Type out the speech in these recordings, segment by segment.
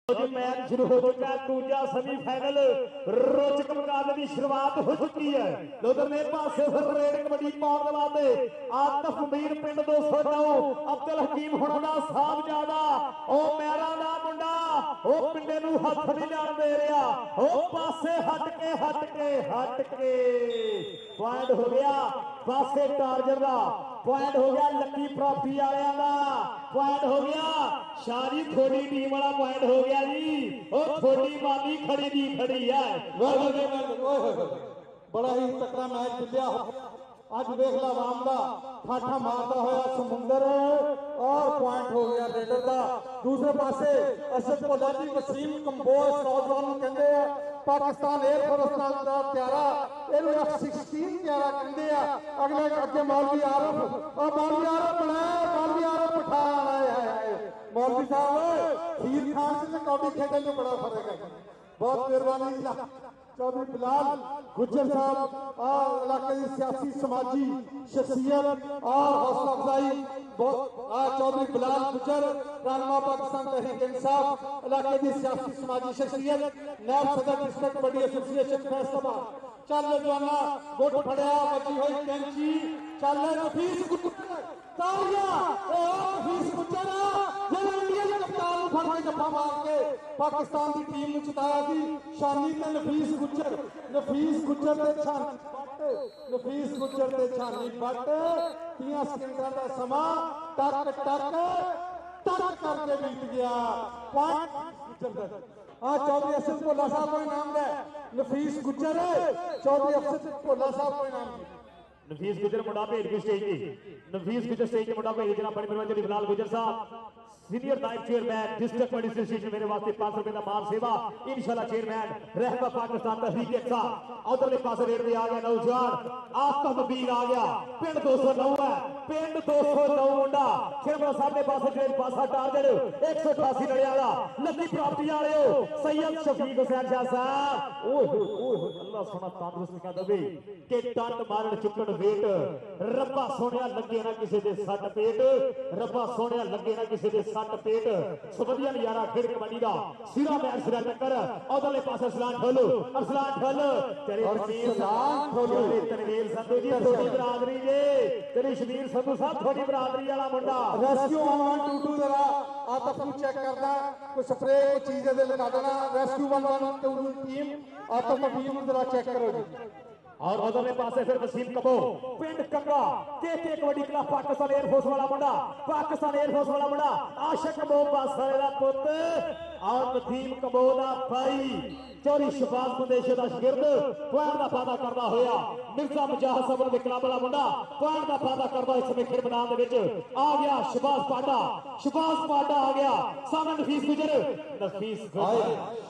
Match शुरू हो चुका है। दूजा सेमीफाइनल रोचक मुकाबले की शुरुआत हो चुकी है। उधरले पासे फिर रेड कबड्डी पाउण वाले आतफ मीर पिंड 209 अब्दुल हकीम हुणां दा साहबजादा ओ मैरा दा मुंडा ओ पिंडे नूं हथ नहीं लाण दे रहा। ओ पासे हट के पॉइंट हो गया पासे टारगेट का पॉइंट हो गया लकी प्रॉपर्टी वालियां दा पॉइंट हो गया शारी थोड़ी टीम वाला पॉइंट हो गया जी। ओ थोड़ी माली खड़ी दी खड़ी है। बड़ा ही तकड़ा मैच खेलिया अज देख ला राम का फाठा मारता हुआ समुंदर और पॉइंट हो गया रेडर का। दूसरे पासे असद पोलाजी वसीम कंबोज नौजवान कहते हैं पाकिस्तान एयरफोर्स का प्यारा F-16 प्यारा कहते हैं। अगले अगे मौलवी आरफ और मौलवी आरफ बनाया मौलवी आरफ पठान आए मौलवी साहब खीर खान से कौड़ी खेलने में बड़ा फर्क है। बहुत मेहरबानी चौधरी बिलाल गुज्जर साहब और इलाके की सियासी समाजी शख्सियत और हौसला अफजाई चौधरी बिलाल गुज्जर रहनुमा पाकिस्तान तहरीक इंसाफ इलाके की सियासी समाजी शख्सियत नायब सदर डिस्ट्रिक्ट कबड्डी एसोसिएशन फैसलाबाद चल जवाना गुट फड़िया बची हुई कैंची चल नफीस पाकिस्तान की टीम ने जिताया थी शानी ते नफीस गुज्जर नफीस गुज्जर ते शानी बट 30 सेकंडां दा समा टक करके बीत गया। चौधरी असद भोला साहब को इनाम है नफीस गुज्जर चौधरी असद भोला साहब को इनाम नफीस गुजर मुंडा भेज के स्टेज की नफीस गुजर स्टेज के मुंडा भेज जनाब बड़ी मेहरबानी बिलाल गुजर साहब सीनियर नायब चेयरमैन डिस्ट्रिक्ट कबड्डी एसोसिएशन मेरे वास्ते 500 रुपए का माल सेवा इंशाल्लाह चेयरमैन रहमा पाकिस्तान तहरीक इंसाफ। उधरले पासे रेड में आ गया नौजवान आतफ मीर आ गया पिंड 209 है पिंड 209 मुंडा चेयरमैन साहब ने पासे जेल पासा टारगेट 188 लड़े वाला लकी प्राप्ति वाले हो सैयद शफीक हुसैन शाह साहब। ओह अल्लाह सोना तंदुरुस्त कर दे के टन मारन चुकन वेट रब्बा सोनिया लगे ना किसी दे सट पेट रब्बा सोनिया लगे ना किसी दे सट पेट सुबदिया नजारा खेड कबड्डी दा सिरा मैच सिरा टक्कर उधरले पासे अरसलान ठोल तेरे अरसलान ठोल तनवीर संधू जी थोड़ी बरादरी जे तेरी शबीर संधू साहब थोड़ी बरादरी वाला मुंडा रेस्क्यू 112 जरा आतफ को चेक करदा कोई स्प्रे कोई चीज दे लगा देना रेस्क्यू 112 टीम आतफ टीम जरा चेक करो जी। और उधरले पासे फिर वसीम कबो पिंड कंगा के कबड्डी क्लब पाकिस्तान एयरफोर्स वाला मुंडा पाकिस्तान एयरफोर्स वाला मुंडा आशिक कबो बासारे दा पुत और नदीम कबो दा भाई चौरी शबाज बंदेशे दा शागिर्द पॉइंट दा फायदा करदा होया मिर्जा मुजाहिद सबर दे क्लब वाला मुंडा पॉइंट दा फायदा करदा इस समय खेल मैदान दे विच आ गया शबाज पाटा आ गया सामने नफीस गुजर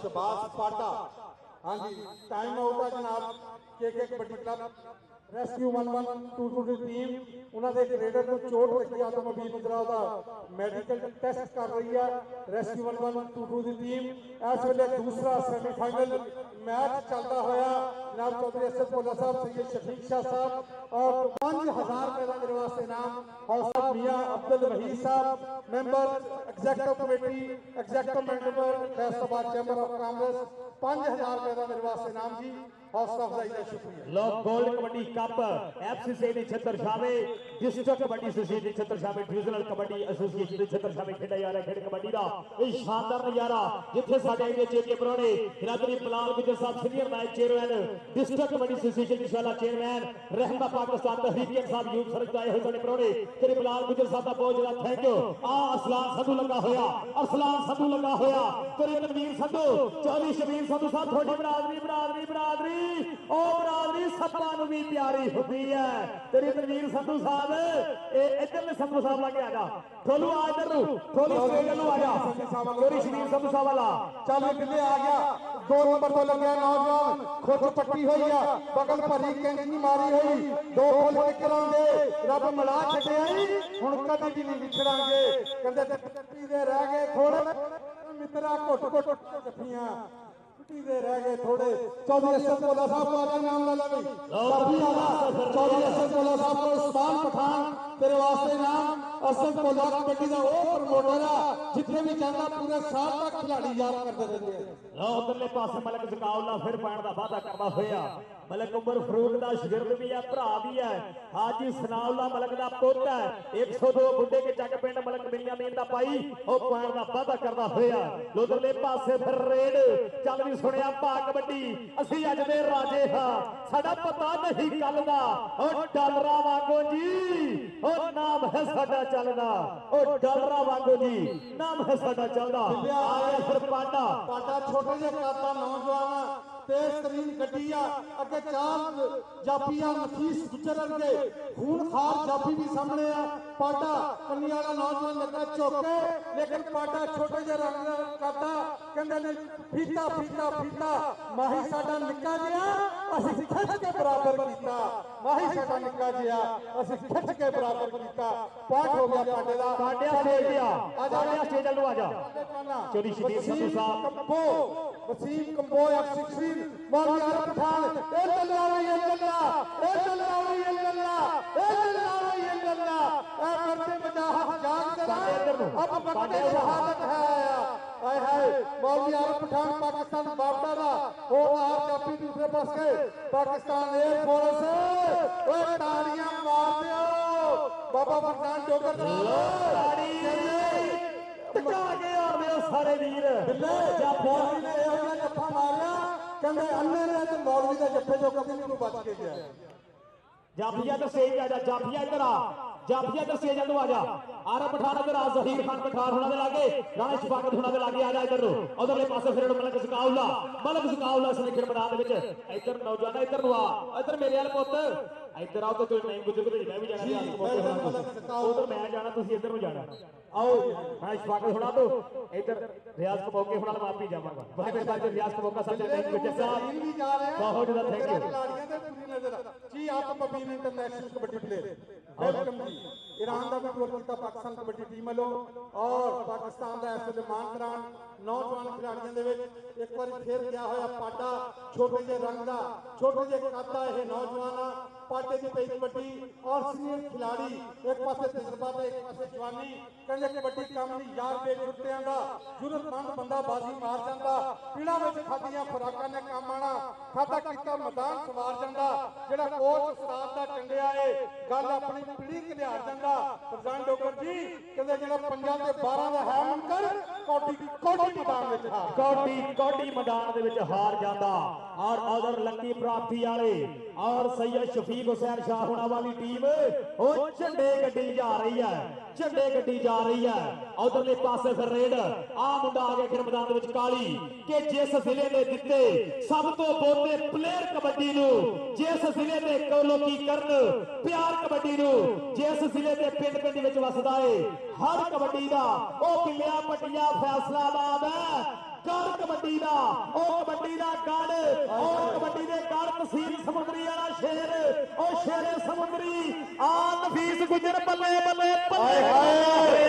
शबाज पाटा हाँ जी टाइम आउट है जनाब के कबड्डी क्लब रेस्क्यू 112 टीम उन्होंने एक रेडर को चोट लगी आतम अभी मुद्रा का मेडिकल टेस्ट कर रही है रेस्क्यू 112 की टीम इस वेले दूसरा सेमीफाइनल मैच चलता होया जनाब चौधरी असद भोला साहब सैयद शफीक शाह साहब और 5000 रुपए का मेरे वास्ते इनाम हौसला मियां अब्दुल वहीद साहब member executive committee executive member Faisalabad chamber of commerce 5000 रुपए का मेरे वास्ते इनाम जी हौसला अफजाई का शुक्रिया। लोग गोल्ड कबड्डी कप एफसीसी ने छतर शामे डिस्ट्रिक्ट कबड्डी एसोसिएशन छतर शामे डिविजनल कबड्डी एसोसिएशन छतर शामे खेड़ा जा रहा खेड कबड्डी दा ये शानदार नजारा जिथे साडे आए चेके परोने बिरादरी बिलाल गुजर साहब सीनियर नायब चेयरमैन डिस्ट्रिक्ट कबड्डी एसोसिएशन इंशाल्लाह चेयरमैन रहमा पाकिस्तान तहरीक इंसाफ यूथ सरक आए हुए साडे परोने तेरे बिलाल गुजर साहब दा बहुत ज्यादा थैंक यू। आ असलान संधू लगा होया तेरे तनवीर संधू चौधरी शबीर संधू साहब थोड़ी बरादरी ओ बरादरी सप्पा नूं भी प्यारी होती है तेरी तनवीर संधू साहब इधर संधू साहब लगे आजा ठोलू आ इधर ठोलू स्टेज नूं आजा तेरी शबीर संधू साहब वाला चल किथे आ गया 2 नंबर तो लगे नौजवान खुद पट्टी हुई है बगल भरी कैंची मारी हुई 2 गोल निकलांगे रब मिला छड्डे आई हुण कदी भी नहीं विछड़ांगे कहंदे पट्टी दे रह गए थोड़े मित्रा घुट जफियां रह गए थोड़े चौधरी असद भोला साहब को आगे नाम ला भाई चौधरी असद भोला साहब को उस्मान पठान तेरे वास्ते नाम ਅਰਸ਼ਦ ਭੋਲਾ ਕਬੱਡੀ ਦਾ ਉਹ ਪ੍ਰਮੋਟਰ ਆ ਜਿੱਥੇ ਵੀ ਜਾਂਦਾ ਪੂਰੇ ਸਾਲ ਤੱਕ ਖਿਡਾਰੀ ਯਾਦ ਕਰਦੇ ਰਹਿੰਦੇ ਆ। ਲਓ ਉਧਰਲੇ ਪਾਸੇ ਮਲਕ ਜ਼ਕਾਉਲਾ ਫਿਰ ਪੈਣ ਦਾ ਵਾਅਦਾ ਕਰਦਾ ਹੋਇਆ। ਮਲਕ ਉਮਰ ਫਰੂਕ ਦਾ ਸ਼ਾਗਿਰਦ ਵੀ ਹੈ, ਭਰਾ ਵੀ ਹੈ। ਹਾਜੀ ਸਨਾਉਲਾ ਮਲਕ ਦਾ ਪੁੱਤ ਹੈ। 102 ਬੁੱਢੇ ਕੇ ਚੱਕ ਪਿੰਡ ਮਲਕ ਬਿਨਯਾਮੀਨ ਦਾ ਭਾਈ ਉਹ ਪੈਣ ਦਾ ਵਾਅਦਾ ਕਰਦਾ ਹੋਇਆ। ਉਧਰਲੇ ਪਾਸੇ ਫਿਰ ਰੇਡ ਚੱਲ ਵੀ ਸੁਣਿਆ ਭਾ ਕਬੱਡੀ ਅਸੀਂ ਅੱਜ ਦੇ ਰਾਜੇ ਹਾਂ, ਸਾਡਾ ਪਤਾ ਨਹੀਂ ਕੱਲ ਦਾ। ਉਹ ਡਾਲਰਾਂ ਵਾਂਗੂ ਜੀ ਉਹ ਨਾਮ ਹੈ ਸਾਡਾ ਚੱਲਦਾ, ਉਹ ਡਾਲਰਾਂ ਵਾਂਗੂ ਜੀ ਨਾਮ ਹੈ ਸਾਡਾ ਚੱਲਦਾ। ਆਇਆ ਫਿਰ ਪਾਟਾ ਛੋਟੇ ਜਿਹੇ ਕਾਤਾ ਨੌਜਵਾਨ ਤੇਜ਼ ਤਰੀਨ ਗੱਡੀ ਆ, ਅੱਗੇ ਚਾਰ ਜਾਫੀਆਂ ਨਫੀਸ ਗੁਜਰ ਵਰਗੇ ਖੂਨ ਖਾਰ ਜਾਫੀ ਵੀ ਸਾਹਮਣੇ ਆ। ਪਾਟਾ ਕੰਨੀ ਵਾਲਾ ਨੌਜਵਾਨ ਲੱਗਾ ਝੋਕੇ, ਲੇਕਿਨ ਪਾਟਾ ਛੋਟੇ ਜਿਹੇ ਰੰਗ ਦਾ ਕਾਤਾ ਕਹਿੰਦੇ ਨੇ ਫੀਤਾ ਫੀਤਾ ਫੀਤਾ ਮਾਹੀ ਸਾਡਾ ਨਿੱਕਾ ਜਿਹਾ ਅਸੀਂ ਖਿੱਚ ਕੇ ਬਰਾਬਰ ਕੀਤਾ, ਮਾਹੀ ਸਾਡਾ ਨਿੱਕਾ ਜਿਹਾ ਅਸੀਂ ਖਿੱਚ ਕੇ ਬਰਾਬਰ ਕੀਤਾ। ਪਾਠ ਹੋ ਗਿਆ ਪਾਟੇ ਦਾ। ਪਾਟਿਆ ਸਟੇਜ ਤੇ ਆ ਜਾ ਸਟੇਜ ਵੱਲ ਨੂੰ ਆ ਜਾ। ਚੋਰੀ ਸ਼ਦੀਦ ਸੰਧੂ ਸਾਹਿਬ ਵਸੀਮ ਕੰਬੋ ਐਕਸਿਕਸੀ ਮੌਲਵੀ ਆਲਮ ਖਾਨ ਇਹ ਲੱਲਾ ਵਈ ਅੱਲਾ ਇਹ ਲੱਲਾ ਵਈ ਅੱਲਾ ਇਹ ਲੱਲਾ ਵਈ ਅੱਲਾ ਇਹ ਕਰਦੇ ਮਜਾਹ ਜਾਗ ਕਰਾ ਅਬ ਵਕਤ ਸ਼ਹਾਦਤ ਹੈ। ਹਾਏ ਹਾਏ ਮੌਲਵੀ ਆਲਮ ਖਾਨ ਪਾਕਿਸਤਾਨ ਬਾਬਾ ਦਾ ਹੋਣਹਾਰ ਜਾਫੀ ਦੂਸਰੇ ਪਾਸੇ ਪਾਕਿਸਤਾਨ 에ਅਰ ਫੋਰਸ ਓਏ ਤਾੜੀਆਂ ਮਾਰ ਦਿਓ ਬਾਬਾ ਫਰਜ਼ਾਨ ਡੋਗਰ ਸਾਹਿਬ ਤਾੜੀ ਟਕਾ ਕੇ ਆਉਂਦੇ ਸਾਰੇ ਵੀਰ ਜਾਂ ਮੌਲਵੀ ਨੇ ਇਹੋ ਜਿਹਾ ਜੱਫਾ ਮਾਰਿਆ ਕਹਿੰਦੇ ਅੰਨੇ ਨੇ ਤੇ ਮੌਲਵੀ ਦੇ ਜੱਫੇ ਚੋਂ ਕਦੇ ਨਹੀਂ ਬਚ ਕੇ ਗਿਆ। ਜਾਫੀਆ ਤੇ ਸਟੇਜ ਆ ਜਾ, ਜਾਫੀਆ ਇੱਧਰ ਆ, ਜਾਫੀਆ ਤੇ ਸਟੇਜ ਵੱਲ ਨੂੰ ਆ ਜਾ। ਆਰਾ ਪਠਾਨ ਇੱਧਰ ਆ, ਜ਼ਹੀਰ ਖਾਨ ਪਠਾਨ ਹੁਣਾਂ ਦੇ ਲਾਗੇ, ਰਾਣਾ ਸ਼ਫਾਕਤ ਹੁਣਾਂ ਦੇ ਲਾਗੇ ਆ ਜਾ ਇੱਧਰ ਨੂੰ। ਉਧਰਲੇ ਪਾਸੇ ਫਿਰ ਮਲਕ ਜ਼ਕਾਉਲਾ ਇਸ ਖੇਡ ਮੈਦਾਨ ਦੇ ਵਿੱਚ ਇੱਧਰ ਨੌਜਵਾਨ ਇੱਧਰ ਨੂੰ ਆ, ਇੱਧਰ ਮੇਰੇ ਵਾਲ ਪੁੱਤ ਇੱਧਰ ਆਓ। ਤੇ ਨਹੀਂ ਗੁੱਜਰ ਤੇ ਮੈਂ ਵੀ ਜਾਣਾ, ਉਧਰ ਮੈਂ ਜਾਣਾ ਤੁਸੀਂ ਇੱਧਰ ਨੂੰ ਜਾਣਾ। ਆਓ ਰਾਣਾ ਸ਼ਫਾਕਤ ਹੁਣਾਂ ਤੋਂ ਇੱਧਰ ਰਿਆਜ਼ ਕਬੋਕੇ ਹੁਣਾਂ ਨਾਲ ਮਾਪੀ ਜਾਵਾਂਗਾ। ਬੜੇ ਮੇਰੇ ਬਾਅਦ ਰਿਆਜ਼ ਕਬੋਕਾ ਸਾਹਿਬ ਦੇ ਨਹੀਂ ਗੁੱਜਰ ਸਾਹਿਬ ਵੀ ਜਾ ਰਹੇ ਆ ਬਹੁਤ ਜ਼ਿਆਦਾ ਥੈਂਕ ਯੂ। ਖਿਡਾਰੀਆਂ ਦੇ ਪੂਰੀ ਨਜ਼ਰ ਜੀ ਆਪ ਮਬੀਨ ਇੰਟਰਨੈਸ਼ਨਲ ਕਬੱਡੀ ਪਲੇਅਰ ਵੈਲਕਮ ਜੀ। ईरान का भी गोल किया पाकिस्तान कबड्डी टीम वालों और पाकिस्तान का इस वे मान करान नौजवान खिलाड़ियों के विच एक बार फिर गया होया पाटा छोटे जे रंग का छोटे जे काता यह नौजवान पाटे की पई कबड्डी और सीनियर खिलाड़ी एक पासे तजर्बा ते एक पासे जवानी कहंदे कबड्डी काम नहीं यार बेजुर्तियां दा जरूरतमंद बंदा बाजी मार जांदा पीड़ा विच खादियां खुराकां ने काम आना खाता कीता मैदान सवार जांदा जेड़ा कोच उस्ताद दा टंडिया है गल अपनी पीढ़ी घलियार जांदा। प्रधान डॉक्टर जी कहते जो पंजाब के 12 का है मुनकर कोटी मैदान में कोटी मैदान में हार जाता। और उधर लकी प्राप्ति वाले और सैयद शफीक हुसैन शाह होना वाली टीम वो झंडे गड्डी जा रही है, झंडे गड्डी जा रही है। उधरले पासे फिर रेड आ मुंडा आ गया फिर मैदान में काली के जिस जिले ने दिते सब तो बहुते प्लेयर कबड्डी नूं जिस जिले दे लोकी करन प्यार कबड्डी नूं जिस जिले दे पिंड पिंड विच वसदा है हर कबड्डी दा ओ पिलिया पटिया फैसलाबाद है कर कबड्डी दा ओ कबड्डी दा गढ़ और कबड्डी दे गढ़ तहसील समुंदरी वाला शेर ओ शेरे समुंदरी आ नफीस गुजर बल्ले बल्ले हाय हाय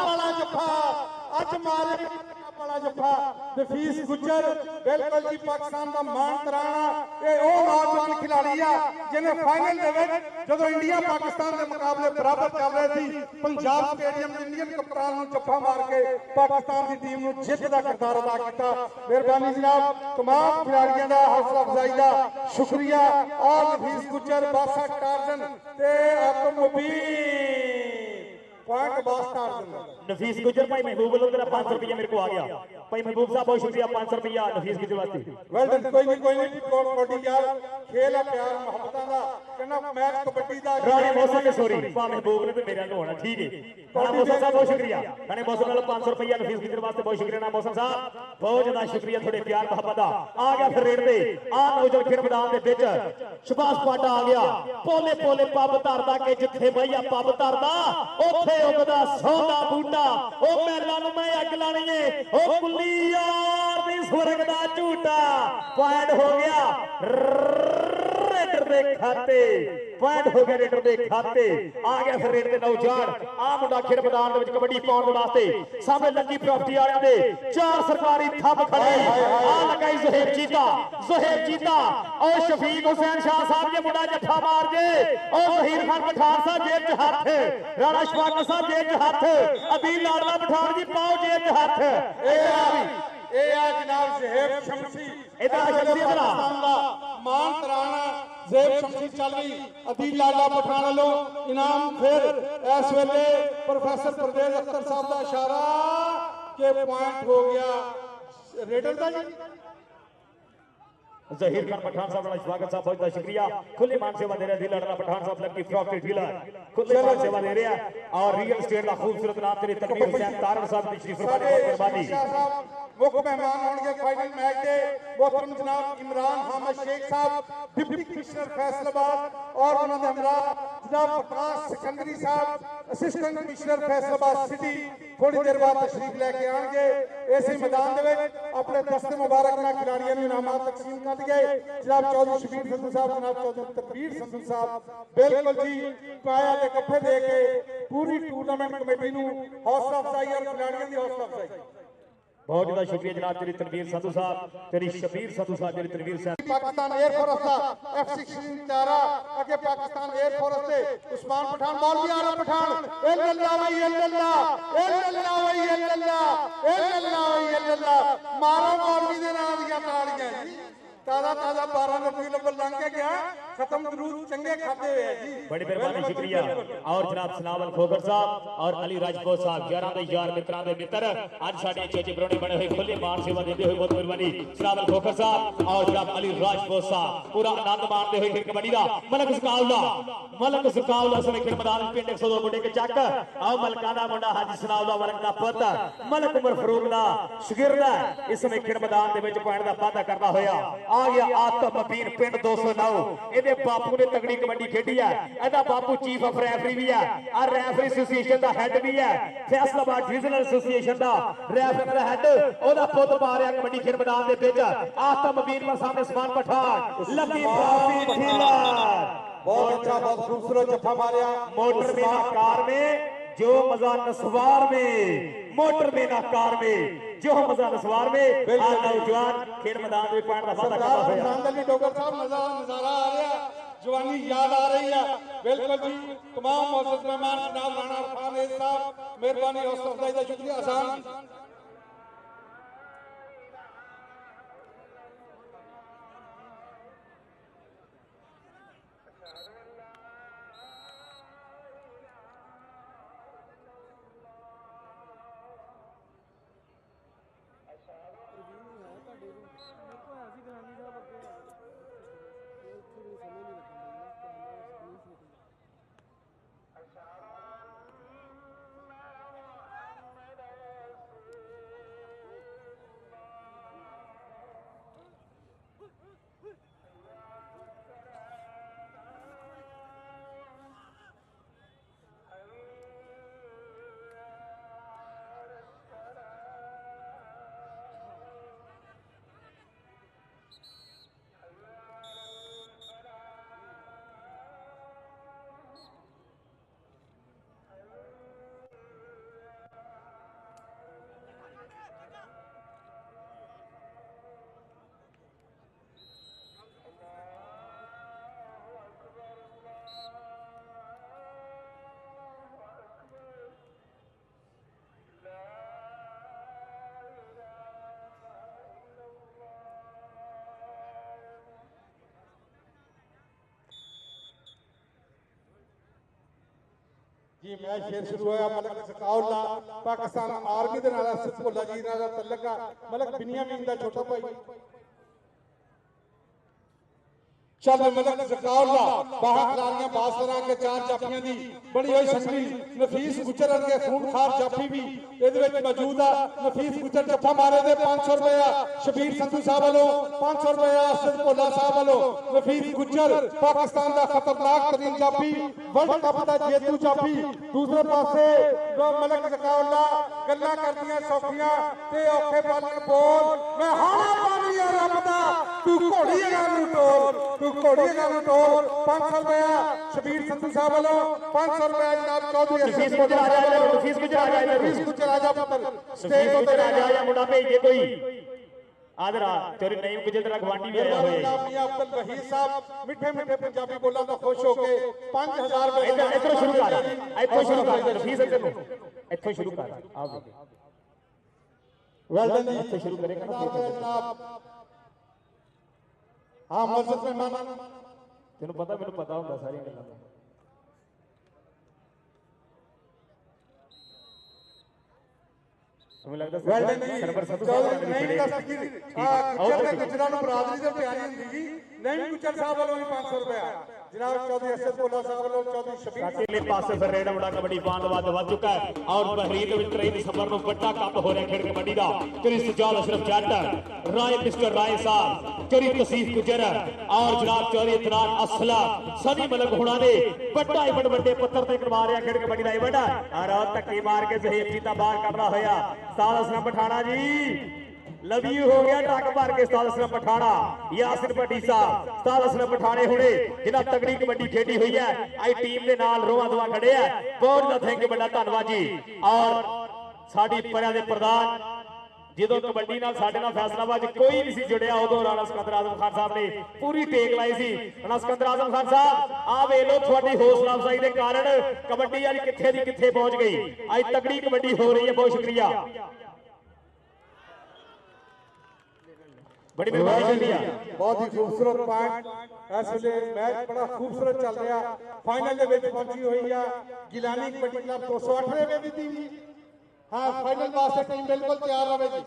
बड़ा जफा अज मारे बड़ा जफा नफीस गुजर बिल्कुल जी पाकिस्तान का मान तराना ये ओ नौजवान खिलाड़ी आ जिन्हें फाइनल दे विच जदों इंडिया पाकिस्तान के मुकाबले बराबर चल रहे थे पंजाब स्टेडियम इंडियन कप्तान नूं जफा मार के पाकिस्तान की टीम नूं जित दा किरदार अदा किया। मेहरबानी जनाब तमाम खिलाड़ियों का हौसला अफजाई का शुक्रिया। और नफीस गुजर बासा टार्जन ते आत्मबीर पॉइंट बास टार्जन नफीस गुजर भाई महबूब वालों तेरा 500 रुपया मेरे को आ गया भाई महबूब साहब बहुत शुक्रिया 500 रुपया नफीस गुजर वास्ते। वेल डन कोई नहीं कबड्डी यार खेल है प्यार मोहब्बतां दा कहना मैच कबड्डी दा राणे मौसम के सॉरी पा महबूब ने तो मेरे को होना ठीक है। राणे मौसम साहब बहुत शुक्रिया राणे मौसम वालों 500 रुपया नफीस गुजर वास्ते बहुत शुक्रिया राणे मौसम साहब बहुत ज्यादा शुक्रिया थोड़े प्यार मोहब्बत दा। आ गया फिर रेड पे आ नौजवान खेल मैदान दे विच सुभाष पाटा आ गया पोले पोले पब धरदा के जिथे भैया पब धरदा ओथे उगदा सौदा बूटा ओ महलां नूं मैं अग लाणी है ओ कुल्ली यार दी स्वर्ग दा झूठा पॉइंट हो गया रेडर दे खाते पॉइंट हो गया रेडर के खाते आ गया फिर रेडर के नौजवान आ मुंडा खेड मैदान दे विच कबड्डी पाउण दे वास्ते सामने लकी प्रॉपर्टी वालियां दे 4 सरकारी थप खड़े आ लगाई ज़ोहेब जीता और शफीक हुसैन शाह साहब ये मुंडा जफा मार जे और ज़हीर खान पठान साहब जेब च हाथ राणा शफाक साहब जेब च हाथ अदील लाडला पठान जी पाओ जेब च हाथ ए आ जनाब ज़हेब शमसी मान तराना ज़हेब शमसी चल रही अदील लाडला पठान वालों इनाम फिर इस वेले प्रोफेसर परवेज अख्तर साहब का इशारा के पॉइंट हो गया रेडर का जी ज़हीर खान पठान साहब का स्वागत साहब बहुत शुक्रिया खुले मान सेवा दे रहे दिल लड़ना पठान साहब लकी प्रॉपर्टी डीलर खुले मान सेवा दे रहे हैं और रियल एस्टेट का खूबसूरत नाम तेरे तकबीर हुसैन तारण साहब की शरीफ फरमाने बहुत मेहरबानी मुख्य मेहमान होंगे फाइनल मैच के मोहतरम जनाब इमरान हामिद शेख साहब डिप्टी कमिश्नर फैसलाबाद और उन्होंने हमरा जनाब प्रकाश सिकंदरी साहब असिस्टेंट कमिश्नर फैसलाबाद सिटी थोड़ी देर बाद तशरीफ लेके आएंगे ऐसे मैदान दे अपने दस्ते मुबारक ना खिलाड़ियों ने इनामात तकसीम कर दिए जनाब चौधरी शबीर संधू साहब जनाब चौधरी तकबीर संधू साहब बिल्कुल जी पाया के कट्ठे दे के पूरी टूर्नामेंट कमेटी नूं हौसला अफजाई और खिलाड़ियों की हौसला अफजाई बहुत ज्यादा शुक्रिया जनाब तेरी तनवीर संधू साहब तेरी शबीर संधू साहब तेरी तनवीर साहब पाकिस्तान एयर फोर्स का F-16 तारा आगे पाकिस्तान एयर फोर्स से उस्मान पठान मौलवी आला पठान अल्लाह वही अल्लाह अल्लाह वही अल्लाह अल्लाह वही अल्लाह मारो मौलवी दे नाम दियां तालियां जी ताजा 12 रबीउल अव्वल लंघ के गया खत्म दरूद चंगे खाते हुए है जी बड़ी मेहरबानी शुक्रिया और जनाब सनावल खोगर साहब और अली राजपूत साहब 11 दे यार मित्रां दे मित्र आज साडे चेचे बरोने बने हुए खुले मान सेवा देते हुए बहुत मेहरबानी सनावल खोगर साहब और जनाब अली राजपूत साहब पूरा आनंद मानते हुए फिर कबड्डी दा मलक सुकावला समय खेल मैदान पिंड 102 मुंडे के चक आओ मलकाना मुंडा हाजी सनावला वर्ग दा पुत्र मलक उमर फरूक दा शागिर्द इस समय खेल मैदान दे विच पॉइंट दा वादा करदा होया आ गया आतम अबीर पिंड 209 ਇਹਦੇ ਬਾਪੂ ਨੇ ਤਗੜੀ ਕਬੱਡੀ ਖੇਡੀ ਹੈ ਇਹਦਾ ਬਾਪੂ ਚੀਫ ਆਫ ਰੈਫਰੀ ਵੀ ਹੈ ਆ ਰੈਫਰੀ ਐਸੋਸੀਏਸ਼ਨ ਦਾ ਹੈੱਡ ਵੀ ਹੈ ਫੈਸਲਾਬਾਦ ਡਿਵੀਜ਼ਨਲ ਐਸੋਸੀਏਸ਼ਨ ਦਾ ਰੈਫਰੀ ਦਾ ਹੈੱਡ ਉਹਦਾ ਪੁੱਤ ਪਾ ਰਿਹਾ ਕਬੱਡੀ ਖੇਡ ਮੈਦਾਨ ਦੇ ਵਿੱਚ ਆਤਮ ਅਬੀਰ ਦਾ ਸਾਹਮਣੇ ਸਮਾਨ ਪਠਾਨ ਲੱਕੀ ਪ੍ਰਾਪਤੀ ਢੀਲਰ बहुत अच्छा बहुत खूबसूरत जफा मारिया मोटर में ना कार में जो मजा नसवार में मोटर में ना कार में जो मजा नसवार में नौजवान खेल मैदान में पॉइंट का वादा करता है डॉक्टर साहब नजारा आ रहा जवानी याद आ रही है बिल्कुल जी तमाम मौजूद मेहमान जनाब राणा खान साहब मेहरबानी हौसला अफजाई का शुक्रिया आसान जी मैच फिर शुरू होया मलक सकाउल्ला पाकिस्तान आर्मी दे नाल सिर्फ भुल्ला जी नाल तल्लक मलक बिनियामीन दा छोटा भाई चल मलक सकाउल्ला बाहर खिलाड़ियां बासरा के चार जाफियां दी बड़ी हुई संगली नफीस गुजर के खूनखार जाफी भी ਇਹਦੇ ਵਿੱਚ मौजूद है नफीस गुजर जफा मारे दे 500 रुपया शबीर संधू साहब वालों 500 रुपया असद भोला साहब वालों नफीस गुजर पाकिस्तान का खतरनाक तरीन जाफी वर्ल्ड कप का जेतू जाफी दूसरे पासे मलक सकाउल्ला गल्लां करदियां सौखियां ते औखे पल बोल मैं हाना पानी है रब दा तू घोड़ी अगां टोल, तू घोड़ी अगां टोल। 500 रुपया शबीर संधू साहब वालों, 500 रुपया जनाब चौधरी नफीस गुजर आ जाए, नफीस गुजर आ जाए, नफीस गुजर आ जा पुत्र नफीस गुजर आ जाए, या मुंडा भेज दे कोई आदरा चोरी नहीं गुजर तेरा गवांडी भी आया हुआ है। मियां अब्दुल वहीद साहब मिठे मिठे पंजाबी बोलां तो खुश हो के 5000 रुपए इधर शुरू कर, इधर शुरू कर नफीस इधर नु इधर शुरू कर आओ वेल डन इधर शुरू करेगा ना जनाब। हां मस्जिद में मेहमान तेन पता मेनू पता होंदा सारी गल्लां हमें लगता है सरवर संधू साहब नहीं दस की गुजर ने गुजरां नु बरादरी दे प्यारी हुंदी जी। नहीं गुजर साहब वालों भी 500 रुपया जनाब चौधरी असद बोला साहब वालों चौधरी शबीर अकेले पासे फिर रेड़ा मुंडा कबड्डी बांध वध चुका है और बहरीन विच 23 दिसंबर ਨੂੰ ਵੱਡਾ ਕੱਪ ਹੋ ਰਿਹਾ ਖੇਡ ਕਬੱਡੀ ਦਾ। ਕਰੀ ਸਜਾਦ ਅਸ਼ਰਫ ਜੱਟ ਰਾਏ ਮਿਸਟਰ ਰਾਏ ਸਾਹਿਬ ਕਰੀ ਤਸੀਫ ਗੁਜਰ और जनाब चौधरी इतरान असला सनी मलक हुणा ने ਵੱਡਾ ਇਵੈਂਟ ਵੱਡੇ ਪੱਤਰ ਤੇ ਕਰਵਾ ਰਿਹਾ ਖੇਡ ਕਬੱਡੀ ਦਾ ਇਵੈਂਟ और ਧੱਕੇ ਮਾਰ ਕੇ ਜ਼ਹੀਰ ਕੀਤਾ ਬਾਹਰ ਕਰਨਾ ਹੋਇਆ। ਸਾਲ ਅਸਲਮ ਪਠਾਣਾ ਜੀ लवी हो गया ट्रक भर के उस्ताद असलम पठाना यासिर भट्टी साहब उस्ताद असलम पठाने हुणे जिन्हां तगड़ी कबड्डी खेडी हुई है आई टीम दे नाल रोआ दुआ खड़े है बहुत ज़्यादा थैंक यू बड़ा धन्नवाद जी। और साडी परियां दे प्रधान ਜਦੋਂ कबड्डी नाल साडे नाल फैसलाबाद कोई नहीं सी जुड़िया उदों राणा सिकंदर आजम खान साहब ने पूरी टेक लाई सी। राणा सिकंदर आजम खान साहब आ वे लो थोड़ी हौसला अफजाई के कारण कबड्डी अज किथे दी किथे पहुंच गई। अज तगड़ी कबड्डी हो रही है। बहुत शुक्रिया बड़ी मेहरबानी बहुत ही खूबसूरत पॉइंट इस वे मैच बड़ा खूबसूरत चल रहा। फाइनल पहुंची हुई है गिलानी कबड्डी क्लब 208वें में भी टीम। हाँ फाइनल वास्ते टीम बिल्कुल तैयार रहेगी।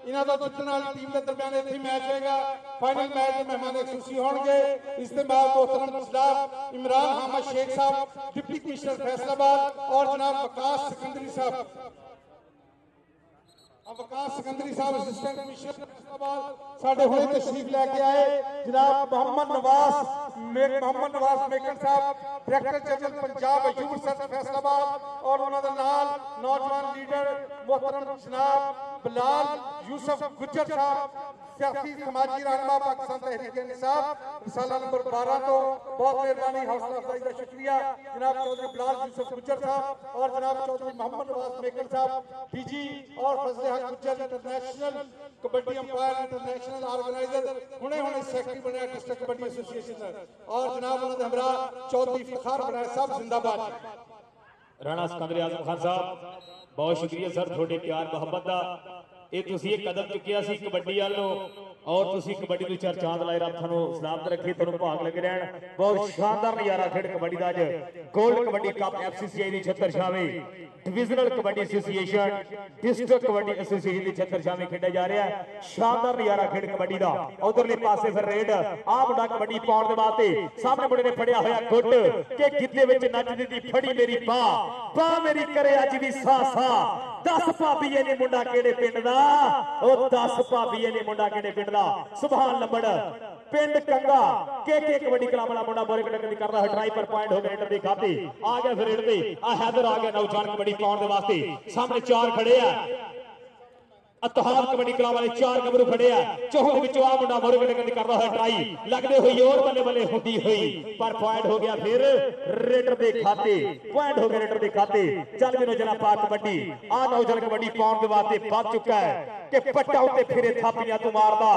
इन्हों का जितने वाली टीम के दरम्यान इतनी मैच होगा। फाइनल मैच में मेहमान खुशी होंगे। इस्तेमाल मोहतरम जनाब इमरान अहमद शेख साहब डिप्टी कमिश्नर फैसलाबाद और जनाब वकास सिकंदरी साहब असिस्टेंट कमिश्नर फैसलाबाद साडे हुणे तशरीफ लेके आए। जनाब मोहम्मद नवाज मेकन साहब director general Punjab youth search Faisalabad और उन्होंने नाल नौजवान लीडर मोहतरम जनाब बिलाल यूसुफ गुज्जर साहब सियासी समाजी रहनुमा पाकिस्तान तहरीक इंसाफ रिसाला नंबर 12 तो बहुत मेहरबानी हौसला अफजाई का शुक्रिया जनाब चौधरी बिलाल यूसुफ गुज्जर साहब और जनाब चौधरी मोहम्मद नवाज मेकन साहब डीजी और फजले हक Gujjar international kabaddi umpire international organiser हुणे सेक्रेटरी बने डिस्ट्रिक्ट कबड्डी एसोसिएशन और जनाब उन्होंने हमरा चौधरी इफ्तिखार बनाए साहब जिंदाबाद। राणा सिकंदर आजम खान साहब बहुत शुक्रिया सर थोड़े प्यार मोहब्बत का ਇਹ ਤੁਸੀਂ ਇਹ ਕਦਮ ਚੁੱਕਿਆ ਸੀ ਕਬੱਡੀ ਵੱਲ ਨੂੰ और ਤੁਸੀਂ ਕਬੱਡੀ ਨੂੰ ਚਾਰ ਚਾਂਦ ਲਾਏ ਰੱਬ ਤੁਹਾਨੂੰ ਸਲਾਮਤ ਰੱਖੇ ਤੁਹਾਨੂੰ ਭਾਗ ਲੱਗੇ ਰਹਿਣ। ਬਹੁਤ ਸ਼ਾਨਦਾਰ ਨਜ਼ਾਰਾ ਖੇਡ ਕਬੱਡੀ ਦਾ ਅੱਜ ਗੋਲਡ ਕਬੱਡੀ ਕੱਪ FCCI ਦੀ 76 ਛਾਵੇਂ divisional kabaddi association district kabaddi association की 76 छावे खेडा जा रहा है। शानदार नजारा खेड कबड्डी का। उधरले पासे फिर रेड आ मुंडा कबड्डी पाउण दे वास्ते सामने मुंडे ने फड़िया होया गुੱਟ के गिद्दे विच नचदी दी फड़ी मेरी बाह मेरी करे अज भी सा सा 10 भाभीए ने मुंडा केड़े पिंड दा ओ 10 भाभीए ने मुंडा केड़े पिंड दा सुभान लंबड़ पिंड कंगा के कबड्डी क्लब वाला मुंडा बोरे कटक कर रहा है। ट्राई पर पॉइंट हो गए रेडर दे खाते आ गया फिर रेड दे आ हैदर आ गया नौजवान कबड्डी पाउण दे वास्ते सामने चार खड़े हैं। अतहाद कबड्डी क्लब वाले चार गबरू खड़े हैं। चौहद विचों आ मुंडा मोरे कटक कर रहा है ट्राई लगदे हुई और बल्ले बल्ले होती हुई पर पॉइंट हो गया फिर रेडर दे खाते पॉइंट हो गए रेडर दे खाते। चल भी नौजवान पा कबड्डी आ नौजवान कबड्डी पाउण दे वास्ते पहुंच चुका है कि पट्टा उत्ते फिरे थापियां तू मारदा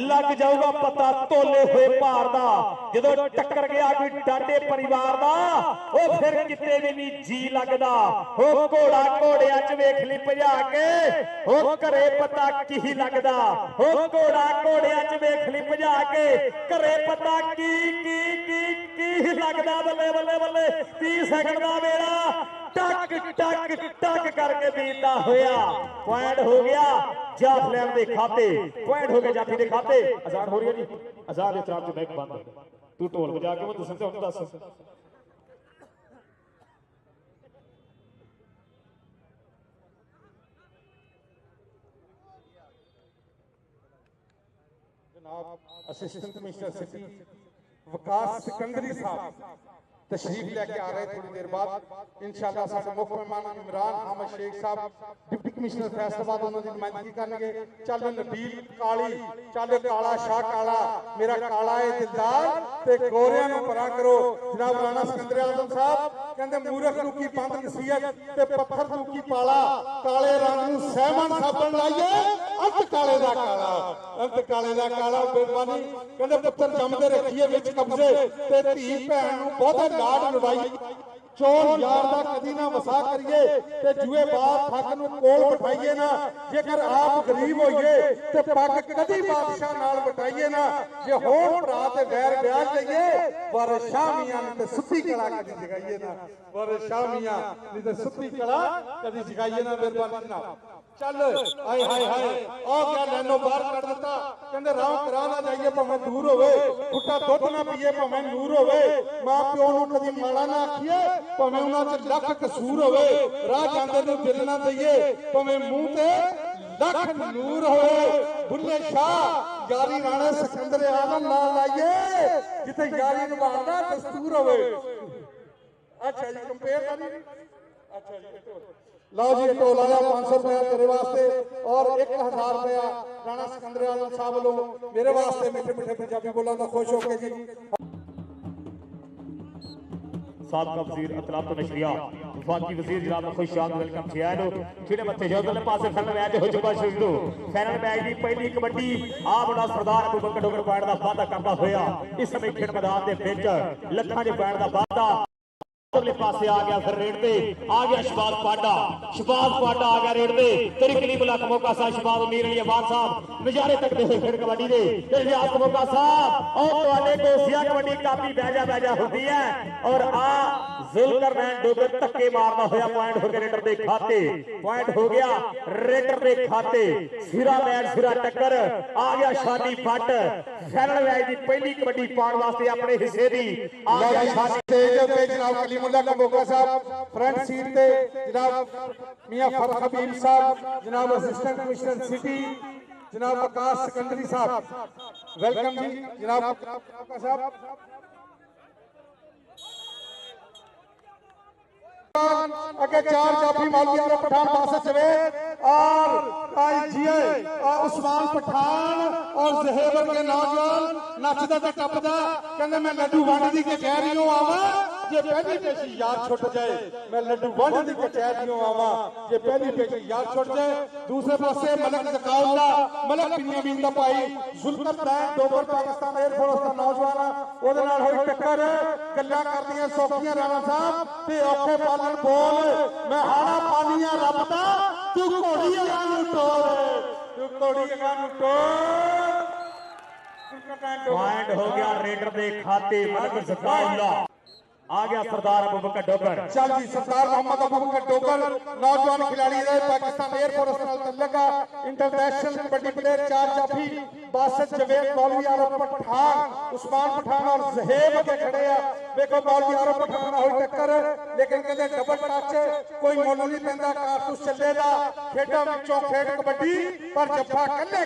लग जाऊगा पता तोले हुए भार दा जदों टक्कर गया कोई डांडे परिवार दा ओ फिर किते भी नहीं जी लगदा ओ घोड़ा घोड़ियां च वेख ली भजा के ओ घरे पता की लगदा ओ घोड़ा घोड़ियां च वेख ली भजा के घरे पता की लगदा बल्ले बल्ले बल्ले 30 सेकंड दा वेला टक टक टक करके बीता होया पॉइंट हो गया जाफलैन दे खाते पॉइंट हो गए जाफी दे खाते। आजाद हो रही है जी आजाद इतराम च बैक बंद तू ढोल बजा के मैं दसन ते हुण दस जनाब असिस्टेंट कमिश्नर सिटी वकास सिकंदरी साहब तशरीफ लेके आ रहे थोड़ी देर बाद इंशाअल्लाह साडे मुख मेहमान इमरान अहमद शेख साहब डिप्टी कमिश्नर फैसलाबाद उन्होंने नुमाइंदगी करनगे। चल नबील काली चल काला शाह काला मेरा काला है दिलदार ते गोरियां नूं परा करो। जनाब राणा सिकंदर आजम साहब कहंदे मूरख नूं की बंद नसीहत ते पत्थर नूं की पाला काले रंग नूं सहमन साबण लाइए अंत काले दा काला अंत काले दा काला। बेईमानी कहंदे पुੱਤਰ जमदे रखिए विच कब्जे ते धी भैन नूं बहुते लाड लड़ाई चोर यार दा कदी ना वसा करिए ते जुए बात ठग नूं कोल बिठाइए ना। जेकर आप गरीब होइए ते पग कदी बादशाह नाल बटाइए ना। जे होण भरा ते वैर ब्याज लइए पर शामियां ते सुत्ती कला कदी जगाइए ना पर शामियां नहीं ते सुत्ती कला कदी जगाइए ना। मेहरबानी जनाब चल हाय हाय हाय आ क्या लैनो बाहर कर दिता कहंदे राह करा ना जाइए भावें दूर होवे फुट्टा दुध ना पीए भावें नूर होवे मां प्यो नूं कदी माड़ा ना आखिए भावें उन्हां च लख कसूर होवे राह जांदे नूं दिल ना दईए भावें मूंह ते लख नूर होवे। बुल्ले शाह यारी राणे सिकंदर आजम नाल लाइए जिथे यारी निभाउण दा दस्तूर होवे। अच्छा जी कंपेयर करी अच्छा जी लो जी ढोल आया 500 रुपया तेरे वास्ते और 1000 रुपया राणा सिकंदर आजम साहब वालों मेरे वास्ते मीठे मीठे पंजाबी बोला तो खुश होके जी। साबका वजीर अतलाफ तो नशरिया वफाकी वजीर जनाब खुशाम वेलकम जियानो जेडे मथे जोदले पासे फाइनल मैच हो चुका शुरू। फाइनल मैच की पहली कबड्डी आ बड़ा सरदार अबूबकर डोगर पॉइंट का वादा करता होया इस समय खेड मैदान के विच लखां दे पॉइंट का वादा अगले पासे आ गया फिर रेड पे आ गया शबाज पाडा आ गया रेड पे तेरी कली बुला का मौका सा शबाज मीर अली अबाद साहब नजारे तकते हुए फिर कबड्डी दे इतिहास का मौका साहब और तुहाडे को सिया कबड्डी काफी बैजा होती है और आ जुल्करनैन डोगर धक्के मारदा होया पॉइंट हो गया रेडर दे खाते पॉइंट हो गया रेडर दे खाते सिरा मैच सिरा टक्कर आ गया शादी फट फाइनल मैच की पहली कबड्डी पाउण वास्ते अपने हिस्से दी आ गया शादी स्टेज पे जनाब कलीमुल्लाह का मौका साहब फ्रंट सीट पे जनाब मियां फरख हबीब साहब जनाब असिस्टेंट कमिश्नर सिटी जनाब आकाश सिकंदरी साहब वेलकम जी जनाब मौका साहब। अगे चार जाफी मौलवी और पठान पास जवेद और आईजीए उस्मान पठान और जहेबर के नौजवान नचदा ते टपदा कहंदे मैं लड्डू वंड दी कचहरीओं आवा जे पहली पेशी याद छुट जाए मैं लड्डू वंड दी कचहरीओं आवा जे पहली पेशी याद छुट जाए। दूसरे पासे मलक जकाउल्ला मलक बिन्यामीन दा भाई जुल्करनैन डोगर पाकिस्तान एयरफोर्स दा नौजवान ओदे नाल होई टक्कर गल्लां करदियां सौखियां राणा साहब ते औखे पालन बोल मैं हाड़ा पानियां रब दा तू घोड़ी अगा नूं टोल तू घोड़ी अगा नूं टोल। पॉइंट हो गया रेडर दे खाते मलक जकाउल्ला आ गया सरदार अबूबकर डोगर। चल जी सरदार मोहम्मद अबूबकर डोगर नौजवान खिलाड़ी रहे पाकिस्तान एयरफोर्स नाल तल्लका इंटरनेशनल कबड्डी प्लेयर चार जाफी बासत जवेद मौलवी आरब पठान उस्मान पठान और जहेब के खड़े आ देखो मौलवी आरब पठान होई टक्कर लेकिन कहंदे डबल टच कोई मुल नहीं पैंदा कारतूस चलेगा खेडां विचों खेड कबड्डी पर जफ्फा कल्ले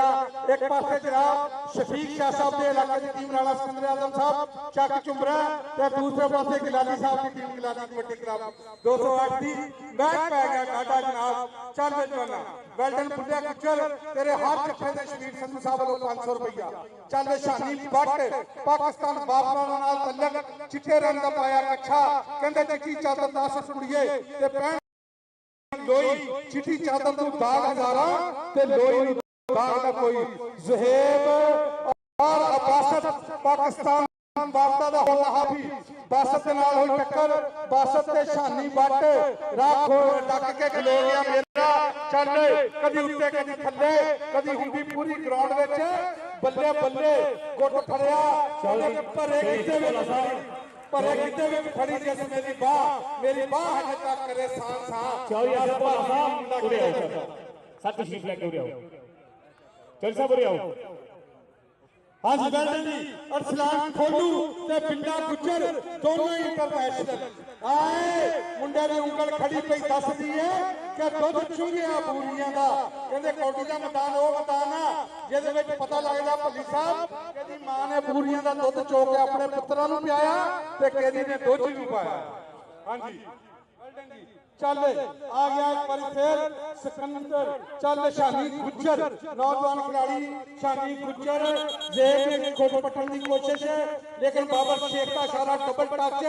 दा एक पासे जनाब शफीक शाह साहब दे इलाके दी टीम राणा सिकंदर आजम साहब चक चुमरा ते दूसरे पासे गिलानी साहब की टीम गिलानी कबड्डी क्लब 208 दी मैच पै गया काटा जनाब। चल जवाना वेल्डन बुल्लिया कुचल तेरे हाथ जफ्फे दे शरीर संधू साहब वालों 500 रुपया। चल शानी बट पाकिस्तान बाबरा नाल तल्लक चिट्टे रंग दा पाया कच्छा कहंदे चिट्टी चादर 10 कुड़िए ते पैण लोई चिट्टी चादर तू दाग हजारा ते लोई नूं दाग ना कोई ज़हेब और अब्बासत पाकिस्तान वार्ता दा होला हाफी बासत दे नाल होई टक्कर बासत ते शानी बट राख डक के खलो गया मेरा चल कदी उत्ते कदी थल्ले कदी हुंदी पूरी ग्राउंड विच बल्ले बल्ले गुट फड़िया भरे किते में खड़ी जिस मेरी बाह हजे तक करे सा चल यार साहब उरे आओ सत तशरीफ लेके उरे आओ चल साहब उरे आओ हाँ जी वेल्डन जी अरसलान खोलू ते बिंदा गुज्जर दोनों इंटरनेशनल आए मुंडे की उंगल खड़ी पई दसदी है कि दुध चुंगिया बूरियां दा कहंदे कौडी दा मैदान वो मैदान आ जिहदे विच पता लगदा भली साहब कहदी मां ने बूरियां दा दुध चो के अपने पुत्तरां नूं पियाया ते कहदी ने दोजी नूं पाया। हाँ जी वेल्डन जी चल आ गया एक बार फिर सिकंदर चल शानी गुज्जर नौजवान खिलाड़ी शानी गुज्जर जेब ने खुद पटन की कोशिश है लेकिन बाबर शेख का इशारा डबल टच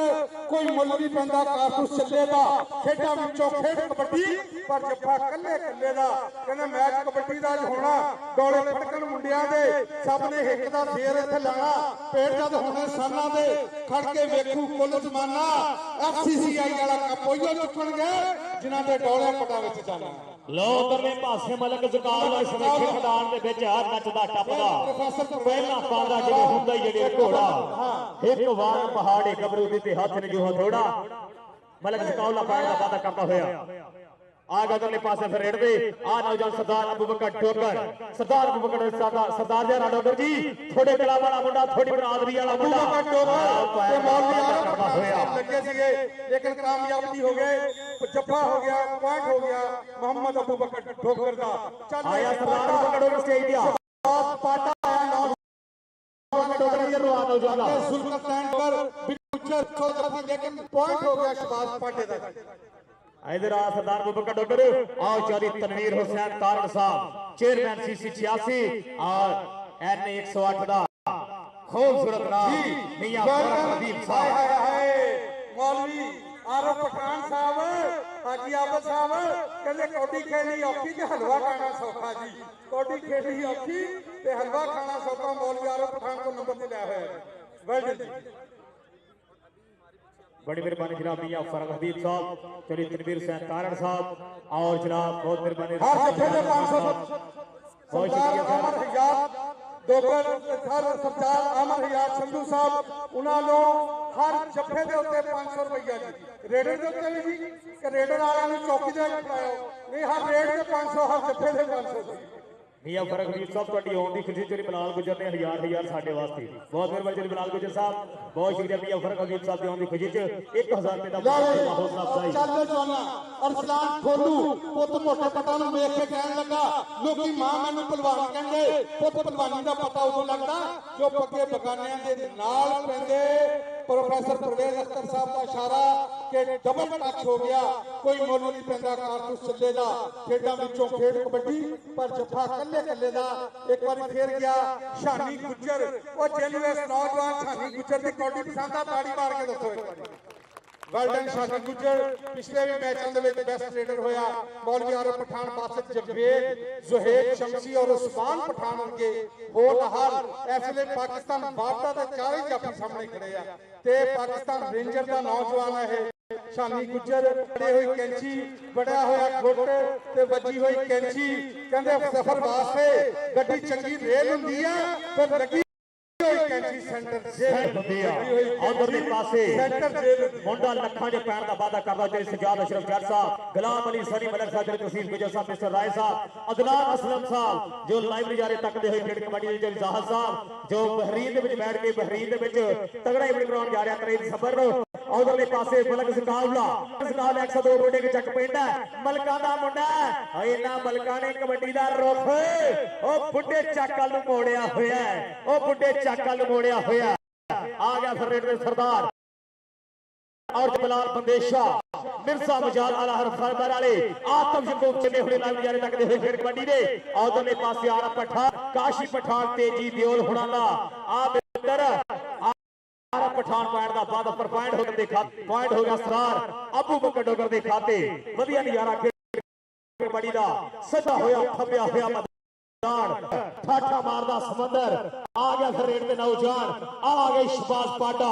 कोई मुल नहीं पैंदा कारतूस चलेगा खेडा विचों खेड कबड्डी पर जफ्फा कल्ले कल्ले दा कहंदे मैच कबड्डी दा होना डोले फड़कन मुंडियां दे सब ने हिक दा शेर इत्थे लाना पेड़ जद होने साना दे खड़ के वेखू कुल जमाना FCCI वाला कप ओयो चुकणगे जिन्हां दे डोले पटा विच जाना। लो उधरले पासे मलक जकाल इस ਵੇਖੇ ਮੈਦਾਨ ਦੇ ਵਿੱਚ ਹਰ ਨੱਚਦਾ ਟੱਪਦਾ ਪਹਿਲਾਂ ਪਾਉਂਦਾ ਜਿਵੇਂ ਹੁੰਦਾ ਹੀ ਜਿਹੜੇ ਘੋੜਾ ਇੱਕ ਵਾਰ ਪਹਾੜੇ ਗੱਭਰੂ ਦੀ ਤੇ ਹੱਥ ਨੇ ਜੋ ਹਥੋੜਾ ਮਲਕ ਜਕਾਲ ਦਾ ਪਾਇਆ ਦਾ ਵਾਦਾ ਕਰਦਾ ਹੋਇਆ आगे उधरले पासे फिर रेड़दे आ नौजवान सरदार अबू बकर डोगर सरदार अबू बकर सरदार जरा डोगर जी थोड़े कला वाला मुंडा थोड़ी बरादरी वाला मुंडा ते मौलवी करता होया लगे सीगे लेकिन कामयाब नहीं हो गए जफ्फा हो गया पॉइंट हो गया मोहम्मद अबू बकर डोगर दा चल आया सरदार अबू बकर डोगर स्टेज दिया पाटा आया नौजवान डोगर इधर आ नौजवान सुल्तान पर गुज्जर छोड़ लेकिन पॉइंट हो गया शहबाज पाटे दा। इधर आ सरदार अबू बकर डोगर आओ चौधरी तनवीर हुसैन तारड़ साहब चेयरमैन CC 86 और NA 108 दा खूबसूरत नाम मियां हबीब साहब मौलवी आरफ पठान साहब हाजी आबद साहब कहते कौडी खेली औखी ते हलवा खाना सौखा जी कौडी खेली औखी ते हलवा खाना सौखा मौलवी आरफ पठान को नंबर ते लिया है वेल्डन बड़ी मेहरबानी जनाब मियां फरग हबीब साहब चौधरी तनवीर हुसैन तारड़ साहब और जनाब बहुत मेहरबानी बहुत शुक्रिया अमर हयात डोगर सर सरदार अमर हयात संधू साहब उन्होंने हर जफे के उत्ते 500 रुपया जी रेडर के उत्ते भी जी रेडर वालों ने चौकी दे पाओ नहीं हर रेड के 500 हर जफे के 500 जी मियां फरग हबीब साहब ਤੁਹਾਡੀ ਆਉਣ ਦੀ ਖੁਸ਼ੀ ਚ ਬਲਾਲ ਗੁੱਜਰ ਨੇ ਹਜ਼ਾਰ ਸਾਡੇ ਵਾਸਤੇ ਬਹੁਤ ਮਿਹਰਬਾਨੀ ਜੀ ਬਲਾਲ ਗੁੱਜਰ ਸਾਹਿਬ ਬਹੁਤ ਸ਼ੁਕਰੀਆ ਮਿयां फरग हबीब ਸਾਹਿਬ ਦੀ ਆਉਣ ਦੀ ਖੁਸ਼ੀ ਚ 1000 ਰੁਪਏ ਦਾ ਹੌਸਲਾ ਅਫਜ਼ਾਈ ਚੱਲ ਜਾਣਾ ਅਰਸਲਾਨ ਖੋਲੂ ਪੁੱਤ ਮੋਟੇ ਪਟਾ ਨੂੰ ਵੇਖ ਕੇ ਕਹਿਣ ਲੱਗਾ ਲੋਕੀ ਮਾਂ ਮੈਨੂੰ ਪਹਿਲਵਾਨ ਕਹਿੰਦੇ ਪੁੱਤ ਪਹਿਲਵਾਨੀ ਦਾ ਪਤਾ ਉਦੋਂ ਲੱਗਦਾ ਜੋ ਪੱਕੇ ਬਗਾਨਿਆਂ ਦੇ ਨਾਲ ਪੈਂਦੇ प्रोफेसर परवेज अख्तर साहब का इशारा कि डबल टच हो गया कोई मुल नहीं पैंदा कारतूस चलेगा खेडा विचों खेड कबड्डी पर जफ्फा कल्ले कल्ले दा एक बार फिर गया शानी गुज्जर और जेलवेस नौजवान शानी गुज्जर की कौडी पसंद आ ताड़ी मार के दसो एक बार वेल्डन शानी गुज्जर पिछले भी मैचों के बेस्ट रेडर होया मौलवी आरफ पठान बासित जवेद जुहैब शमसी और उस्मान पठान वर्गे होर हर इसलिए पाकिस्तान वापदा के चार ही जाफी सामने खड़े आ ते पाकिस्तान रेंजर का नौजवान है शानी गुज्जर बड़ी हुई कैंची बड़ा होया घुट ते वजी हुई कैंची कहंदे सफर वास्ते गड्डी चंगी रेल हुंदी आ पर लगी कैंची सेंटर जेल ਹੁੰਦੀ ਆ ਉਧਰਲੇ ਪਾਸੇ ਮੁੰਡਾ ਲੱਖਾਂ ਦੇ ਪੈਣ ਦਾ ਵਾਅਦਾ ਕਰਦਾ ਜਿਹੜੇ ਸਜਾਦ ਅਸ਼ਰਫ ਜੱਟ ਸਾਹਿਬ ਗੁਲਾਮ ਅਲੀ ਸਨੀ ਮਲਕ ਸਾਹਿਬ ਜਿਹੜੇ ਤਸੀਲ ਗੁਜਰ ਸਾਹਿਬ ਮਿਸਟਰ ਰਾਏ ਸਾਹਿਬ ਅਦਨਾਨ ਅਸਲਮ ਸਾਹਿਬ ਜੋ ਲਾਈਵ ਨਜ਼ਾਰੇ ਤੱਕਦੇ ਹੋਏ ਖੇਡ ਕਬੱਡੀ ਦੇ ਜ਼ਾਹਦ ਸਾਹਿਬ ਜੋ ਬਹਿਰੀਨ ਦੇ ਵਿੱਚ ਬੈਠ ਕੇ ਬਹਿਰੀਨ ਦੇ ਵਿੱਚ ਤਗੜਾ ਇਵੈਂਟ ਕਰਾਉਣ ਜਾ ਰਿਹਾ ਤਰੀਕ ਸਬਰ ਉਧਰਲੇ ਪਾਸੇ ਮਲਕ ਸਕਾਵਲਾ 102 ਮੁੰਡੇ ਕੇ ਚੱਕ ਪੈਂਦਾ ਮਲਕਾਂ ਦਾ ਮੁੰਡਾ ਇਹਨਾਂ ਮਲਕਾਂ ਨੇ ਕਬੱਡੀ ਦਾ ਰੁੱਖ ਉਹ ਬੁੱਢੇ ਚੱਕਲ ਨੂੰ ਮੋੜਿਆ ਹੋਇਆ ਉਹ ਬੁੱਢੇ ਚੱਕਲ ਨੂੰ ਮੋੜਿਆ ਹੋਇਆ आ गया फिर रेड में सरदार और जलाल बंदेशा मिर्जा मजाल आला हरफर वाले आतम यकूब चले हुए लाल नजारे तक दे फिर कबड्डी दे और ने पासे आरा पठान काशी पठान तेजी दियोल हुणा दा आ बिंदर आरा पठान पॉइंट दा बाद पर पॉइंट हो गए पॉइंट हो गया सरदार अबू बकर डोगर दे खाते वधिया नजारा कबड्डी दा सदा होया खपिया होया ठाठा मारदा समंदर आ गया फिर रेड में नौजवान आ गए शहबाज पाटा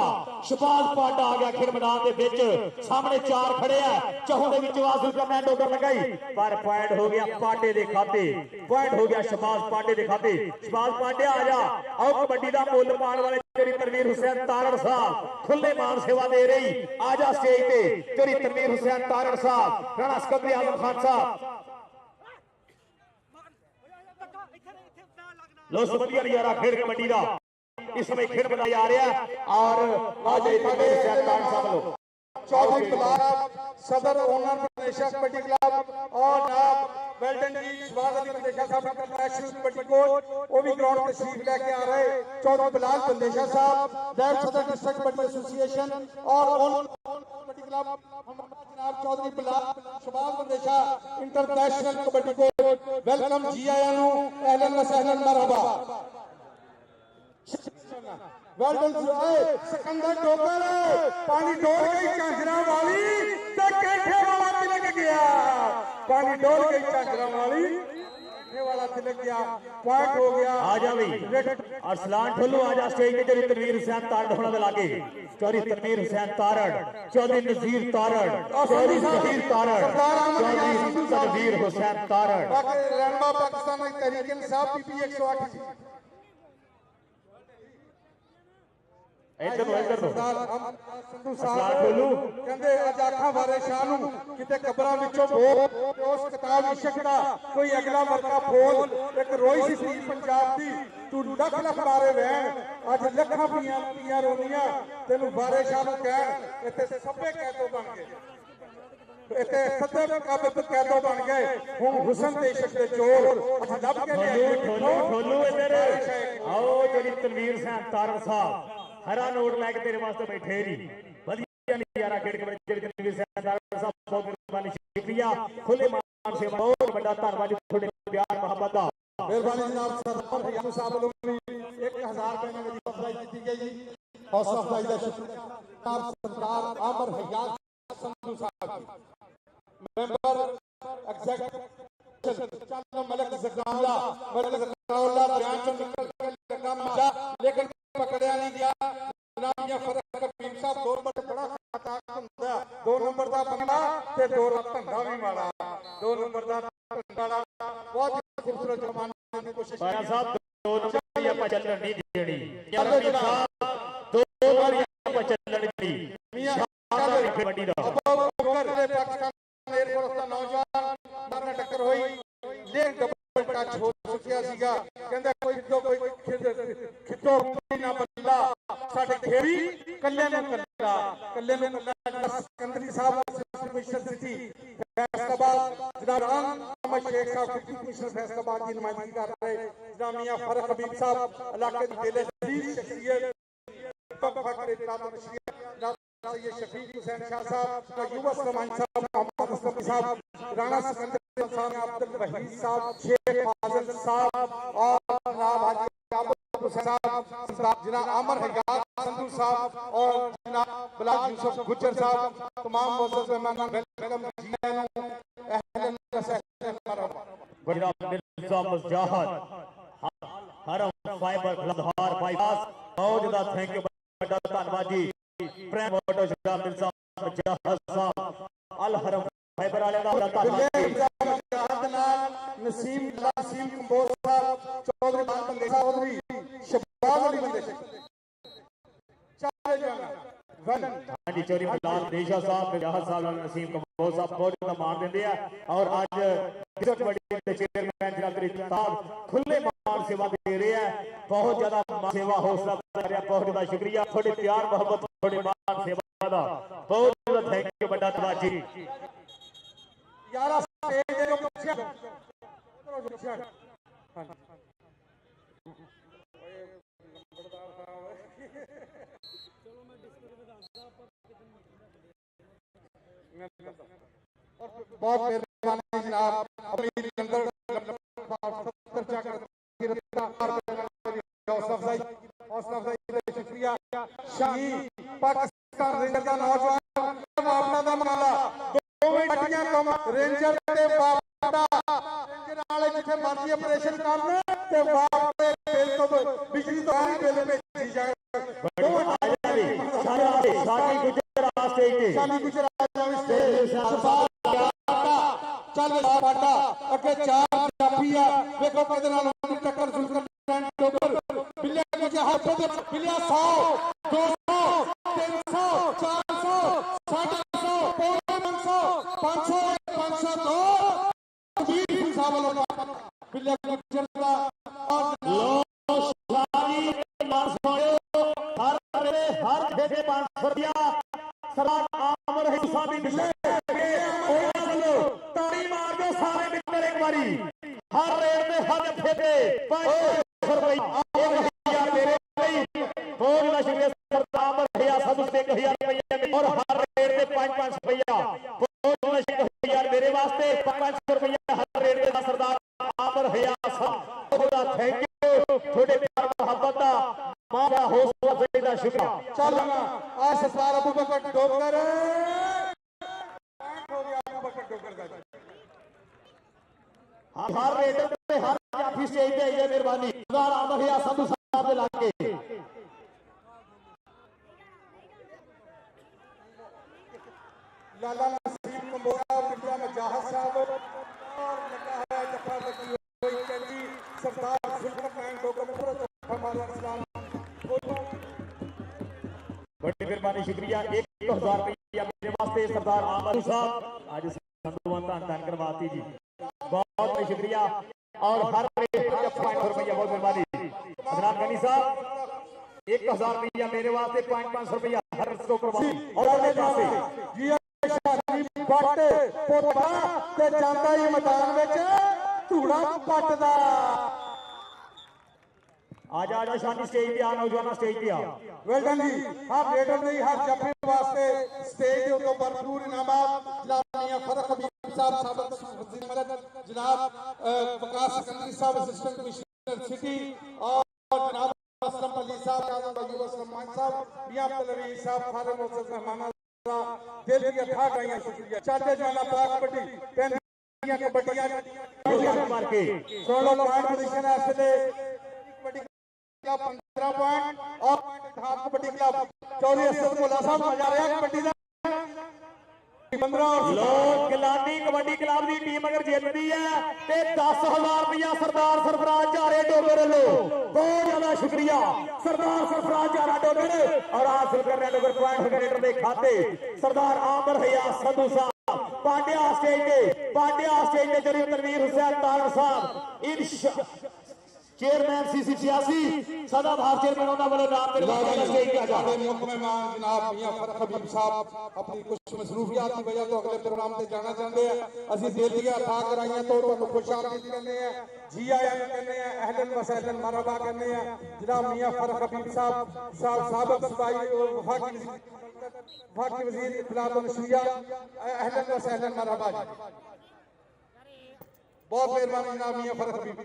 आ गया खेल मैदान के विच सामने चार खड़े है चहू दे विच वासुल करना डोगर लगाई पर पॉइंट हो गया पाटे दे खाते पॉइंट हो गया शहबाज पाटे दे खाते शहबाज पाटे आ जा आओ कबड्डी दा मुल पाण वाले चौधरी तनवीर हुसैन तारड़ साहब खुले मान सेवा दे रही आजा स्टेज पे चौधरी तनवीर हुसैन तारड़ साहब राणा सकंदरी आजम खान साहब लो सबंधिया नजारा खेड कबड्डी दा इस समय खेल बनाया जा रहा है और आज चौधरी बिलाल सदर ओनर निदेशक कबड्डी क्लब और जनाब वेल्डन जी शहबाज अली बंदेशा साहब इंटरनेशनल कबड्डी कोच वो भी ग्राउंड तशरीफ लेके आ रहे चौधरी बिलाल बंदेशा साहब दैट सदर डिस्ट्रिक्ट कबड्डी एसोसिएशन और कबड्डी क्लब जनाब Chaudhry Bilal Shahbaz Bandesha international kabaddi coach welcome जी आया नु अहलन व सहलन मरहबा वेल्डन सिकंदर टोकर पानी डोल गई झांझरा वाली तो कैठे वाला तिलक गया पानी डोल गई झांझरा वाली वाला तिलक गया पॉइंट हो गया आ जा भाई अरसलान ठोलू आ जा स्टेज पे तेरी तनवीर हुसैन तारड़ होने दे लागे चौधरी तनवीर हुसैन तारड़ चौधरी नजीर तारड़ चौधरी नजीर तारड़ चौधरी तनवीर हुसैन तारड़ रहनुमा पाकिस्तान तहरीक इंसाफ पीपी 108 इधर सरदार संधू साहब कहते अज आखा वारे शाह नूं किते कबरां विचों उस किताब इश्क दा कोई अगला वर्का बोल एक रोई सी पंजाब दी तू लख लख मारे वैन अज लखां पियां रोनियां तेनू वारे शाह नूं कहण इत्थे सभे कैदो बन गए इत्थे सदे काबिल कैदो बन गए हुण हुसन ते इश्क दे चोर अज लब के ले ठोलू इधर आओ तेरी तनवीर हुसैन तारड़ साहब हरा नोट लैके तेरे वास्ते बैठे जी वधिया नजारा खेड के तेरी तनवीर हुसैन तारड़ साहब बहुत मेहरबानी शुक्रिया खुले मान से बहुत बड़ा धन्यवाद थोड़े प्यार मोहब्बत दा मेहरबानी जनाब सरदार हयात साहब को 1000 रुपए में मेरी अफजाई की गई जी हौसला अफजाई का शुक्रिया सरदार आमर हयात संधू साहब मेंबर एग्जीक्यूटिव चल मलिक जकाउल्ला बयान चो निकल के लगा मजा लेकिन पकड़िया नहीं गया जनाब ये फर्क हबीब साहब 2 नंबर बड़ा खतरनाक हुंदा 2 नंबर दा बंदा ते 2 धंधा भी माड़ा 2 नंबर दा धंधा बहुत खूबसूरत जमाने की कोशिश बारा साहब 2 नंबर की ਆਪਾਂ ਚੱਲਣ ਨਹੀਂ ਦੇਣੀ ਯਾਰ ਹਬੀਬ ਸਾਹਿਬ 2 ਵਾਰੀ ਆਪਾਂ ਚੱਲਣ ਦੀ ਸ਼ਾਨਦਾਰ ਕਬੱਡੀ ਦਾ पाकिस्तान एयरफोर्स का नौजवान मारने टक्कर हुई लेकिन डबल टच हो चुकिया सीगा कहंदा कोई खितो ना बल्ला साडे खेरी कल्ले नु कल्ला सिकंदरी साहब कमिश्नर सिटी फैसलाबाद जनाब अहमद शेख साहब डिप्टी कमिश्नर फैसलाबाद की नुमाइंदगी कर रहे जनाब मियां फरक हबीब साहब इलाके के दिल अजीज शख्सियत फखर इकराम नशरिया ये शफीक हुसैन शाह साहब युवा सरमान साहब मोहम्मद मुस्तफा साहब राणा सिकंदर साहब अब्दुल वहीद साहब शेख फाजिल साहब और जनाब हाजी आबद हुसैन साहब जनाब आमर हयात संधू साहब और जनाब बिलाल यूसुफ गुज्जर साहब तमाम मोअज़्ज़ज़ मेहमान वेलकम जी आए नु अहलन व सहलन मरहबा बड़ा मिर्जा मुजाहिद हरम फाइबर लधार बाईपास बहुत ज्यादा थैंक यू बड़ा धन्यवाद जी प्रेम फोटो शराब मिर्जा मुजाहिद साहब अल हरम फाइबर वाले का बड़ा धन्यवाद नसीम कंबोज साहब चौधरी बंदेशा चौधरी शहबाज अली बंदेशा चले जाना हाँ जी चौधरी बिलाल बंदेशा साहब मुजाहिद साहब नसीम कंबोज साहब बहुत ज्यादा मान देंगे और आज कबड्डी के चेयरमैन जनाब साहब खुले मान सेवा दे रहे हैं बहुत ज्यादा सेवा हौसला कर रहा बहुत ज्यादा शुक्रिया थोड़े प्यार मोहब्बत थोड़े मान सेवा का बहुत ज्यादा थैंक यू बड़ा धन्यवाद जी यारा स्टेज दे जो पीछे बहुत मेहरबानी जनाब अपनी अंदर हौसला अफजाई शुक्रिया शाही पाकिस्तान रेंजर का नौजवान मामला दा मनाला दोवें टटियां कम रेंजर ते वापटा रेंजर वाले जिथे मर्जी ऑपरेशन करना ते वापटे बिल तो बिजली तो हर बिल भेजी जाए सारी गुजरात स्टेज पे शानी गुजरात स्टेज चल पाटा अगे चार जाफिया देखो किदे नाल टक्कर सुलकर टोकर बिल्ले को हाथ पे बिल्लिया 100 200 300 400 750 500 500 502 कबीर साहब वालों बिल्ले को चलता और लो सारी लाश साथी मिले ताड़ी मार दो सारे मित्र एक बारी हर रेट में हर जत्थे पे 500 रुपया मेरे फौज का शुक्रिया सरदार भैया सब 1000 रुपया और हर रेट में 500 रुपया फौज का शुक्रिया मेरे वास्ते 500 रुपया हर रेट में सरदार आमर भैया साहब थैंक यू थोड़े प्यार मोहब्बत का मां हौसला अफजाई का शुक्रिया चलना आज सरदार अबू बकर डोगर हो गया अबू बकर डोगर का हर रेट पे हर जाफी स्टेज पे आइए मेहरबानी सरदार आमर भैया संधू साहब के लाके लाला नसीम कंबोरा बिटिया मजाहद साहब और लगा है जफा लगी हुई कैदी सरदार जुल्फरमैन डोगर हमारा सलाम बड़ी मेहरबानी शुक्रिया 1000 रुपया मेरे वास्ते सरदार आमर साहब आज संतवंता दान करवाती जी बहुत बहुत शुक्रिया और हर रेट 500 रुपया बहुत मेहरबानी अदनान गनी साहब 1000 रुपया मेरे वास्ते 500 रुपया हर को करवाती और मेरे पासे जी पट पोता ते ਜਾਂਦਾ ਹੀ मैदान ਵਿੱਚ ਧੂੜਾ ਪੱਟਦਾ आजा आजा शानी स्टेज पे आ नौजवान स्टेज पे आ वेल डन जी हर रेडर ने हर जफे वास्ते स्टेज के ऊपर भरपूर इनामात जनाब मियां फरक हबीब साहब साबिक वजीर मदद जनाब वकास सिकंदरी साहब असिस्टेंट कमिश्नर सिटी और जनाब असलम अली साहब काजी अयूब असलम मान साहब मियां अब्दुल रईस साहब खालिद मोहसिन मेहमान दिल की अथाह गईयां शुक्रिया चाटे जाना पाक कबड्डी तीन कबड्डियां मार के 16 पॉइंट पोजीशन है इसलिए कबड्डी 15 पॉइंट और हाथ कबड्डी क्लब चौधरी असद मोला साहब मजा रहा कबड्डी का 15 और लोग गिलानी कबड्डी क्लब की टीम अगर जीतती है ते 10,000 रुपया सरदार सरफराज झारे डोगर लो बहुत ज्यादा शुक्रिया सरदार सरफराज झारा डोगर और हासिल कर रहे डोगर पॉइंट क्रिकेटर के खाते सरदार आमर हया संधू साहब पांड्या स्टेज पे जरी तनवीर हुसैन तार साहब इन चेयरमैन सीसी 86 सदाबहार चेयरमैन होना वाले नाम मेरे स्टेज पे आ जा मुल्क मेहमान जनाब मियां फरक हबीब साहब अपनी कुछ मसरूफियात की वजह तो अगले प्रोग्राम से जाना चाहते हैं असि दिल दी अथा कराइयां तो ਤੁਹਾਨੂੰ खुशामदीद कहने हैं जी आया कहने हैं अहलन व सहलन मरहबा कहने हैं जनाब मियां फरक हबीब साहब साबिक सूबाई वफाकी वजीर इत्तलात व नशरिया अहलन व सहलन मरहबा बहुत मेहरबानी जनाब मियां फरक हबीब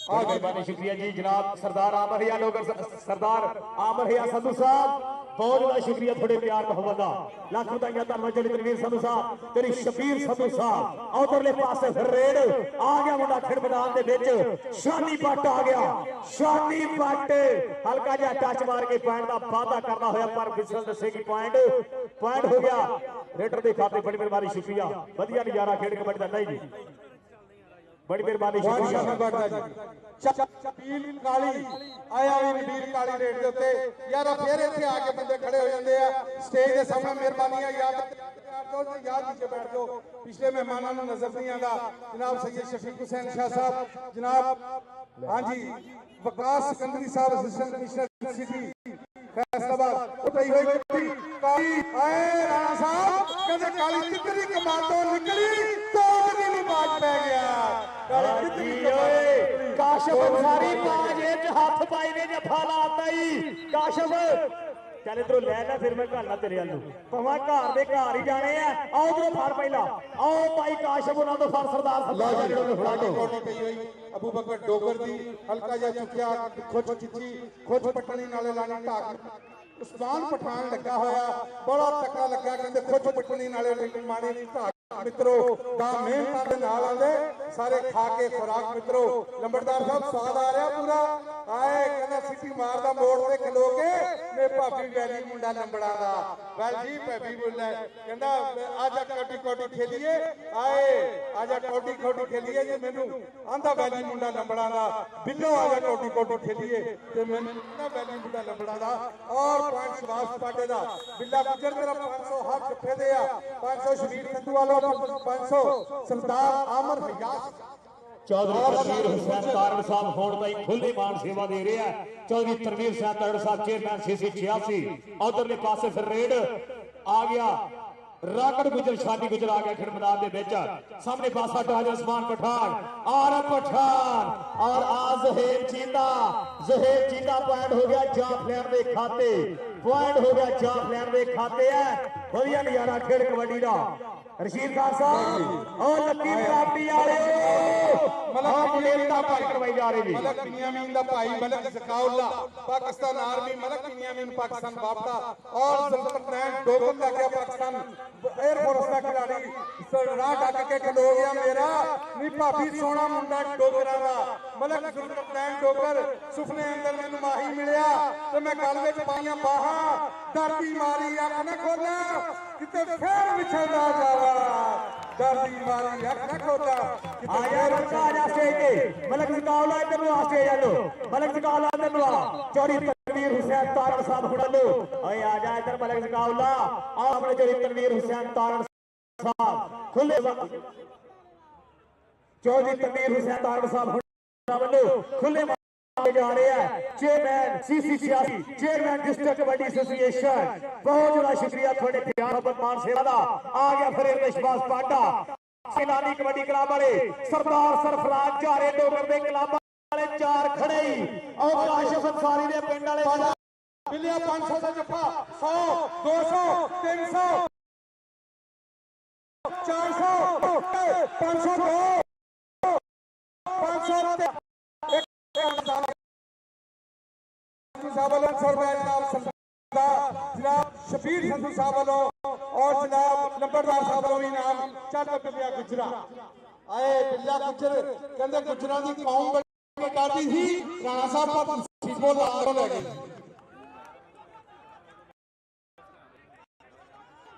मेहरबानी शुक्रिया जी जनाब सरदार आमर हया लोग सरदार आमर हया संधू साहब बहुत ज्यादा शुक्रिया थोड़े प्यार मोहब्बत का लाख बधाइयां धन्यवाद जली तनवीर संधू साहब तेरी शबीर संधू साहब उधरले पासे फिर रेड आ गया मुंडा खेड मैदान दे विच शानी पट आ गया शानी पट हल्का जिहा टच मार के पॉइंट का वादा करना होया पर फिसल दसेगी पॉइंट हो गया रेडर के खाते बड़ी मेहरबानी शुक्रिया वधिया नजारा खेड कबड्डी दा नहीं जी बड़ी मेहरबानी शुक्रिया बील काली आया भी बील काली रेट के उत्ते यार फिर इत्थे आके बंदे खड़े हो जाते हैं स्टेज के सामने मेहरबानियां याद नीचे बैठ जाओ पिछले मेहमानों को नजर नहीं आता जनाब सैयद शफीक हुसैन शाह साहब जनाब हाँ जी वकास सिकंदरी साहब असिस्टेंट कमिश्नर सिटी फैसलाबाद उठाई हुई काली आए राणा साहब कहते काली कितनी कमातो निकली तो बात पै गया काशफ सारी बाजे हाथ पाई ने जफा लाता ही काशफ चल इधरों लै ला फिर मैं घालना तेरे वाल पवा घर दे घर ही जाने आ आओ उधरों फड़ पहला आओ भाई काशफ उन्हां तो फड़ सरदार अबू बकर डोगर दी हल्का जा चुकिया खुच खिची खुच पटनी नाले लानी ढाक उस्मान पठान लगा होया बड़ा तकड़ा लगा कहंदे खुच पटनी नाले मारी ढाक मित्रों दा मेहनत दे नाल आंदे सारे खा के खुराक मित्रों लंबड़दार साहब स्वाद आ रहा पूरा आए कहना सिटी मारदा मोड़ ते खलो के मैं भाभी वैली मुंडा लंबड़ा दा वैल जी भाभी बोले कहंदा आजा कोटी कोटी खेलिए आए आजा कोटी कोटी खेलिए जे मेनू आंदा वैली मुंडा लंबड़ा दा बिल्लो आजा कोटी कोटी खेलिए ते मैनू ना वैली मुंडा लंबड़ा दा और पॉइंट सुभाष पाटे दा बिल्ला गुजर तरफ 500 हाथ जफे दे आ 500 शबीर संधू वालों 500 सरदार आमर हयास चौधरी तनवीर हुसैन तारण साहब होण ताई खुली मान सेवा दे रहे हैं। चौधरी तनवीर हुसैन तारण साहब चेयरमैन सीसी 86। उधरले पासे फिर रेड आ गया राकड़ गुजर शादी गुजर आ गया खेल मैदान के बिच सामने पासा डाज उस्मान पठान और आज जहेर चीता पॉइंट हो गया जाफलैन के खाते पॉइंट हो गया जाफलैन के खाते है बढ़िया नजारा खेल कबड्डी का रशीद खान साहब और लकी प्राप्ति आ रहे करवाई जा रही है मलक बिन्यामीन दा भाई मलक जकाउल्ला पाकिस्तान आर्मी मलक बिन्यामीन पाकिस्तान बापटा और जुल्फरनैन डोगल का क्या पाकिस्तान एयरफोर्स का खिलाड़ी राह डाक के खलो गया मेरा नी भाभी सोना मुंडा डोगरा दा मलक जुल्फरनैन डोगर सुपने अंदर मैनू माही मिलिया ते मैं गल विच पाईयां बाहां डरदी मारी अख ना खोला किते फेर विछड़दा जावा डरदी मारी अख ना खोला आया रखा आजा स्टेज पे मलक जकाउल्ला इधर नु आ स्टेज आलो मलक जकाउल्ला इधर नु आ चौधरी तनवीर हुसैन तारण साहब हुण लो ओए आजा इधर मलक जकाउल्ला आ अपने चौधरी तनवीर हुसैन तारण साहब खुले चौधरी तनवीर हुसैन तारण साहब हुण लो खुले जा रहे हैं chairman CC 86 chairman district kabaddi association बहुत बड़ा शुक्रिया थोड़े प्यार मोहब्बत मान सेवा दा आ गया फिर विश्वास पाटा सैलानी कबड्डी क्लब वाले सरदार सरफराज चारे डोगर दे क्लब वाले चार खड़े और काशिफ अंसारी दे पिंड वाले मिलिया 500 का जफा 100 200 300 400 502 500 जनाब शबीर संधू साहब वालों और जनाब नंबरदार साहब वालों इनाम चल बिल्ला गुजरा आए बिल्ला गुजर कहते गुजरा की कौम बड़ी काटी थी राणा साहब पर सीबो लाल ले गए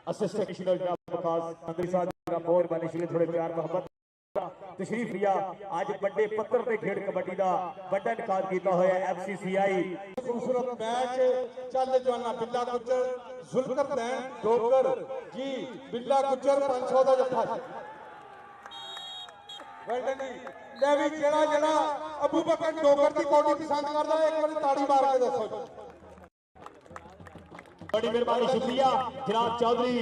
असिस्टेंट कमिश्नर जनाब वकास मंत्री साहब का बहुत बने थोड़े प्यार मोहब्बत तशरीफ लिया आज बड़े पत्थर पे खेड कबड्डी का बड़ा इनकार किया होया एफसीसीआई खूबसूरत मैच चल जवाना बिल्ला गुजर जुल्फरनैन डोगर जी बिल्ला गुजर 500 का जत्था वेल्डन जी ले भी जेड़ा जेड़ा अबू बकर डोगर की कोटी पसंद करदा एक बार ताड़ी मार के दसो बड़ी मेहरबानी शुक्रिया जनाब चौधरी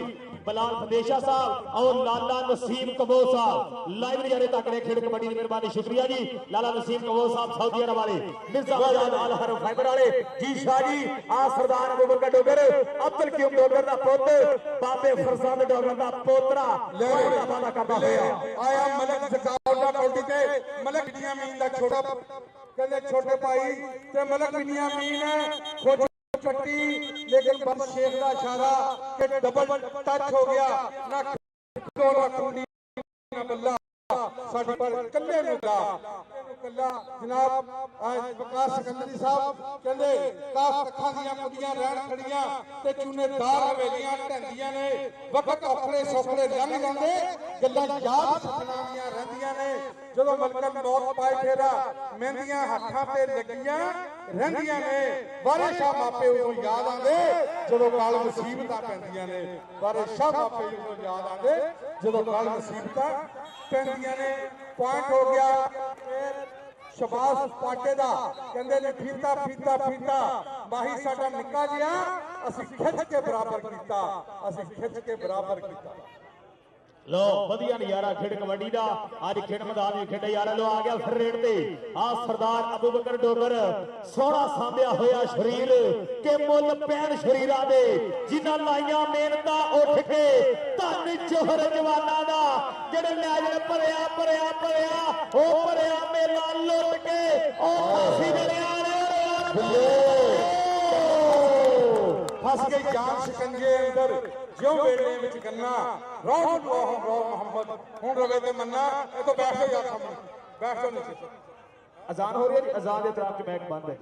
बलाल फंदेशा साहब और लाला नसीम कबो साहब लाइव नजारे तकड़े खेल कबड्डी मेहरबानी शुक्रिया जी लाला नसीम कबो साहब सऊदी अरब वाले मिर्जा आजाद अल हरम फाइबर वाले जी शाह जी आ सरदार अबू बकर डोगर अब्दुल क्यूम डोगर दा पुत्र बाबे फरजाद डोगर दा पोतरा वादा करदा होया आया मलक जकाउल्ला कोटी ते मलक बिन्यामीन दा छोटा कहंदे छोटे भाई ते मलक बिन्यामीन खोज पट्टी लेकिन बस शेख का इशारा कि डबल टच हो गया ना कुंडी ना बल्ला साडी पर कल्ले मुद्दा कल्ला जनाब वकास सिकंदरी साहब कहंदे काफ तखां दियां कुड़ियां रहन खड़ियां ते चूनेदार हवेलियां ढंदियां ने वक्त औखड़े सौखड़े लंघ जांदे गल्लां याद सपनावियां रहंदियां ने ਜਦੋਂ ਮਲਕਲ ਮੌਤ ਪਾਏ ਫੇਰਾ ਮਹਿੰਦੀਆਂ ਹੱਥਾਂ ਤੇ ਲੱਗੀਆਂ ਰਹਿੰਦੀਆਂ ਨੇ ਬਾਰੇ ਸ਼ਾਹ ਮਾਪੇ ਉਦੋਂ ਯਾਦ ਆਉਂਦੇ ਜਦੋਂ ਕਾਲ ਮੁਸੀਬਤਾਂ ਪੈਂਦੀਆਂ ਨੇ ਬਾਰੇ ਸ਼ਾਹ ਮਾਪੇ ਉਦੋਂ ਯਾਦ ਆਉਂਦੇ ਜਦੋਂ ਕਾਲ ਮੁਸੀਬਤਾਂ ਪੈਂਦੀਆਂ ਨੇ ਪੁਆਇੰਟ ਹੋ ਗਿਆ ਫਿਰ ਸ਼ਬਾਸ਼ ਪਾਟੇ ਦਾ ਕਹਿੰਦੇ ਨੇ ਫੀਤਾ ਫੀਤਾ ਫੀਤਾ ਮਾਹੀ ਸਾਡਾ ਨਿੱਕਾ ਜਿਹਾ ਅਸੀਂ ਖਿੱਚ ਕੇ ਬਰਾਬਰ ਕੀਤਾ लो वधिया नजारा खेड कबड्डी दा आज खेड मैदान में खेडे यार लो आ गया फिर रेड ते आ सरदार अबू बकर डोगर सोहना सांभया होया शरीर के मुल पैन शरीरां दे जिन्हां लाइयां मेहनतां उठ के धन जोहर जवानां दा जेड़े मैच भरिया भरिया भरिया ओ भरिया मेला लुट के ओ काफी दरिया फस गई जान शिकंजे अंदर जो बेड़े विच गन्ना रोह मोहम्मद हुण रवे ते मन्ना ए तो बैठ जा सामने बैठ जा नीचे अजान हो रही है अजान के तरफ मैच बंद है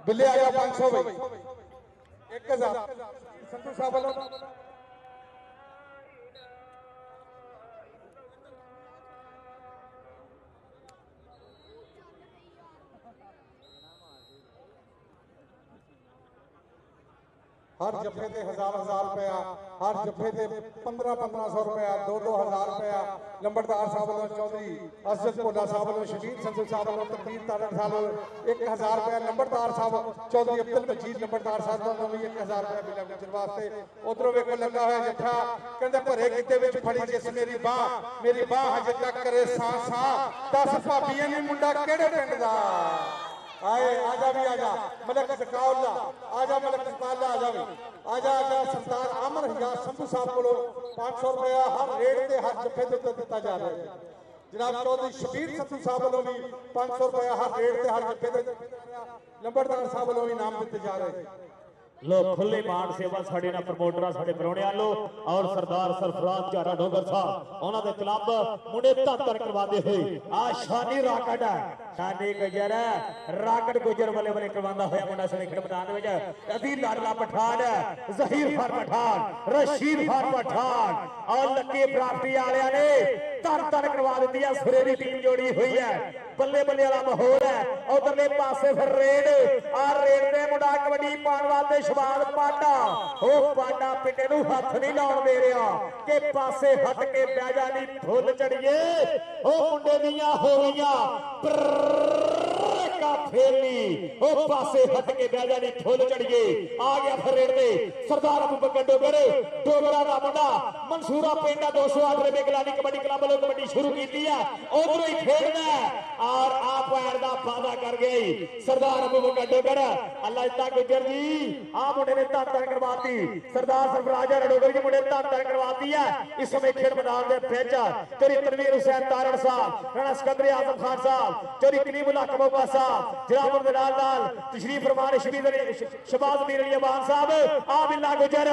बिल्ले आ गया 500 भाई 1000 संधू साहब वालों हर जफे से 1000 रुपया हर जफे से 1500 रुपया 2000 रुपया लंबड़दार साहब वालों चौधरी असद भोला साहब वालों शबीर संधू साहब वालों तकदीर तारड़ साहब 1000 रुपया लंबड़दार साहब चौधरी अब्दुल मजीद लंबड़दार साहब वालों भी 1000 रुपया बिला गुजर वास्ते उधरों वेखो लगा हुआ जफा कहते भरे किते विच फड़ी जिस मेरी बाह हजे तक करे सां सां 10 भाबियां ने मुंडा केड़े पिंड दा आए आजा भी आजा मलक सकाउल्ला आजा मलक सकाउल्ला आजा भी आजा सरदार अमर हिजाज संधू साहब को 500 रुपया हर रेट से हर जफे के उत्ते दिता जा रहा है जनाब चौधरी शबीर संधू साहब वालों भी 500 रुपया हर रेट से हर जफे के लंबड़दार साहब वालों भी इनाम दिते जा रहे हैं लो खुले मान सेवा साडे ना प्रमोटर साडे परौणे आलो और सरदार सरफराज चारा डोगर साहब उन्होंने क्लब मुंडे धर करवाते हुए आ शानी राकट शानी गुजर राकट गुजर बल्ले बल्ले करवांदा होया मुंडा सने खेड मैदान विच अधी लाडला पठान जहीर खान पठान रशीद खान पठान और लक्की प्राप्ति वालियां ने धर करवा दी है सुरे की टीम जोड़ी हुई है बल्ले बल्ले वाला माहौल है उधरले पासे फिर रेड आ रेड दे मुंडा कबड्डी पाउण वास्ते शबाद पाटा ओ पाटा पिंडे नूं हथ नहीं लाउण दे रहा कि पासे हट के बह जा नहीं फुल चढ़िए ओ मुंडे दियां हो गईयां का फेली ओ पासे हट के बह जा नहीं फुल चढ़िए आ गया फिर रेड दे सरदार अबू बकर डोगरा दा मुंडा मंसूरा पिंड 208 रुपए गिलानी कबड्डी क्लब वालों कबड्डी शुरू की है उधरों ही खेलना और आप पैर का वादा कर गई सरदार अबू बकर डोगरा अल्लाह इतना गुजर जी आ मुंडे ने धन करवाती सरदार सरफराज डोगर जी मुंडे धन करवाती है इस समय खेल मैदान के पिच चोरी तनवीर हुसैन तारड़ साहब राणा सिकंदर आजम खान साहब चोरी कलीमुल्लाह कमोगा साहब जनाब दे नाल तशरीफ फरमान शबाज मीर अली अमान साहब आ बिल्ला गुजर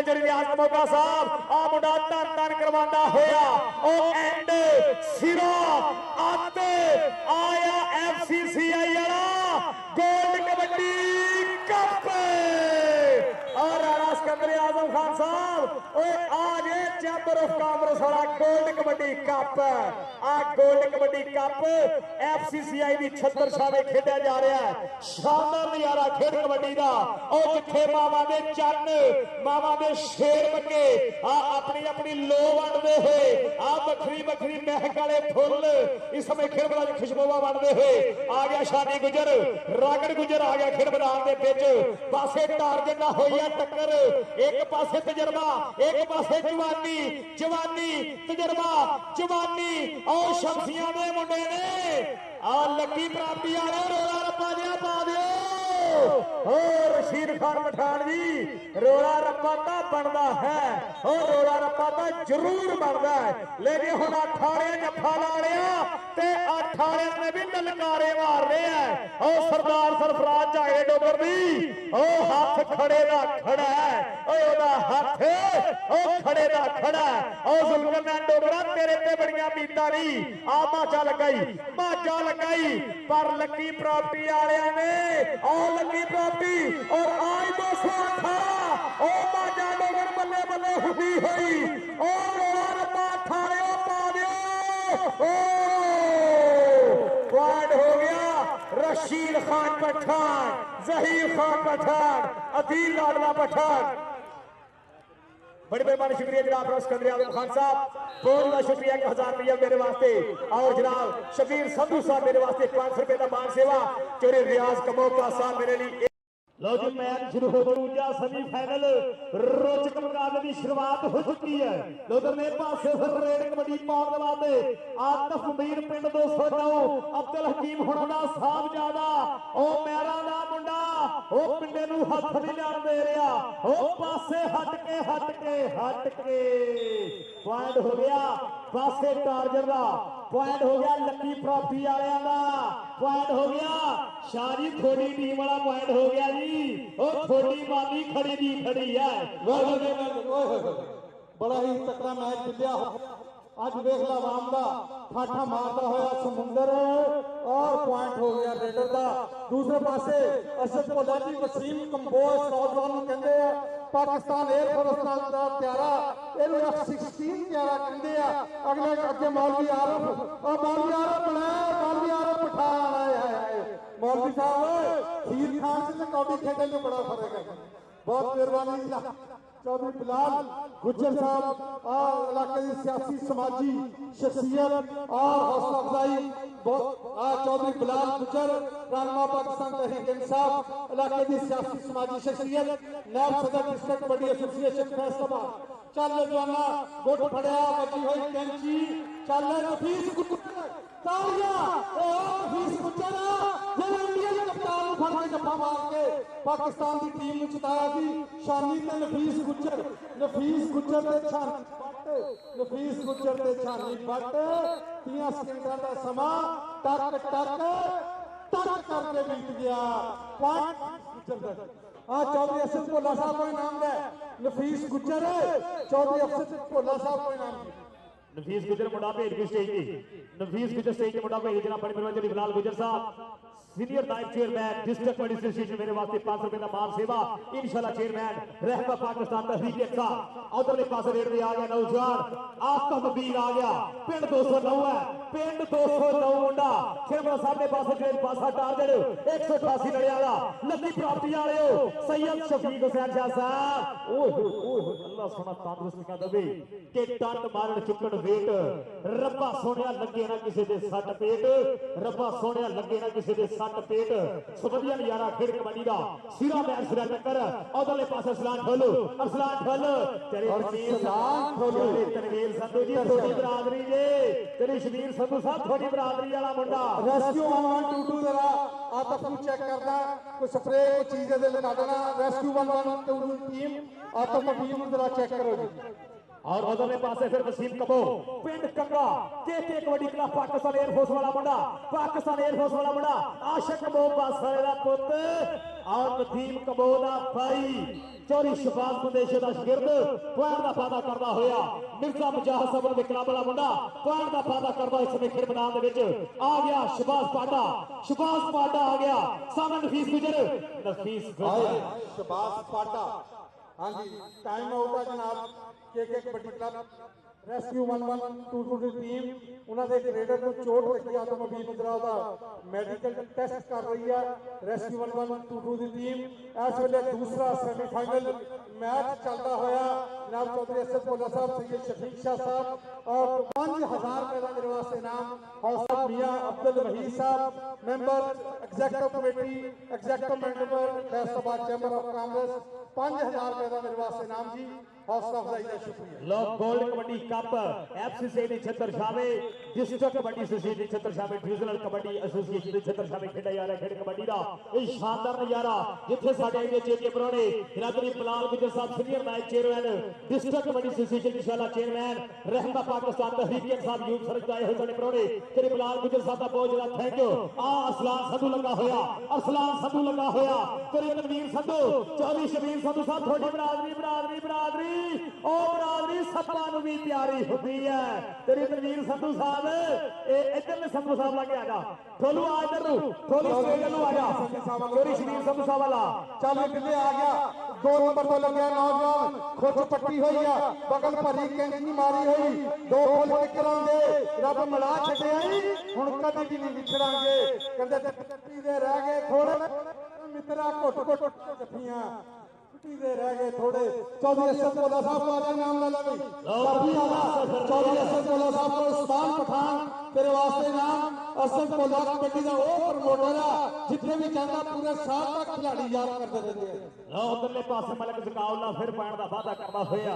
चोरी रियाज कमोगा साहब आ मुंडा धन करवांदा होया ओ एंड सिरा आते आया FCCI वाला गोल्ड कबड्डी कप और राणा सिकंदर आजम खान साहब ओए आज चैंबर ऑफ कॉमर्स वाला गोल्ड कबड्डी कप आ गोल्ड कबड्डी कप FCCI की छत्तर में खेड़ा जा रहा है शानदार नजारा खेड कबड्डी का और जिथे मावा दे चन्न मावा दे शेर बने आ अपनी अपनी लो वंडते हुए आ बखरी महक वाले फुल इस समय खेल मैदान खुशबूवा वंडते हुए आ गया शानी गुजर रागड़ गुजर आ गया खेल मैदान के बिच पासे टारगेट ना होई है टक्कर एक पासे तजर्बा एक पासे जवानी तजर्बा जवानी और शमसियां दे मुंडे ने आ लकी प्राप्ति वाले रोला रप्पा जिहा पा दिओ और रशीद खान पठान जी रोला रप्पा तो बनता है और रोला रप्पा तो जरूर बनता है लेकिन हुण अठारे जफा ला लिया ते अठारे ने भी ललकारे मार रहे हैं और सरदार सरफराज झाए डोगर दी ओ हाथ खड़े दा खड़ा है ओदा हाथ ओ खड़े दा खड़ा है ओ जुल्फरमैन डोगरा तेरे ते बड़ियां बीता नहीं आ माचा लगाई पर लकी प्राप्ति वालियां ने और लकी प्राप्ति और आज 218 ओ माचा डोगर बल्ले बल्ले हुई हुई और रब्बा थाने पा दियो पॉइंट हो गया रशीद खान पठान जहीर खान पठान अदील लाडला पठान बड़े मेहरबानी शुक्रिया जनाब सिकंदर आजम खान साहब बहुत बहुत शुक्रिया 1000 रुपया मेरे वास्ते और जनाब शबीर संधू साहब मेरे वास्ते 500 रुपए का मान सेवा चोरी रियाज कमोका साहब मेरे लिए लो जी मैच शुरू हो चुका सेमीफाइनल रोचक मुकाबले की शुरुआत हो चुकी है उधरले पासे फिर रेड कबड्डी पाउण दे वास्ते आतिफ मीर पिंड 209 अब्दुल हकीम हुणा दा साहबजादा ओ मेरा दा मुंडा ओ पिंडे नूं हथ नहीं लाण दे रहा ओ पासे हट के पॉइंट हो गया पासे टारगेट दा पॉइंट हो गया लकी प्राप्ति वालियां दा पॉइंट हो गया शाहजी थोड़ी टीम वाला पॉइंट हो गया जी ओ थोड़ी बाली खड़ी है बड़ा ही तकड़ा मैच जितया ਅੱਜ ਵੇਖ ਲਾ ਵਾਮ ਦਾ ਠਾਠਾ ਮਾਰਦਾ ਹੋਇਆ ਸਮੁੰਦਰ ਔਰ ਪੁਆਇੰਟ ਹੋ ਗਿਆ ਰੇਡਰ ਦਾ। ਦੂਸਰੇ ਪਾਸੇ ਅਰਸ਼ਦ ਭੁੱਲਰ ਜੀ ਵਸੀਮ ਕੰਬੋਜ ਨੌਜਵਾਨ ਨੂੰ ਕਹਿੰਦੇ ਆ ਪਾਕਿਸਤਾਨ 에ਅਰ ਫੋਰਸ ਦਾ ਤਿਆਰਾ, ਇਹਨੂੰ F-16 ਤਿਆਰਾ ਕਹਿੰਦੇ ਆ। ਅਗਲੇ ਅੱਗੇ ਮੌਲਵੀ ਆਰਫ ਮੌਲਵੀ ਆਰਫ ਪਠਾਨ ਆਏ ਮੌਲਵੀ ਸਾਹਿਬ ਖੀਰ ਖਾਨ से कौड़ी खेलने में बड़ा फर्क है। बहुत मेहरबानी चौधरी बिलाल गुज्जर साहब और इलाके की सियासी समाजी शख्सियत और हौसला अफजाई चौधरी बिलाल गुज्जर रहनुमा पाकिस्तान तहरीक इंसाफ इलाके की सियासी समाजी शख्सियत नायब सदर डिस्ट्रिक्ट कबड्डी एसोसिएशन फैसलाबाद। चल जवाना गुट फड़िया बची हुई कैंची चल नफीस गुज्जर पाकिस्तान की टीम में जिताया थी शानी ते नफीस गुज्जर ते शानी भट्ट 30 सेकंड का समा टक करके बीत गया। चौधरी अरशद भुल्लर साहब को इनाम है नफीस गुज्जर चौधरी अरशद भुल्लर साहब को इनाम नफीस गुजर मुंडा भेज के स्टेज की नफीस गुजर स्टेज के मुंडा भेज जनाब बड़ी मेहरबानी बिलाल गुजर साहब सीनियर नायब चेयरमैन डिस्ट्रिक्ट कबड्डी एसोसिएशन मेरे वास्ते 500 रुपए का मान सेवा इंशाल्लाह चेयरमैन रहमा पाकिस्तान तहरीक इंसाफ। उधरले पासे रेड में आ गया नौजवान आफताब वीर आ गया पिंड 209 है पिंड 209 मुंडा खेमरा सामने पासे जेल पासा टारगेट 188 लड़े वाला लकी प्राप्ति वाले हो सैयद शफीक हुसैन शाह साहब। ओह अल्लाह सोना तंदुरुस्ती दवे के टंट मारन चुकन वेट रब्बा सोनिया लगे ना किसी दे सट पेट रब्बा सोनिया लगे ना किसी दे पेट सुबदिया नजारा खेड कबड्डी का सिरा मैच सिरा टक्कर उधरले पासे अरसलान ठुल तेरे तनवीर संधू जी थोड़ी बरादरी जी तेरी शबीर संधू साहब थोड़ी बरादरी वाला मुंडा रेस्क्यू 112 जरा आतफ ਨੂੰ चेक करना कोई स्प्रे कोई चीज दे लगा देना रेस्क्यू 112 टीम आतफ टीम ਨੂੰ जरा चेक करो जी। और उधरले पासे फिर वसीम कबो पिंड कंगा के कबड्डी क्लब पाकिस्तान एयरफोर्स वाला मुंडा पाकिस्तान एयरफोर्स वाला मुंडा आशिक कबो बासारे दा पुत और नदीम कबो दा भाई चौरी शबाज बंदेशे दा शागिर्द पॉइंट दा फायदा करदा होया मिर्जा मुजाहिद साहब दे क्लब वाला मुंडा पॉइंट दा फायदा करदा इस समय खेल मैदान दे विच आ गया शबाज पाटा आ गया सामने नफीस गुजर शबाज पाटा। हाँ जी टाइम आउट है जनाब के कबड्डी क्लब रेस्क्यू 112 ਦੀ ਟੀਮ ਉਹਨਾਂ ਦੇ ਰੇਡਰ ਨੂੰ ਚੋਟ ਲੱਗੀ ਆਤਮਵੀਰ ਮੁਦਰਾ ਦਾ ਮੈਡੀਕਲ ਟੈਸਟ ਕਰ ਰਹੀ ਹੈ। ਰੈਸਕਿਊ 112 ਦੀ ਟੀਮ ਇਸ ਵੇਲੇ ਦੂਸਰਾ ਸੈਮੀਫਾਈਨਲ मैच चलता होया जनाब चौधरी अरशद भुल्लर साहब सैयद शफीक शाह साहब और 5000 रुपए का मेरे वास्ते इनाम हौसला मियां अब्दुल वहीद साहब member executive committee executive member Faisalabad chamber of commerce 5000 रुपए का मेरे वास्ते इनाम जी हौसला अफजाई का शुक्रिया। लोग गोल्ड कबड्डी कप एफसीसी ने छतर शामे डिस्ट्रिक्ट कबड्डी एसोसिएशन छतर शामे डिविजनल कबड्डी एसोसिएशन ने छतर शामे खेड़ा जा रहा खेड कबड्डी दा ਇਹ शानदार नजारा जिथे साडे इंडिया चेचे पुराने जनाबी बिलाल गुजर साहब सीनियर नायब चेयरमैन डिस्ट्रिक्ट कबड्डी एसोसिएशन इंशाल्लाह चेयरमैन रहमा पाकिस्तान तहरीक इंसाफ यूथ सरक आए हुए साडे पुराने तेरे बिलाल गुजर साहब दा बहुत ज्यादा थैंक यू। आ असलान संधू लगा होया तेरे तनवीर संधू चौधरी शबीर संधू साहब थोड़ी बरादरी ओ बरादरी सप्पा नूं भी प्यारी होती है तेरी तनवीर संधू साहब इधर ने संधू साहब लगे आजा ठोलू आ इधर नूं ठोलू स्टेज नूं आजा चौधरी शबीर संधू साहब वाला चल किले आ गया 2 नंबर तो लगे नौजवान खुद पट्टी हुई है बगल भरी कैंची मारी हुई 2 फुल टिकरां दे रब मिला छड्डे आई हुण कदी भी नहीं विछड़ांगे कहंदे टट्टी दे रह गए थोड़े मित्रा घुट जफियां रह गए थोड़े। चौधरी अरशद भुल्लर साहब को आगे नाम ला ली चौधरी अरशद भुल्लर साहब को उस्मान पठान तेरे वास्ते नाम अरशद भुल्लर कबड्डी का वो प्रमोटर है जितने भी जाता पूरे साल तक खिलाड़ी याद करते रहते हैं। उधरले पासे मलक जकाउल्ला फिर पैण दा वादा करदा होया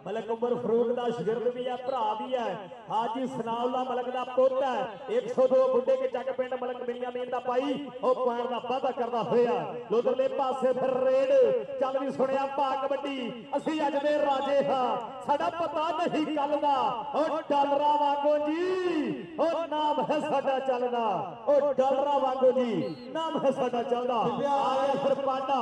मलक उमर फरूक दा शागिर्द भी है भरा भी है हाजी सनाउल्ला मलक दा पुत है 102 बुड्ढे के जग पिंड मलक बिनियामीन दा पाई ओ पैण दा वादा करदा होया उधरले पासे फिर रेड चल भी सुनिया भा कबड्डी असी अज दे राजे हां साडा पता नहीं कल दा ओ डॉलरा वांगो जी ओ नाम है साडा चलदा ओ डॉलरा वांगो जी नाम है साडा चलदा आया फिर पाटा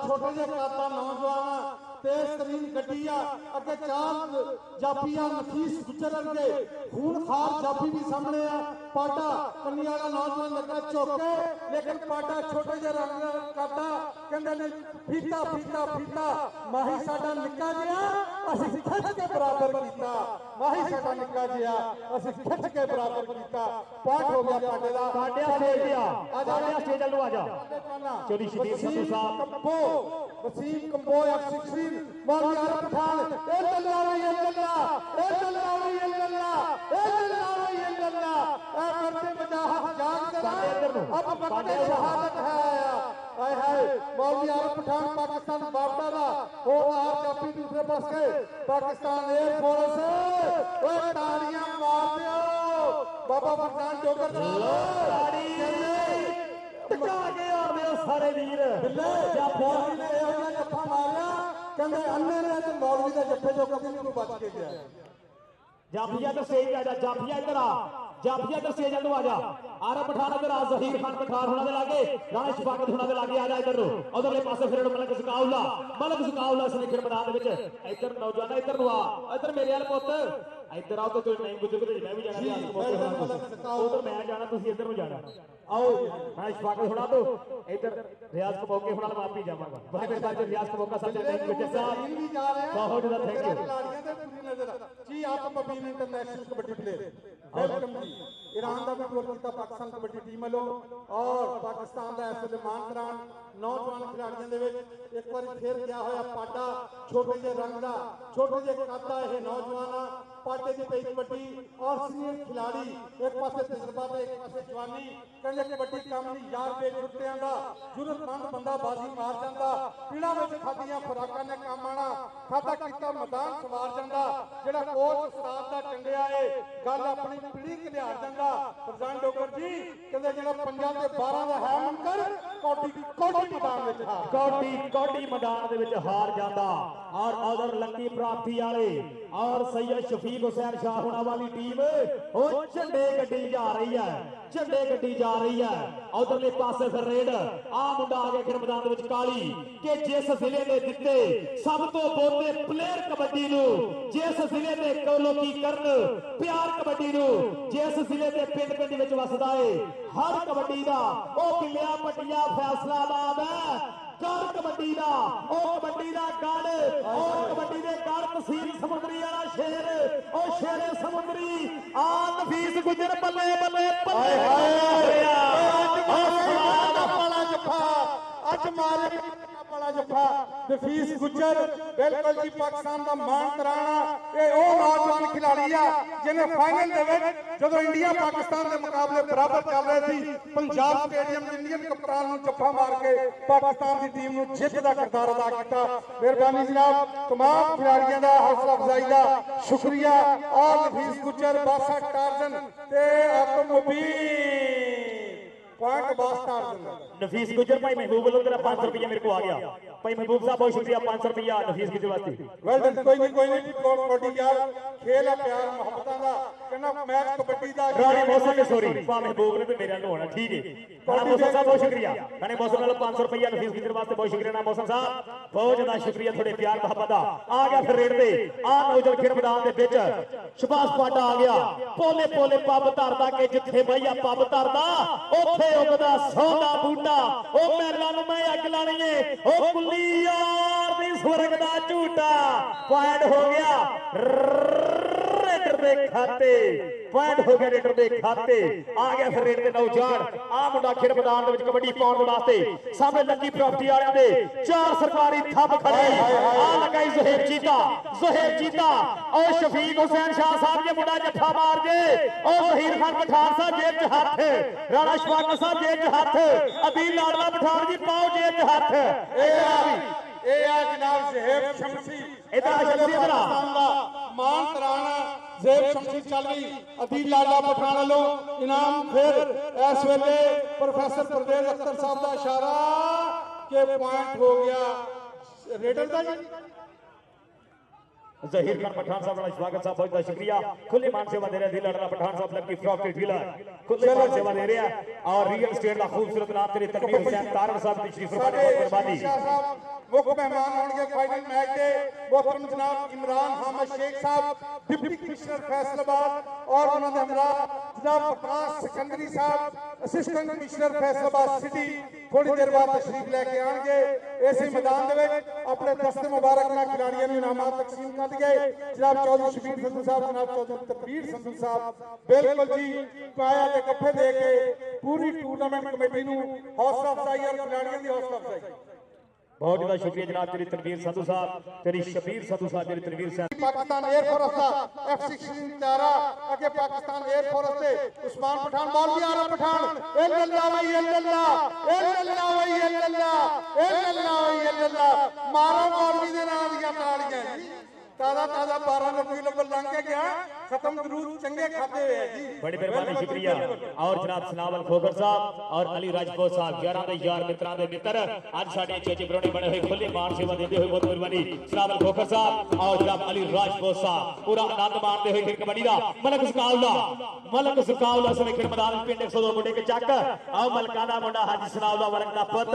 छोटे जे काता नौजवान तेज तरीन गड्डी आ अगे चार जाफिया नफीस गुजर अगे खून खार जाफी भी सामने है पाटा कन्नी वाला नौजवान लगा चौके लेकिन पाटा छोटे जे रंग करता कहंदे ने फीता फीता फीता माही साडा निक्का जिहा ਅਸੀਂ ਖਿੱਚ ਕੇ ਬਰਾਬਰ ਕੀਤਾ ਮਾਹੀ ਸਾਡਾ ਨਿੱਕਾ ਜਿਹਾ ਅਸੀਂ ਖਿੱਚ ਕੇ ਬਰਾਬਰ ਕੀਤਾ ਪਾਠ ਹੋ ਗਿਆ ਪਾਟੇ ਦਾ ਸਾਡਿਆ ਸਟੇਜ ਆ ਸਾਡਿਆ ਸਟੇਜ ਵੱਲੋਂ ਆ ਜਾ ਚੌਧਰੀ ਸ਼ਦੀਦ ਸੰਧੂ ਸਾਹਿਬ ਕੰਬੋ ਵਸੀਮ ਕੰਬੋ F16 ਮੌਲਵੀ ਆਰਫ ਪਠਾਨ ਇਹ ਲੱਲਾ ਵੀ ਇਹ ਲੱਲਾ ਇਹ ਲੱਲਾ ਵੀ ਇਹ ਲੱਲਾ ਇਹ ਲੱਲਾ ਵੀ ਇਹ ਲੱਲਾ ਇਹ ਮਰਦੇ ਮਜਾਹਤ ਜਾਗ ਜਰਾ ਅਬ ਵਕਤ ਸ਼ਹਾਦਤ ਹੈ ਹਾਏ ਹਾਏ ਮੌਲਵੀ ਆਰਫ ਪਠਾਨ ਪਾਕਿਸਤਾਨ ਬਾਬਾ ਦਾ ਹੋਰ ਆਰ ਕਾਪੀ ਦੂਸਰੇ ਪਾਸੇ पाकिस्तान एयरफोर्स ओए तालियां मार दियो बाबा फरमान जोगर ताड़ी टका के आवे सारे वीर जाफा ने ਇਹੋ ਜੱਫਾ ਮਾਰਿਆ ਕਹਿੰਦੇ ਅੰਨੇ ਨੇ ਤੇ ਮੌਲਵੀ ਦੇ ਜੱਫੇ ਚੋਂ ਕਦੇ ਨਹੀਂ ਕੋਈ ਬਚ ਕੇ ਗਿਆ जाफिया तो स्टेज आ जा जाफिया इधर आ जाफिया तो स्टेज आ जा आरब पठान इधर आ जहीर खान पठान होना दे लागे राणा शफाकत होना दे लागे आ जा इधर उधरले पासे फिर मलक सकाउला इसने फिर मैदान दे विच इधर नौजवान इधर नु आ इधर मेरे वाल पुੱਤ इधर आओ तो नहीं बुजुर्ग ते मैं भी जाना उधर मैं जाना तुसी इधर नु जाना आओ राणा शफाकत होना तो इधर रियाज को मौके होना मैं आप ही जावांगा भाई मेरे साथ रियाज का मौका सब नहीं बच्चे साहब भी जा रहे हैं बहुत ज्यादा थैंक यू खिलाड़ियों से पूरी नजर जी आप Mabeen international kabaddi player welcome जी ईरान का भी गोल किया पाकिस्तान कबड्डी टीम वालों और पाकिस्तान का इस वे मान करान नौजवान खिलाड़ियों के विच एक बार फिर गया होया पाटा छोटे जे रंग का छोटे जे कद का यह नौजवान पाटे की पई कबड्डी और सीनियर खिलाड़ी एक पासे तजर्बा ते एक पासे जवानी कहंदे कबड्डी काम नहीं यार बे छुट्टियां दा जरूरतमंद बंदा बाजी मार जांदा पीड़ा विच खादियां खुराकां ने काम आना खाता कीता मैदान सवार जांदा जेड़ा कोच उस्ताद दा टंडिया है गल अपनी पीढ़ी खिलाड़ जांदा प्रधान डोगर जी कहंदे जेड़ा पंजाब दे 12 दा है मुनकर कोटी मैदान विच हार कोटी मैदान दे विच हार जांदा और उधर लंगी प्राप्ति वाले और सैयद शफीक हुसैन शाह होना वाली टीम ओ झंडे गड्डी जा रही है झंडे गड्डी जा रही है उधरले पासे फिर रेड आ मुंडा आ गया फिर मैदान दे विच काली कि जिस जिले ने दिते सब तो बोलते प्लेयर कबड्डी नु जिस जिले दे लोकी करन प्यार कबड्डी नु जिस जिले दे पिंड विच वसदा है हर कबड्डी दा ओ किलिया पटिया फैसलाबाद है कर कबड्डी दा ओ कबड्डी दा गढ़ ओ कबड्डी दे गढ़ तहसील समुंदरी वाला शेर ओ शेरे समुंदरी आ नफीस गुजर बल्ले बल्ले बल्ले अज मारे बड़ा जफा नफीस गुजर बिल्कुल जी पाकिस्तान का मान कराना ये ओ नौजवान खिलाड़ी आ जिन्हें फाइनल दे विच जदों इंडिया पाकिस्तान के मुकाबले बराबर कर रहे थी पंजाब स्टेडियम इंडियन कप्तान नु जफा मार के पाकिस्तान की टीम नु जित दा किरदार अदा किया मेहरबानी जनाब तमाम खिलाड़ियों का हौसला अफजाई का शुक्रिया और नफीस गुजर बासा टार्जन ते आत्मबीर पॉइंट बास टार्जन नफीस गुजर भाई महबूब वालों तेरा 500 रुपया मेरे को आ गया भाई महबूब साहब बहुत शुक्रिया 500 रुपया नफीस गुजर वास्ते वेल डन कोई नहीं कबड्डी यार खेल है प्यार मोहब्बत का कहना मैच कबड्डी दा राणे मौसम के सॉरी पा महबूब ने तो मेरे नु होना ठीक है राणे मौसम साहब बहुत शुक्रिया राणे मौसम वालों 500 रुपया नफीस गुजर वास्ते बहुत शुक्रिया ना मौसम साहब बहुत ज्यादा शुक्रिया थोड़े प्यार मोहब्बत दा आ गया फिर रेड पे आ नौजवान खेल मैदान दे विच शबाश पाटा आ गया पोले पोले पब धरदा के जिथे भैया पब धरदा ओथे उगदा सौदा बूटा ओ मेला नु मैं अग लानी है ओ कुल्ली यार दी स्वर्ग दा झूठा पॉइंट हो गया रेडर दे खाते पॉइंट हो गया रेडर दे खाते आ गया फिर रेड दे नौजवान आ मुंडा खेल मैदान दे विच कबड्डी पाउण वास्ते सामने लंगी प्राप्ति वालियां दे चार सरकारी थंब खड़े आ लगाई ज़ोहेब जीता और शफीक हुसैन शाह साहब ये मुंडा जफा मार जे और ज़हीर खान पठान साहब जेब च हाथ राणा शफाकत साहब जेब च हाथ अदील लाडवा पठान जी पाओ जेब च हाथ ए आ जनाब ज़हेब शमसी इधर शमसी इधर मान कराना ज़हेब शमसी चल रही अदील लाडवा पठान वालों इनाम फिर इस वेले प्रोफेसर परवेज अख्तर साहब का इशारा के पॉइंट हो गया रेडर का जहीर खान पठान साहब बड़ा स्वागत साहब, बहुत बहुत शुक्रिया। खुले मान सेवा दे रहे हैं डीलर पठान साहब, लकी प्रॉपर्टी डीलर खुले मान सेवा दे रहे हैं। और रियल एस्टेट का खूबसूरत नाम तेरे तकबीर हुसैन कारण साहब की शरीफ फरमाने बहुत मेहरबानी। मुख्य मेहमान होंगे फाइनल मैच के मोहतरम जनाब इमरान हामिद शेख साहब, डिप्टी कमिश्नर फैसलाबाद, और उन्होंने हमरा जनाब प्रकाश सिकंदरी साहब, असिस्टेंट कमिश्नर फैसलाबाद सिटी, थोड़ी देर बाद तशरीफ लेके आएंगे। ऐसे मैदान दे अपने दस्ते मुबारक ना खिलाड़ियों ने इनामात तकसीम कर दिए। जनाब चौधरी शबीर संधू साहब, जनाब चौधरी तकबीर संधू साहब बिल्कुल जी पाया के कट्ठे दे के पूरी टूर्नामेंट कमेटी नूं हौसला अफजाई और खिलाड़ियों की हौसला अफजाई। बहुत ज्यादा शुक्रिया जनाब तेरी तनवीर संधू साहब, तेरी शबीर संधू साहब, तेरी तनवीर से पाकिस्तान एयरफोर्स का F-16 तैयारा अगे पाकिस्तान एयरफोर्स से उस्मान पठान बॉल भी आ रहा पठान अल्लाह भाई अल्लाह अल्लाह भाई अल्लाह अल्लाह भाई अल्लाह मारो बॉल भी दे नाल दिया तालियां जी। ताजा ताजा 12 नंबर लंघ के गया खत्म दरूद चंगे खाते हुए जी। बड़ी मेहरबानी शुक्रिया। और जनाब सनावल खोखर साहब और अली राजपूत साहब 11 ਦੇ ਯਾਰ ਮਿੱਤਰਾਂ ਦੇ ਮਿੱਤਰ ਅੱਜ ਸਾਡੇ ਚੇਚੇ ਬਰੋਣੀ ਬਣੇ ਹੋਏ ਖੁੱਲੇ ਮਾਨ ਸੇਵਾ ਦਿੰਦੇ ਹੋਏ ਬਹੁਤ ਮਿਹਰਬਾਨੀ। ਸਨਾਵਲ ਖੋਖਰ ਸਾਹਿਬ और जनाब अली राजपूत साहब पूरा आनंद मानते हुए फिर कबड्डी दा मलक सुकावला समय खेल मैदान पिंड 102 मुंडे के चक आओ मलकाना मुंडा हाजी सनावला वरंग दा पुੱਤ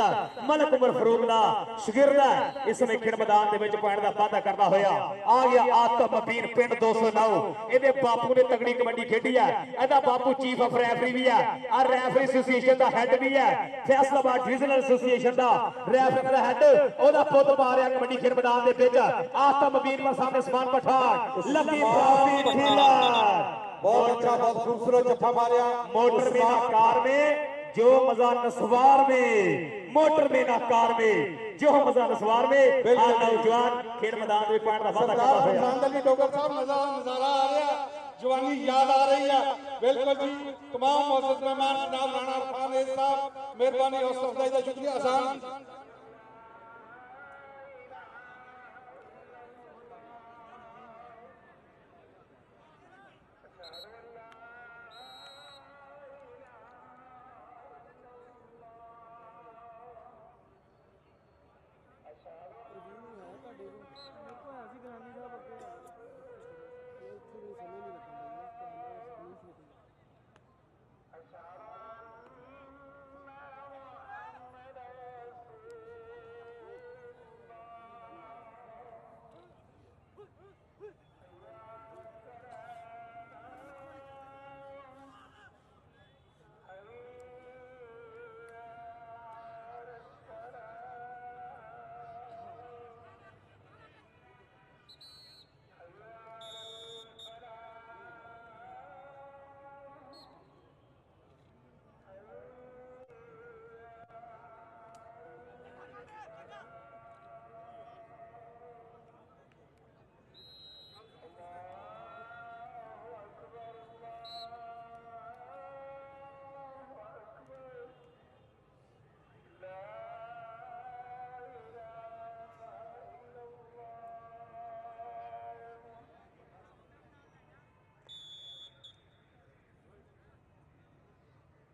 मलक उमर फरूक दा शागिर्द इस समय खेल मैदान दे विच पॉइंट दा वादा करदा होया आ गया आतम मबीन पिंड 209। ਇਹਦੇ ਬਾਪੂ ਨੇ ਤਗੜੀ ਕਬੱਡੀ ਖੇਡੀ ਹੈ, ਇਹਦਾ ਬਾਪੂ ਚੀਫ ਆਫ ਰੈਫਰੀ ਵੀ ਹੈ, ਆ ਰੈਫਰੀ ਐਸੋਸੀਏਸ਼ਨ ਦਾ ਹੈੱਡ ਵੀ ਹੈ, ਫੈਸਲਾਬਾਦ ਡਿਵੀਜ਼ਨਲ ਐਸੋਸੀਏਸ਼ਨ ਦਾ ਰੈਫਰੀ ਦਾ ਹੈੱਡ ਉਹਦਾ ਪੁੱਤ ਪਾ ਰਿਹਾ ਕਬੱਡੀ ਖੇਡ ਮੈਦਾਨ ਦੇ ਵਿੱਚ। ਆਤਮ ਮਬੀਨ ਦੇ ਸਾਹਮਣੇ ਸਮਾਨ ਪਠਾਨ ਲੱਕੀ ਪ੍ਰਾਪਤੀ ठीलर बहुत अच्छा बहुत खूबसूरत जफा मारिया। मोटर में ना कार में जो मजा नसवार में, मोटर में ना कार में जो मजा नसवार में। नौजवान खेल मैदान में पॉइंट का वादा करता है। डॉक्टर साहब नजारा आ रहा, जवानी याद आ रही है बिल्कुल जी। तमाम मौजूद मेहमान जनाब राणा खान साहब मेहरबानी हौसला अफजाई का शुक्रिया। आसान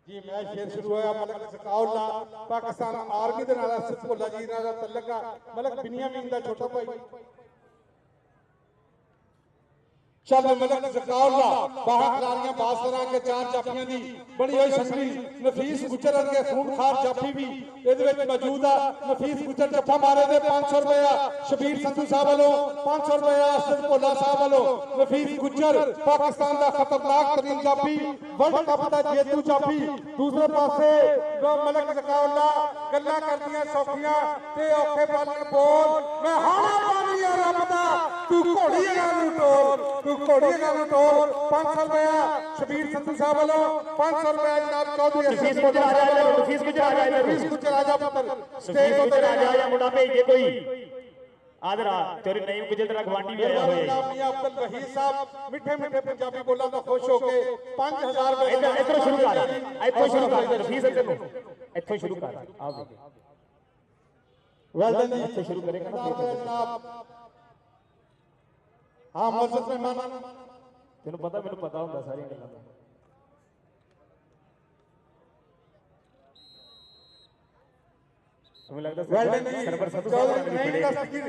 जी मैच फिर शुरू होया। मलक सकाउल्ला पाकिस्तान आर्मी दे नाल भोला जी दा तल्लक आ। मलक बिनियामीन दा छोटा भाई चल मलक सकाउल्ला बाहर खिलाड़ियां बास तरह के 4 जाफियां दी बड़ी हुई संगली नफीस गुजर के खूनखार जाफी भी ਇਹਦੇ ਵਿੱਚ मौजूद आ। नफीस गुजर जफा मारे दे 500 रुपया शबीर संधू साहब वालों 500 रुपया असद भोला साहब वालों। नफीस गुजर पाकिस्तान का खतरनाक तरीन जाफी वर्ल्ड कप का जेतू जाफी। दूसरे पासे मलक सकाउल्ला गल्ला करदियां सौखियां ते औखे पालन बोल मैं हाड़ा पानी आ रब दा तू घोड़ी नाल टोल तू घोड़ी नाल टोल। 500 रुपया शबीर संधू साहब वालों 500 रुपया जनाब चौधरी नफीस गुजर आ जाए, नफीस गुजर आ जाए, नफीस गुजर आ जा पुत्र नफीस गुजर आ जाए, मुंडा भेज दे कोई आदरा तेरे नईम गुजर तेरा गवांडी भी आया होया। मियां अब्दुल वहीद साहब मिठे मिठे पंजाबी बोलना तो खुश होके 5000 रुपए इधर शुरू कर, इधर शुरू कर नफीस इधर इधर शुरू कर आओ देख वेल डन जी इधर शुरू करेगा ना जनाब। हां मौजूद मेहमान तेन पता मैंने पता होता सारी गल्लां ਮੈਨੂੰ ਲੱਗਦਾ ਵੈਲਡਨ ਜੀ ਸਰਵਰ ਸੰਧੂ ਚੌਧਰੀ ਸਾਹਿਬ ਨਹੀਂ ਦਸਤਗੀਰ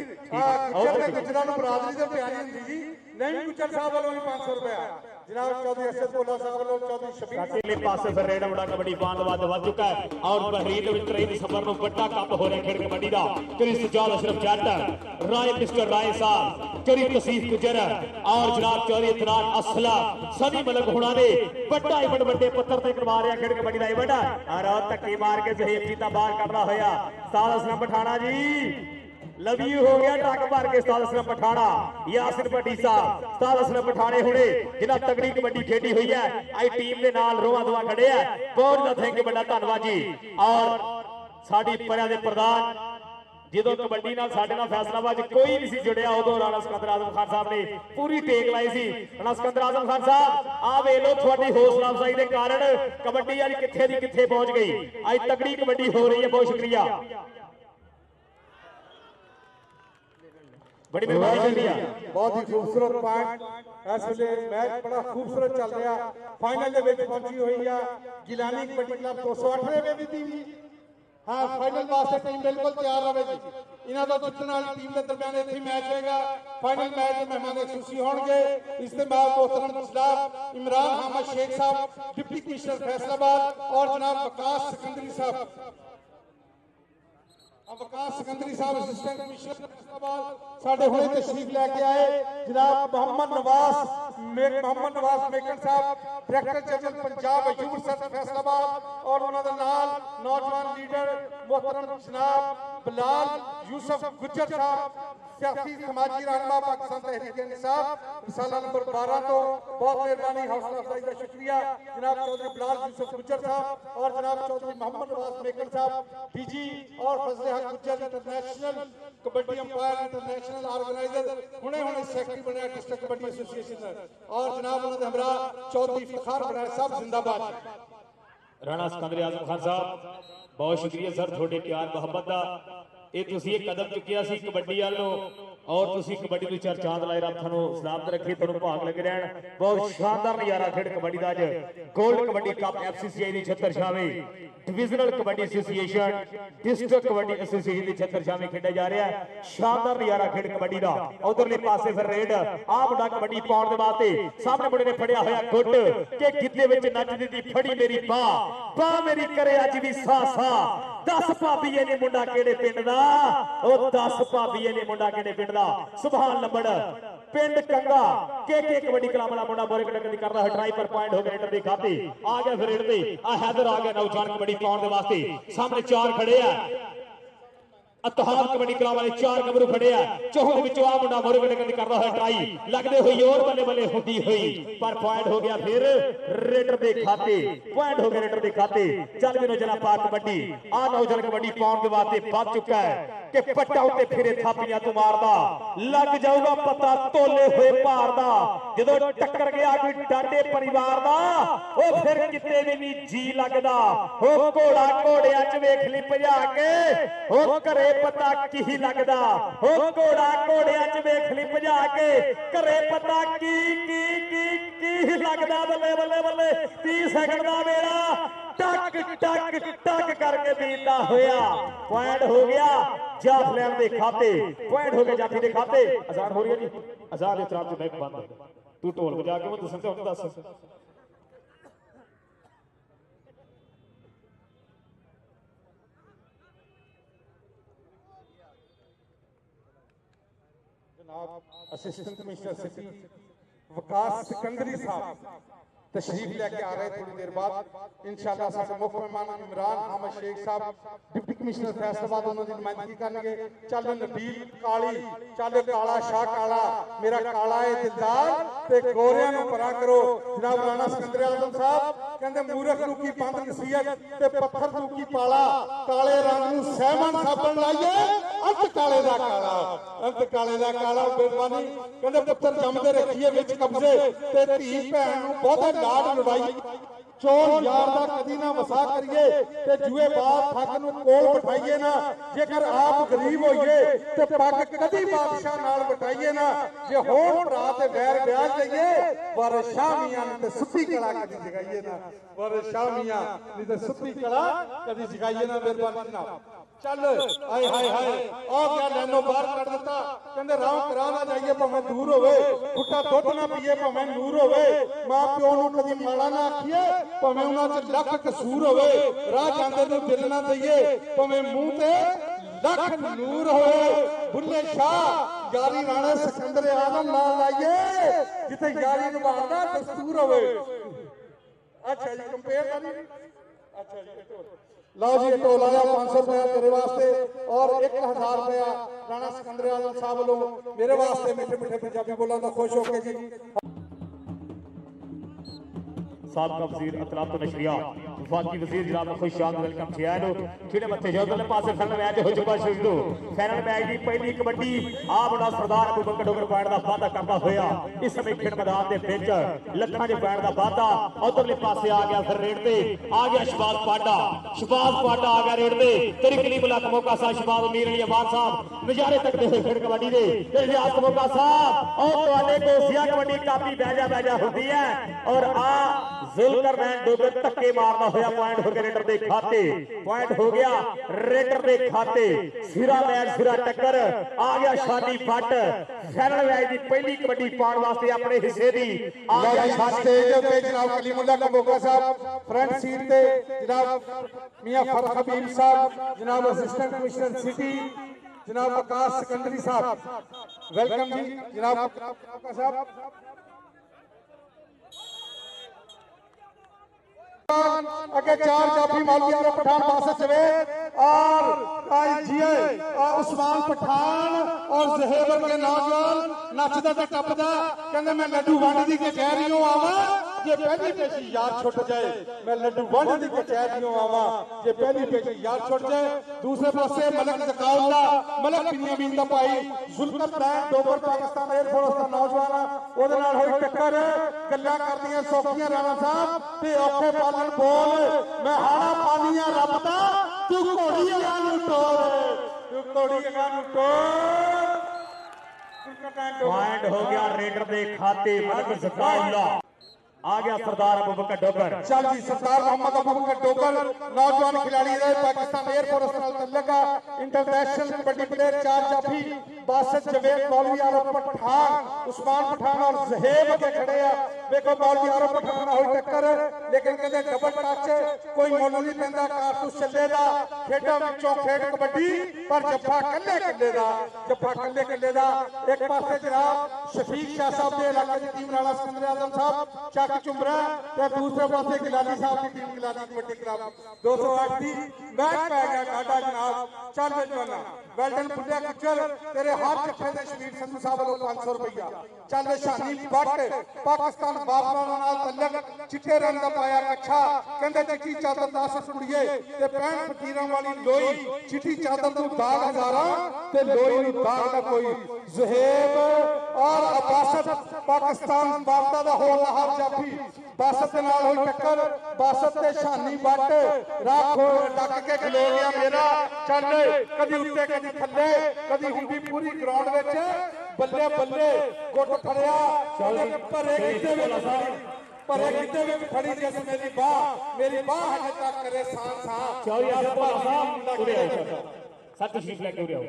ਗੁੱਜਰ ਨੇ ਗੁੱਜਰਾਂ ਨੂੰ ਬਰਾਦਰੀ ਤੇ ਪਿਆਰੀ ਹੁੰਦੀ ਜੀ ਨਹੀਂ ਗੁੱਜਰ ਸਾਹਿਬ ਵੱਲੋਂ ਵੀ 500 ਰੁਪਇਆ ਜਨਾਬ ਚੌਧਰੀ ਅਸ਼ਰਫ ਭੋਲਾ ਸਾਹਿਬ ਵੱਲੋਂ ਚੌਧਰੀ ਸ਼ਬੀਰ ਕਾਟੇਲੇ ਪਾਸੇ ਫਿਰ ਰੇਡ ਬੜਾ ਕਬੱਡੀ ਬਾਂਦ ਵੱਧ ਚੁੱਕਾ ਹੈ ਔਰ ਬਹਰੀਨ ਦੇ ਵਿੱਚ 23 ਦਸੰਬਰ ਨੂੰ ਵੱਡਾ ਕੱਪ ਹੋ ਰਿਹਾ ਖੇਡ ਕਬੱਡੀ ਦਾ ਕਰੀ ਸਜਾਦ ਅਸ਼ਰਫ ਜੱਟ ਰਾਏ ਮਿਸਟਰ ਰਾਏ ਸਾਹਿਬ ਕਰੀ ਤਸੀਫ ਗੁਜਰ ਔਰ ਜਨਾਬ ਚੌਧਰੀ ਇਤਰਾਨ ਅਸਲਾ ਸਨੀ ਮਲਕ ਹੁਣਾ ਨੇ ਵੱਡਾ ਇਵੈਂਟ ਵੱਡੇ ਪੱਤਰ ਤੇ ਕਰਵਾ ਰਿਹਾ ਖੇਡ ਕਬੱਡੀ ਦਾ ਇਵੈਂਟ ਔਰ ਧੱਕੇ ਮਾਰ ਕੇ ਜ਼ਹੀਬ ਜੀਤਾ ਬਾਹਰ ਕੱਢਦਾ ਹੋਇਆ ਉਸਤਾਦ ਅਸਲਮ ਪਠਾਣਾ ਜੀ ਲਵੀ ਹੋ ਗਿਆ ਟਰੱਕ ਭਰ ਕੇ ਉਸਤਾਦ ਅਸਲਮ ਪਠਾਣਾ ਯਾਸਿਰ ਭੱਟੀ ਸਾਹਿਬ ਉਸਤਾਦ ਅਸਲਮ ਪਠਾਣੇ ਹੁਣੇ ਜਿਨ੍ਹਾਂ ਤਗੜੀ ਕਬੱਡੀ ਖੇਡੀ ਹੋਈ ਹੈ ਆਈ ਟੀਮ ਦੇ ਨਾਲ ਰੋਆ ਦੋਆ ਖੜੇ ਆ ਬਹੁਤ ਦਾ ਥੈਂਕ ਯੂ ਵੱਡਾ ਧੰਨਵਾਦ ਜੀ ਔਰ ਸਾਡੀ ਪਰਿਆਂ ਦੇ ਪ੍ਰਧਾਨ ਜਦੋਂ ਕਬੱਡੀ ਨਾਲ ਸਾਡੇ ਨਾਲ ਫੈਸਲਾਬਾਦ ਕੋਈ ਨਹੀਂ ਸੀ ਜੁੜਿਆ ਉਦੋਂ ਰਾਣਾ ਸਿਕੰਦਰ ਆਜ਼ਮ ਖਾਨ ਸਾਹਿਬ ਨੇ ਪੂਰੀ ਟੇਕ ਲਾਈ ਸੀ ਰਾਣਾ ਸਿਕੰਦਰ ਆਜ਼ਮ ਖਾਨ ਸਾਹਿਬ ਆ ਵੇਖ ਲਓ ਤੁਹਾਡੀ ਹੌਸਲਾ ਅਫਜ਼ਾਈ ਦੇ ਕਾਰਨ ਕਬੱਡੀ ਅੱਜ ਕਿੱਥੇ ਦੀ ਕਿੱਥੇ ਪਹੁੰਚ ਗਈ ਅੱਜ ਤਗੜੀ ਕਬੱਡੀ ਹੋ ਰਹੀ ਹੈ ਬਹੁਤ ਸ਼ੁਕਰੀਆ बड़ी मेहरबानी शुक्रिया बहुत ही खूबसूरत पॉइंट इस वे मैच बड़ा खूबसूरत चल रहा फाइनल ਦੇ ਵਿੱਚ ਪਹੁੰਚੀ ਹੋਈ ਆ ਗਿਲਾਨੀ ਕਬੱਡੀ ਕਲੱਬ 218ਵੇਂ ਦੀ ਟੀਮ ਜੀ ਹਾਂ ਫਾਈਨਲ ਵਾਸਤੇ ਟੀਮ ਬਿਲਕੁਲ ਤਿਆਰ ਰਹੇ ਜੀ ਇਹਨਾਂ ਦਾ ਜਿੱਤਣ ਵਾਲੀ ਟੀਮ ਦੇ ਦਰਮਿਆਨ ਇੱਥੇ ਮੈਚ ਹੋਏਗਾ ਫਾਈਨਲ ਮੈਚ ਦੇ ਮਹਿਮਾਨ ਖੁਸ਼ੀ ਹੋਣਗੇ ਇਸ ਦੇ ਬਾਅਦ मोहतरम जनाब इमरान अहमद शेख साहब डिप्टी कमिश्नर फैसलाबाद और जनाब वकास सिकंदरी साहब वकास सिकंदरी साहब असिस्टेंट कमिश्नर फैसलाबाद साडे हुणे तशरीफ लेके आए जनाब मोहम्मद नवाज मेकन साहब director general Punjab Ayub sir Faisalabad और उन्होंने नाल नौजवान लीडर मोहतरम जनाब बिलाल यूसुफ गुज्जर साहब सियासी समाजी रहनुमा पाकिस्तान तहरीक इंसाफ रिसाला नंबर 12 तो बहुत मेहरबानी हौसला अफजाई का शुक्रिया जनाब चौधरी बिलाल यूसुफ गुज्जर साहब और जनाब चौधरी मोहम्मद नवाज मेकन साहब डीजी और फजले हक Gujjar international kabaddi umpire international organiser हुणे सेक्रेटरी बने डिस्ट्रिक्ट कबड्डी एसोसिएशन और जनाब उन्होंने हमरा चौधरी फखार बनाए साहब जिंदाबाद राणा सिकंदर आजम खान साहब बहुत शुक्रिया सर थोड़े प्यार मोहब्बत का ਇਹ ਤੁਸੀਂ ਇਹ ਕਦਮ ਚੁੱਕਿਆ ਸੀ ਕਬੱਡੀ ਵੱਲ ਨੂੰ ਔਰ ਤੁਸੀਂ ਕਬੱਡੀ ਨੂੰ ਚਾਰ ਚਾਂਦ ਲਾਏ ਰੱਬ ਤੁਹਾਨੂੰ ਸਲਾਮਤ ਰੱਖੇ ਤੁਹਾਨੂੰ ਭਾਗ ਲੱਗ ਰਹਿਣ ਬਹੁਤ ਸ਼ਾਨਦਾਰ ਨਜ਼ਾਰਾ ਖੇਡ ਕਬੱਡੀ ਦਾ ਅੱਜ ਗੋਲਡ ਕਬੱਡੀ ਕੱਪ ਐਫਸੀਸੀਆਈ ਦੀ 76ਵੀਂ divisional kabaddi association district kabaddi association ਦੀ 76ਵੀਂ ਖੇਡਿਆ ਜਾ ਰਿਹਾ ਹੈ ਸ਼ਾਨਦਾਰ ਨਜ਼ਾਰਾ ਖੇਡ ਕਬੱਡੀ ਦਾ ਉਧਰਲੇ ਪਾਸੇ ਫਿਰ ਰੇਡ ਆ ਮੁੰਡਾ ਕਬੱਡੀ ਪਾਉਣ ਦੇ ਵਾਸਤੇ ਸਾਹਮਣੇ ਮੁੰਡੇ ਨੇ ਫੜਿਆ ਹੋਇਆ ਗੁੱਟ ਕਿ ਗਿੱਧੇ ਵਿੱਚ ਨੱਚਦੀ ਦੀ ਫੜੀ ਮੇਰੀ ਬਾਹ ਮੇਰੀ ਕਰੇ ਅੱਜ ਵੀ ਸਾ 10 ਭਾਬੀਏ ਨੇ ਮੁੰਡਾ ਕਿਹੜੇ ਪਿੰਡ ਦਾ ਉਹ 10 ਭਾਬੀਏ ਨੇ ਮੁੰਡਾ ਕਿਹੜੇ ਪਿੰਡ ਦਾ ਸੁਭਾਨ ਲੰਬੜ ਪਿੰਡ ਕੰਗਾ ਕੇ ਕਬੱਡੀ ਕਲੱਬ ਵਾਲਾ ਮੁੰਡਾ ਬੋਰੇ ਕਟਕ ਦੀ ਕਰਦਾ ਹੈ ਟਰਾਈ ਪਰ ਪੁਆਇੰਟ ਹੋ ਗਿਆ ਰੇਡਰ ਦੇ ਖਾਤੇ ਆ ਗਿਆ ਫਿਰ ਰੇਡ ਤੇ ਆ ਹੈਦਰ ਆ ਗਿਆ ਨੌਜਵਾਨ ਕਬੱਡੀ ਪਾਉਣ ਦੇ ਵਾਸਤੇ ਸਾਹਮਣੇ ਚਾਰ ਖੜੇ ਆ ਅਤਹਾਦ ਕਬੱਡੀ ਕਲੱਬ ਵਾਲੇ ਚਾਰ ਗੱਭਰੂ ਖੜੇ ਆ ਚੌਹਾਂ ਦੇ ਵਿੱਚੋਂ ਆ ਮੁੰਡਾ ਬੋਰੇ ਕਟਕ ਦੀ ਕਰਦਾ ਹੋਇਆ ਟਰਾਈ ਲੱਗਦੇ ਹੋਈ ਹੋਰ ਬੱਲੇ ਬੱਲੇ ਹੁੰਦੀ ਹੋਈ ਪਰ ਪੁਆਇੰਟ ਹੋ ਗਿਆ ਫਿਰ ਰੇਡਰ ਦੇ ਖਾਤੇ ਪੁਆਇੰਟ ਹੋ ਗਿਆ ਰੇਡਰ ਦੇ ਖਾਤੇ ਚੱਲ ਵੀ ਨੌਜਵਾਨ ਪਾ ਕਬੱਡੀ ਆ ਨੌਜਵਾਨ ਕਬੱਡੀ ਪਾਉਣ ਦੇ ਵਾਸਤੇ ਵੱਧ ਚੁੱਕਾ ਹੈ ਕਿ ਪੱਟਾ ਉੱਤੇ ਫਿਰੇ ਥਾਪੀਆਂ ਤੋਂ ਮਾਰਦਾ ਲੱਗ ਜਾਊਗਾ ਪਤਾ ਤੋਲੇ ਹੋਏ ਭਾਰ ਦਾ ਜਦੋਂ ਟੱਕਰ ਗਿਆ ਕੋਈ ਡਾਡੇ ਪਰਿਵਾਰ ਦਾ ਉਹ ਫਿਰ ਕਿਤੇ ਵੀ ਨਹੀਂ ਜੀ ਲੱਗਦਾ ਉਹ ਘੋੜਾ ਘੋੜਿਆਂ 'ਚ ਵੇਖ ਲਈ ਭਜਾ ਕੇ ਉਹ ਘਰੇ ਪਤਾ ਕੀ ਲੱਗਦਾ ਉਹ ਘੋੜਾ ਘੋੜਿਆਂ 'ਚ ਵੇਖ ਲਈ ਭਜਾ ਕੇ ਘਰੇ ਪਤਾ ਕੀ ਲੱਗਦਾ ਬੱਲੇ ਬੱਲੇ ਬੱਲੇ 30 ਸੈਕਿੰਡ ਦਾ ਵੇਲਾ ਟਕ ਕਰਕੇ ਬੀਤਦਾ ਹੋਇਆ ਪੁਆਇੰਟ ਹੋ ਗਿਆ ਜਾਫਲੈਨ ਦੇ ਖਾਤੇ ਪੁਆਇੰਟ ਹੋ ਗਿਆ ਜਾਫੀ ਦੇ ਖਾਤੇ ਆਜ਼ਾਦ ਹੋ ਰਹੀ ਹੈ ਜੀ ਆਜ਼ਾਦ ਦੇ ਤਰਫ ਤੇ ਮੈਚ ਬੰਦ ਤੂੰ ਢੋਲ ਵਜਾ ਕੇ ਮੈਂ ਦੱਸਾਂ ਤੇ ਹੁਣ ਦੱਸ जनाब असिस्टेंट कमिश्नर सिटी वकास सिकंदरी साहब तशरीफ लेके आ रहे थोड़ी देर बाद इंशाल्लाह साडे मुख मेहमान इमरान अहमद शेख साहब डिप्टी कमिश्नर फैसलाबाद उन्होंने नुमाइंदगी करनगे चल नबील काली चल काला शाह काला मेरा काला है दिलदार ते गोरियां नु परा करो जनाब राणा सिकंदर आजम साहब कहंदे मूरख नु की पंध नसीहत ते पत्थर नु की पाला काले रंग नु सहमन साबन लाइए अंत काले दा काला मेहरबानी कहंदे पुत्र जमदे रखिए विच कब्जे ते धी भैन नु बहुत लाड लड़ाई चोर यार दा कदी ना वसा करिए ते जुए बात थक नु कोल बिठाइए ना जेकर आप गरीब होइए ते पग कदी बादशाह नाल बिठाइए ना जे होण भरा ते वैर ब्याज लईए पर शाह मियां ने सुत्ती कला कदी जगाइए ना पर शाह मियां ने ते सुत्ती कला कदी जगाइए ना मेहरबानी जनाब ਚੱਲ ਹਾਏ ਹਾਏ ਹਾਏ ਉਹ ਕਿਆ ਲੈਨੋ ਬਾਹਰ ਕੱਢ ਦਿੱਤਾ ਕਹਿੰਦੇ ਰਾਮ ਕਰਾ ਨਾ ਜਾਈਏ ਭਾਵੇਂ ਦੂਰ ਹੋਵੇ ਫੁੱਟਾ ਦੁੱਧ ਨਾ ਪੀਏ ਭਾਵੇਂ ਨੂਰ ਹੋਵੇ ਮਾਂ ਪਿਓ ਨੂੰ ਕਦੀ ਮਾੜਾ ਨਾ ਆਖੀਏ ਭਾਵੇਂ ਉਹਨਾਂ 'ਚ ਲੱਖ ਕਸੂਰ ਹੋਵੇ ਰਾਹ ਜਾਂਦੇ ਨੂੰ ਦਿਲ ਨਾ ਦਈਏ ਭਾਵੇਂ ਮੂੰਹ ਤੇ ਲੱਖ ਨੂਰ ਹੋਵੇ ਬੁੱਲੇ ਸ਼ਾਹ ਯਾਰੀ ਰਾਣਾ ਸਿਕੰਦਰ ਆਜ਼ਮ ਨਾਲ ਲਾਈਏ ਜਿੱਥੇ ਯਾਰੀ ਨਿਭਾਉਣ ਦਾ ਦਸਤੂਰ ਹੋਵੇ अच्छा जी कंपेयर कर अच्छा जी लो जी टोल आया 500 रुपया तेरे वास्ते और 1000 रुपया राणा सिकंदर आजम साहब वालों मेरे वास्ते मीठे मीठे पंजाबी बोलना तो खुश होके जी साबका वजीर अतलात नशरिया वफाकी वजीर जनाब खुशाम वेलकम छियानो खिड़े मथे जोदले पासे फाइनल मैच हो चुका शुरू फाइनल मैच की पहली कबड्डी आ बड़ा सरदार अबू बकर डोगर पॉइंट दा वादा करता होया इस समय खेल मैदान दे विच लखां दे पॉइंट दा वादा उधरले पासे आ गया फिर रेड ते आ गया शबाज पाडा आ गया रेड ते तेरी कली मुलाक मौका सा शबाज मीर अली अबाद साहब नजारे तकते हुए खेल कबड्डी दे ते रियाज मौका साहब और तुहाडे कोसिया कबड्डी काफी बैजा होती है और आ जुल्करनैन डोगर धक्के मारना होया पॉइंट हो गया रेडर दे खाते पॉइंट हो गया रेडर दे खाते सिरा मैच सिरा टक्कर आ गया शादी फट फाइनल मैच दी पहली कबड्डी पाउण वास्ते अपने हिस्से दी आ गया स्टेज पे जनाब कलीमुल्लाह कबोका साहब फ्रंट सीट पे जनाब मियां फरख हबीब साहब जनाब असिस्टेंट कमिश्नर सिटी जनाब आकाश सिकंदरी साहब वेलकम जी जनाब कबोका साहब अगे 4 जाफी मौलवी और पठान बासत जवेद और जीए उस्मान पठान और जहेबर के नौजवान नचदा ते टपदा कहंदे मैं लड्डू वंड दी कचहरीओं आवा जे पहली पेशी याद छुट जाए मैं लड्डू वंड दी कचहरीओं आवा जे पहली पेशी याद छुट जाए दूसरे पासे मलक जकाउल्ला मलक बिन्यामीन दा भाई जुल्करनैन डोगर पाकिस्तान एयरफोर्स दा नौजवान ओदे नाल होई टक्कर गल्लां करदियां सौखियां राणा साहब ते औखे पालन बोल मैं हाड़ा पानिया रब दा तू घोड़ी अगा नूं टोर तू घोड़ी अगा नूं टोर पॉइंट हो गया रेडर दे खाते मलक जकाउल्ला आ गया सरदार अबू बकर डोगर चल जी सरदार मोहम्मद अबू बकर डोगर नौजवान खिलाड़ी रहे पाकिस्तान एयरफोर्स नाल तल्लका इंटरनेशनल कबड्डी प्लेयर 4 जाफी बासत जवेद मौलवी आरब पठान उस्मान पठान और जहेब के खड़े आ देखो मौलवी आरब पठान होई टक्कर लेकिन कहते डबल टच कोई मुल नहीं पैंदा कारतूस चलेगा खेडा विचों खेड कबड्डी पर जफ्फा कल्ले दा एक पासे जनाब शफीक शाह साहब दे इलाके दी टीम राणा सिकंदर आजम साहब चुमरा दूसरे पासे गिलानी साहब की टीम गिलानी कबड्डी क्लब 208 की मैच पै गया काटा जनाब चल जवाना वेल्डन बुढ़िया गुजर तेरे हाथ चप्पे दे शरीर संधू साहब वालों 500 रुपया चल शानी बट पाकिस्तान बाबरा नाल तल्लक चिट्टे रंग दा पाया कच्छा कहंदे चिट्टी चादर 10 कुड़िए ते 65 फकीरां वाली लोई चिट्टी चादर तू दाग हजारा ते लोई नु दाग ना कोई ज़हेब और अब्बासत पाकिस्तान बाबरा दा होर लहर जाफी बासत के नाल होई टक्कर बासत ते शानी बट राख डक के खलो गया मेरा चल कदी उत्ते कदी थल्ले कदी हुंदी पूरी ग्राउंड विच बल्ले बल्ले गुट फड़िया भरे किते विच खड़ी जिस मेरी बाह हजे तक करे सान सान चल यार भोला साहब उरे आओ सत तशरीफ लेके उरे आओ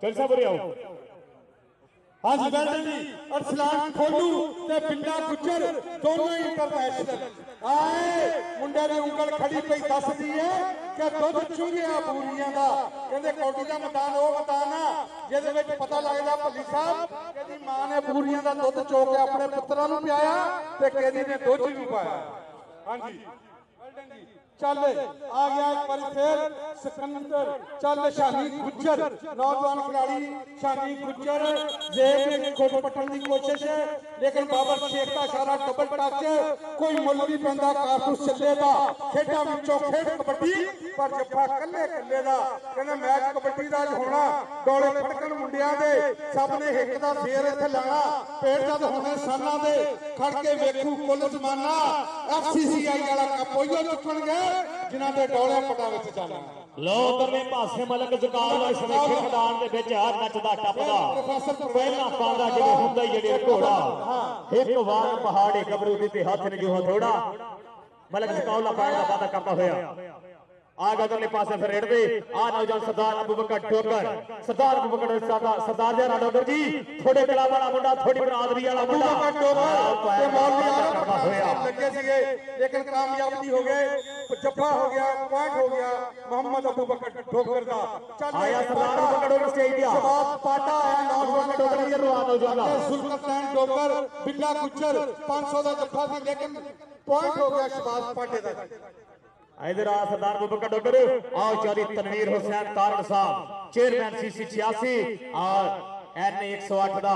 चल साहब उरे आओ हाँ जी बैठे जी अरसलान खोलू ते पिंडा गुजर दोनों इंटरनेशनल आए मुंडे दी उंगल खड़ी पई दसदी है कि दुध चुंगिया पूरियां दा कहंदे कौडी दा मैदान ओ मैदान आ जिहदे विच पता लगदा भल्ली साहब कहदी मां ने पूरियां दा दुध चो के अपने पुत्तरां नूं पियाया ते कहदी ने दुध नूं पाया हां जी चल आ गया एक बार फिर सिकंदर चल शानी गुजर नौजवान खिलाड़ी शानी गुजर जेब ने खुद पटन की कोशिश है लेकिन बाबर शेख का इशारा डबल टच कोई मुल नहीं पैंदा कारतूस चलेगा खेडा विचों खेड कबड्डी पर जफ्फा कल्ले दा कहंदे मैच कबड्डी दा होना डोले फड़कन मुंडियां दे सब ने हिक दा फेर इत्थे लाना पेड़ जद होने साना दे खड़ के वेखू कुल जमाना एफसीसीआई वाला कप ओयो चुकणगे जिन्हां दे डोले पटा विच जाना लो उधरले पासे मलक जकाउल्ला इस समय खेल मैदान दे विच हर नचदा टपदा पहला पांदा जिवें हुंदा ही जेड़े घोड़ा एक वार पहाड़े गबरू दी ते हाथ ने जो हथोड़ा मलक जकाउल्ला पाने दा वादा करदा होया आगे अगले पासे फिर रेड पे आ नौजवान सरदार अबू बकर डोगर सरदार अबू बकर सरदार जरा डोगर जी थोड़े कला वाला मुंडा थोड़ी बरादरी वाला मुंडा ते मौलवी करदा होया लगे सीगे लेकिन कामयाब नहीं हो गए जफ्फा हो गया पॉइंट हो गया मोहम्मद अबू बकर डोगर दा चल आया सरदार अबू बकर डोगर स्टेज पे शबाब पाटा आया नौजवान डोगर इधर आ नौजवान सुल्तान डोगर बिल्ला गुज्जर 500 दा जफ्फा सी लेकिन पॉइंट हो गया शबाब पाटे दा इधर आ सरदार अबू बकर डोगर आओ चौधरी तनवीर हुसैन तारड़ साहब चेयरमैन सीसी 86 और एन 108 दा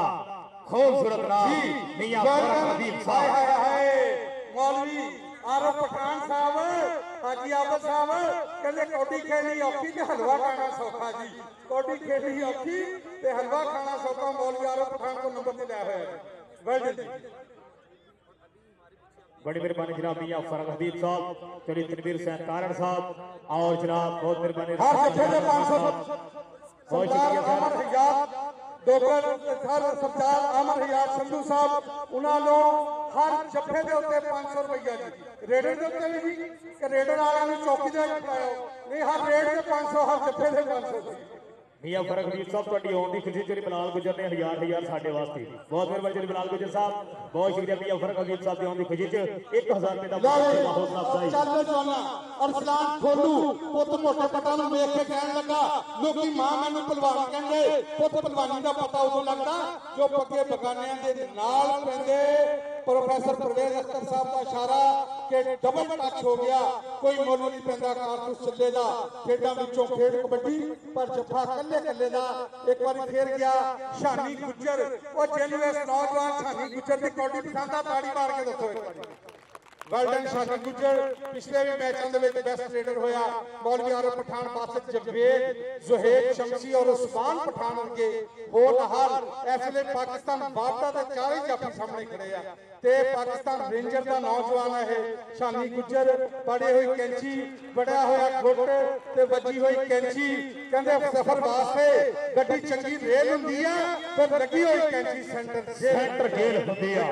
खूबसूरत नाम मियां हबीब साहब मौलवी आरफ पठान साहब हाजी आबद साहब कहते कौडी खेली औखी ते हलवा खाना सौखा जी कौडी खेली औखी ते हलवा खाना सौखा मौलवी आरफ पठान को नंबर ते लाया है वेल डन बड़ी मेहरबानी जनाब मियां फरग हबीब साहब चौधरी तनवीर हुसैन तारड़ साहब और जनाब बहुत मेहरबानी हर जत्थे दे 500 सरदार अमर हिजात डोगर सर सरदार अमर हिजात संधू साहब उन्हां नो हर जत्थे दे उत्ते 500 रुपया जी रेडर दे उत्ते भी जी कि रेडर वालियां नु चौकी दे खड़ाओ नहीं हर रेड दे 500 हर जत्थे दे 500 मियां फरग हबीब साहब ਤੁਹਾਡੀ ਆਉਣ ਦੀ ਖੁਸ਼ੀ ਚੋਰੀ ਬਲਾਲ ਗੁੱਜਰ ਨੇ ਹਜ਼ਾਰ ਸਾਡੇ ਵਾਸਤੇ ਬਹੁਤ ਮਿਹਰਬਾਨੀ ਚੋਰੀ ਬਲਾਲ ਗੁੱਜਰ ਸਾਹਿਬ ਬਹੁਤ ਸ਼ੁਕਰੀਆ ਮਿयां फरग हबीब ਸਾਹਿਬ ਦੀ ਆਉਣ ਦੀ ਖੁਸ਼ੀ ਚ 1000 ਰੁਪਏ ਦਾ ਹੌਸਲਾ ਅਫਜ਼ਾਈ ਚੱਲ ਜਾਣਾ ਅਰਸਲਾਨ ਖੋਲੂ ਪੁੱਤ ਮੋਟੇ ਪੱਟਾਂ ਨੂੰ ਵੇਖ ਕੇ ਕਹਿਣ ਲੱਗਾ ਲੋਕੀ ਮਾਂ ਮੈਨੂੰ ਪਹਿਲਵਾਨ ਕਹਿੰਦੇ ਪੁੱਤ ਪਹਿਲਵਾਨੀ ਦਾ ਪਤਾ ਉਦੋਂ ਲੱਗਦਾ ਜੋ ਪੱਕੇ ਬਗਾਨਿਆਂ ਦੇ ਨਾਲ ਪੈਂਦੇ प्रोफेसर परवेज अख्तर साहब का इशारा कि डबल टच हो गया कोई मुल नहीं पैंदा कारतूस चले दा खेडां विचों खेड कबड्डी पर जफ्फा कल्ले कल्ले दा एक बार फिर गया शानी गुज्जर ओ जेनुएस नौजवान शानी गुज्जर दी कौडी पसंद आ ताड़ी मार के दसो एक बार वेल शानी गुज्जर पिछले भी मैचों के बेस्ट रेडर होया मौलवी आरफ पठान बासित जवेद जुहैब शमसी और उस्मान पठान वर्गे होर हाल एफएल पाकिस्तान वार्ता के चार ही जाफी सामने खड़े आ ते पाकिस्तान रेंजर का नौजवान है शानी गुज्जर पड़े हुई कैंची बड़ा होया घुट ते वजी हुई कैंची कहंदे सफर वास्ते गड्डी चंगी रेल हुंदी आ पर लगी हुई कैंची सेंटर जेल हुंदी आ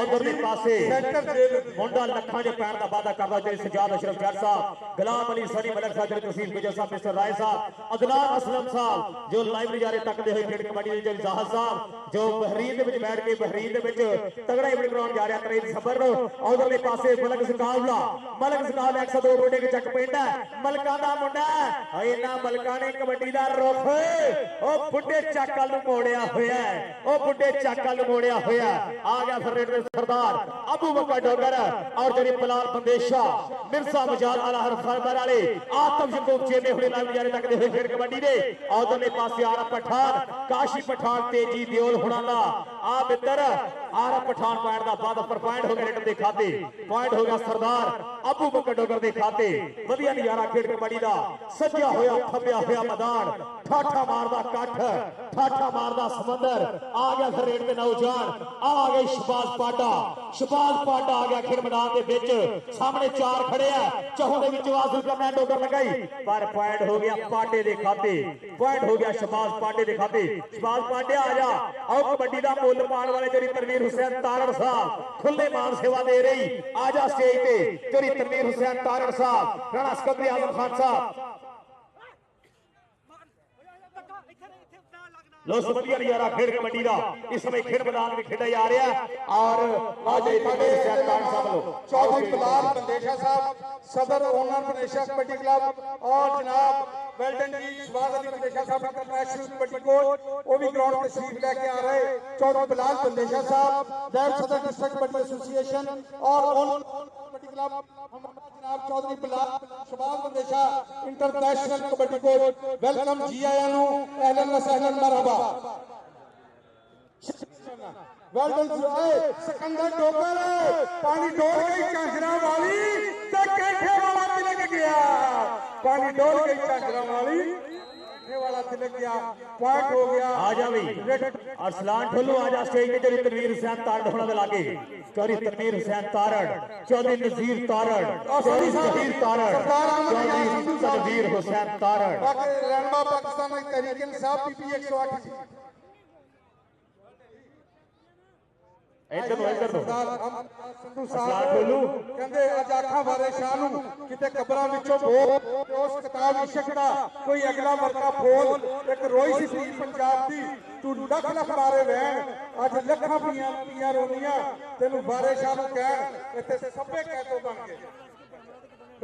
उधरले पासे सेंटर जेल मुंडा लखां दे पैर दा वादा करदा जे सजाद अशरफ जट साहब गुलाम अली सनी मलक साहब जे तहसील गुजर साहब मिस्टर राय साहब अदनान असलम साहब जो लाइव नजारे तकदे होए खेड कबड्डी दे जाहद साहब जो बहरीन दे विच बैठ के बहरीन दे विच तगड़ा इवेंट कराउण जा रहा 23 दिसंबर नु उधरले पासे मलक सकावला 102 मुंडे के चक पेंडा मलकां दा मुंडा इना मलकां ने कबड्डी दा रुख ओ बुड्ढे चक वाल नु मोड़िया होया ओ बुड्ढे चक वाल नु मोड़िया होया आ गया फिर रेड सरदार अबू बकर डोगर और जरी बलाल बंदेशा मिर्जा मजाद आला हर फरबर वाले आतम यकूब चेने हुए लाल नजारे तक दे हुए खेड कबड्डी दे उधरले पासे आरफ पठान काशी पठान तेजी दियोल हुणाला आ मित्र आरफ पठान पॉइंट दा बाद पर पॉइंट हो गया रेडर दे खाते पॉइंट हो गया सरदार अबू बकर डोगर दे खाते वधिया नजारा खेड कबड्डी दा सज्जा होया थब्बिया होया मैदान ठाठा मारदा काठ ठाठा मारदा समंदर आ गया फिर रेड दे नौजवान आ गए शबाज पाटा आ गया खेड मैदान दे विच सामने चार खड़े है चहों दे विच वासल करना डोगर लगाई पर पॉइंट हो गया पाटे दे खाते पॉइंट हो गया शबाज पाटे दे खाते शबाज पाटे आ जा आओ कबड्डी दा मुੱਲ पाने वाले जरी तनवीर हुसैन तारड़ साहब खुले मान सेवा दे रही आजा स्टेज पे जरी तनवीर हुसैन तारड़ साहब राणा सकंदरी आजम खान साहब लो समझिया नजारा खेड कबड्डी दा इस समय खेड मैदान में खेड़ा जा रहा है और आज तनवीर हुसैन तारड़ साहब लो चौधरी बलाल बंदेशा साहब सदर ओनर बंदेशा कबड्डी क्लब और जनाब वेल्डन जी शबाज अली बंदेशा साहब इंटरनेशनल कबड्डी कोच वो भी ग्राउंड तशरीफ लेके आ रहे चौधरी बलाल बंदेशा साहब नायब सदर डिस्ट्रिक्ट कबड्डी एसोसिएशन और ओनर कबड्डी क्लब जनाब Chaudhry Bilal Shahbaz Bandesha international kabaddi coach welcome जी आया नु अहलन व सहलन मरहबा वेलकम सिकंदर डोगर पानी डोल गई झांझरा वाली तो कैठे वाला तिलक गया पानी डोल गई झांझरा वाली वाला तिलक गया पॉइंट हो गया आजा भाई अरसलान ठोलू आजा स्टेज पे जरी तनवीर हुसैन तारड़ होना दे लागे चौधरी तनवीर हुसैन तारड़ चौधरी नजीर तारड़ चौधरी नजीर तारड़ चौधरी तनवीर हुसैन तारड़ रहनुमा पाकिस्तान तहरीक इंसाफ पीपी 108 इधर नो संधू साहब कहते अज आखा बारे शाह नूं किते कबरां विचों बोल उस किताब इश्क दा कोई अगला मरका बोल एक रोई सी पंजाब दी तू लख लख बारे वैन अज लखां पियां पियां रोनियां तेनू बारे शाह नूं कह इत्थे सभे कैदो बन गए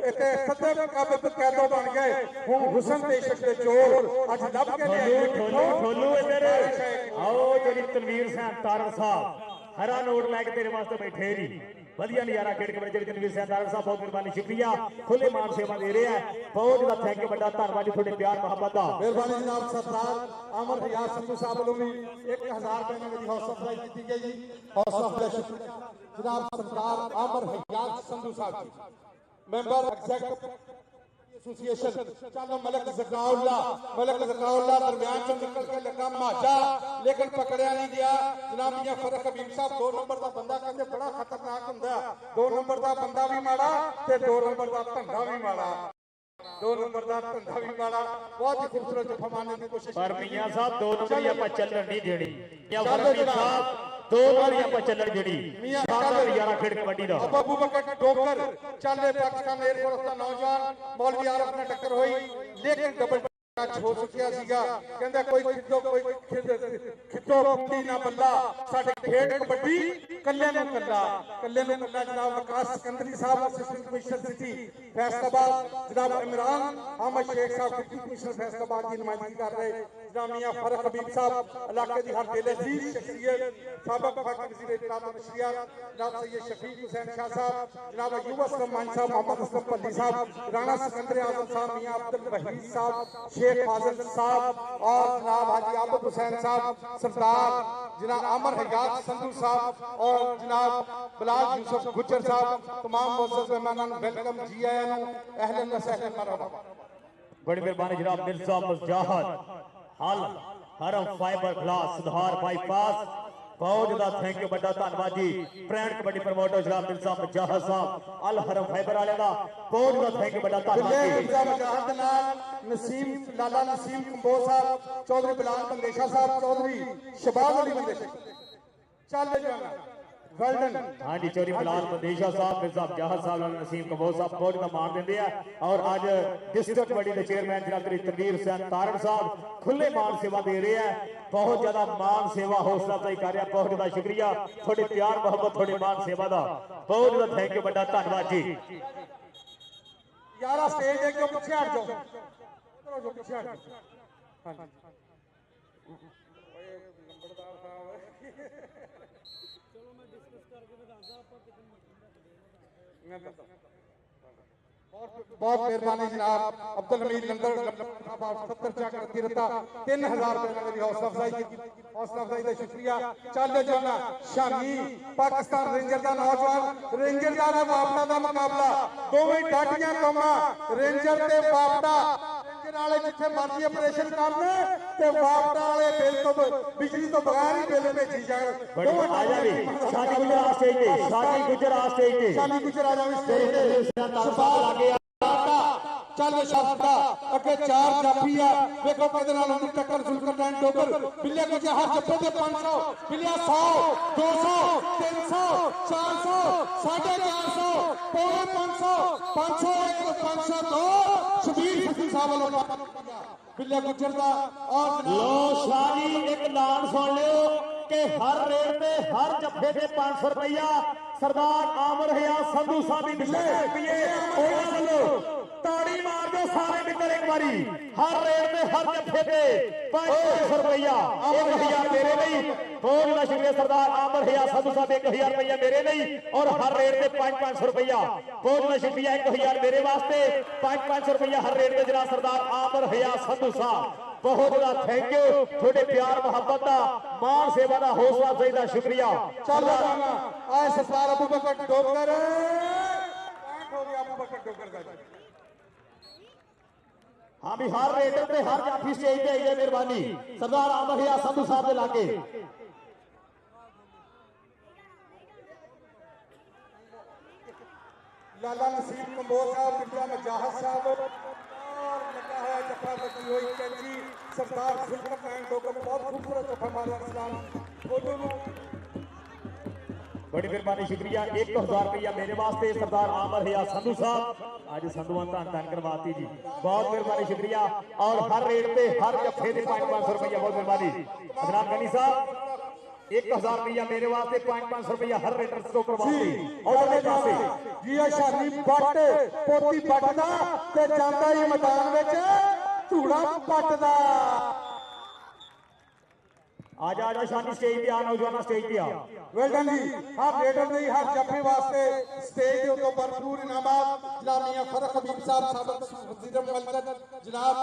इत्थे सदे काबिल कैदो बन गए हुण हुसन ते इश्क दे चोर अज लब के ले ठोलू इधर आओ तेरी तनवीर साहब तारड़ साहब हरा नोट लैके तेरे वास्ते बैठे जी वधिया नजारा खेड के बड़े तनवीर साहब तारड़ साहब बहुत मेहरबानी शुक्रिया खुले मान सेवा दे रहे हैं बहुत ज्यादा थैंक यू बड़ा धन्यवाद जी थोड़े प्यार मोहब्बत का मेहरबानी जनाब सरदार अमर हयात संधू साहब वालों भी 1000 रुपए में मेरी हौसला अफजाई की गई जी हौसला अफजाई जनाब सरदार अमर हयात संधू साहब जी मेंबर एग्जीक्यूटिव एसोसिएशन चलो मलक ज़काउल्ला दरमियान चो निकल के लगा माजा लेकिन पकड़िया नहीं गया जनाब मियां फरक हबीब साहब 2 नंबर का बंदा कहते बड़ा खतरनाक हुंदा 2 नंबर का बंदा भी माड़ा ते 2 नंबर का धंधा भी माड़ा 2 नंबर का धंधा भी माड़ा बहुत ही खूबसूरत जफा मारने की कोशिश पर मियां साहब 2 नंबर आप चलन नहीं देनी या फरक साहब 2 नंबर आप चलन देनी शानदार नजारा खेड कबड्डी दा अबू बकर डोकर चले पाकिस्तान एयरफोर्स का नौजवान मौलवी आरफ ने टक्कर हुई लेकिन डबल हो चुकिया सीगा कहंदा कोई खिद्दो कुंडी ना बल्ला साडे खेड कबड्डी कल्ले नु कल्ला जनाब वकास सिकंदरी साहब असिस्टेंट कमिश्नर सिटी फैसलाबाद जनाब इमरान अहमद शेख साहब डिप्टी कमिश्नर फैसलाबाद की नुमाइंदगी कर रहे जनाब मियां फरक हबीब साहब इलाके की हर दिल अजीज शख्सियत साबिक वफाकी वज़ीर इत्तलात व नशरियात जनाब सैयद शफीक हुसैन शाह साहब जनाब अयूब असलम मान साहब मोहम्मद असलम पल्ली साहब राणा सिकंदर आजम साहब मियां अब्दुल वहीद साहब शेख फाजिल साहब और जनाब हाजी आबिद हुसैन साहब सरदार जनाब अमर हयात संधू साहब और जनाब बिलाल यूसुफ गुज्जर साहब तमाम मुअज़्ज़ज़ मेहमानान वेलकम जी आया नु अहलन व सहलन मरहबा बड़ी मेहरबानी जनाब मिर्जा मुजाहिद हल हरम फाइबर ग्लास सुधार बाईपास बहुत ज्यादा थैंक यू बड़ा धन्यवाद जी ब्रांड कबड्डी प्रमोटर जनाब मिर्जा मुजाहिद साहब अल हरम फाइबर वाले का बहुत ज्यादा थैंक यू बड़ा धन्यवाद जी मिर्जा मुजाहिद नाल नसीम लाला नसीम कंबोज साहब चौधरी बिलाल बंदेशा साहब चौधरी शबाज अली बंदेशा चल जाना वेल डन हाँ जी चौधरी बिलाल बंदेशा साहब मिर्जा मुजाहिद साहब नसीम कंबोज साहब बहुत ज्यादा मान देंगे हैं और आज डिस्ट्रिक्ट कबड्डी के चेयरमैन जनाब तनवीर हुसैन तारड़ साहब खुले मान सेवा दे रहे हैं बहुत ज्यादा मान सेवा हौसला अफजाई कर रहे हैं बहुत ज्यादा शुक्रिया थोड़े प्यार मोहब्बत थोड़े मान सेवा का बहुत ज्यादा थैंक यू बड़ा धन्यवाद जी यारा स्टेज देख के पीछे हट जाओ इधर जो पीछे हट जाओ हां ओए नंबरदार साहब चलो मैं डिस्कस करके बताऊंगा आपको बहुत मेहरबानी जनाब अब्दुल हमीद नंबर 70 चक तिरता 3000 रुपए मेरी हौसला अफजाई का शुक्रिया चल जाना शानी पाकिस्तान रेंजर का नौजवान रेंजर का बापड़ा का मुकाबला दोवें डाटियां कौमा रेंजर ते बापड़ा रेंजर वाले जिथे मर्जी ऑपरेशन करने ते बापड़ा वाले बिल तो बिजली तो बगैर ही बिल भेजी जाए आजा भी शादी गुजर आ स्टेज पे शादी गुजर आ स्टेज पे शानी गुजर आ जाओ स्टेज पे सरदार आगे चल शब्दा अगे 4 जाफी है देखो किदे नाल उन्हें टक्कर जुल्कर टाइम डोबर बिल्ले को हर जप्पे दे 500 बिल्लिया 100 200 300 400 450 पौने 500 501 502 शबीर फकीर साहब वालों बिल्ले गुजर दा और लो शादी एक ऐलान सुन लियो कि हर रेट पे हर जफे से 500 रुपया सरदार आमर हयात संधू साहब रुपये ताड़ी मार दो सारे मित्र एक बारी हर रेट पे हर जफे पे 500 रुपया 1000 मेरे नहीं बहुत ज्यादा शुक्रिया सरदार आमर हयात संधू साहब 1000 रुपया मेरे नहीं और हर रेट पे 500 रुपया बहुत ज्यादा शुक्रिया 1000 मेरे वास्ते 500 रुपया हर रेट पे जनाब सरदार आमर हयात संधू साहब बहुत ज्यादा थैंक यू थोड़े प्यार मोहब्बत का मान सेवा का हौसला अफजाई का शुक्रिया चल आए सरदार अबू बकर डोकर हो गया अबू बकर डोकर का हाँ भी हर रेट पे हर जाफी स्टेज पे आई मेहरबानी सरदार आमर हयात संधू साहब के लागे लाला नसीम कंबोज साहब मिर्जा मुजाहिद साहब और लगा हुआ जफा बची हुई कैंची सरदार जुल्फिकार डोकर बहुत खूबसूरत जफा मारा सलाम बोलो बड़ी मेहरबानी शुक्रिया 1000 रुपया मेरे वास्ते सरदार आमर हया संधू साहब आज संधुआं धन धन करवाती जी बहुत मेहरबानी शुक्रिया और हर रेट पे हर जफे के 500 रुपया बहुत मेहरबानी जनाब गनी साहब 1000 रुपया मेरे वास्ते 500 रुपया हर रेटर तो करवाती और जी शानी पट पोती पटदा ते जांदा ही मैदान विच धूड़ा पटदा आजा आजा शानी स्टेज पे आ नौजवान स्टेज पे आ वेल डन जी हर रेडर ने हर जफे वास्ते स्टेज के ऊपर भरपूर इनामात जनाब मियां फरक हबीब साहब साबिक वजीर मुमलकत जनाब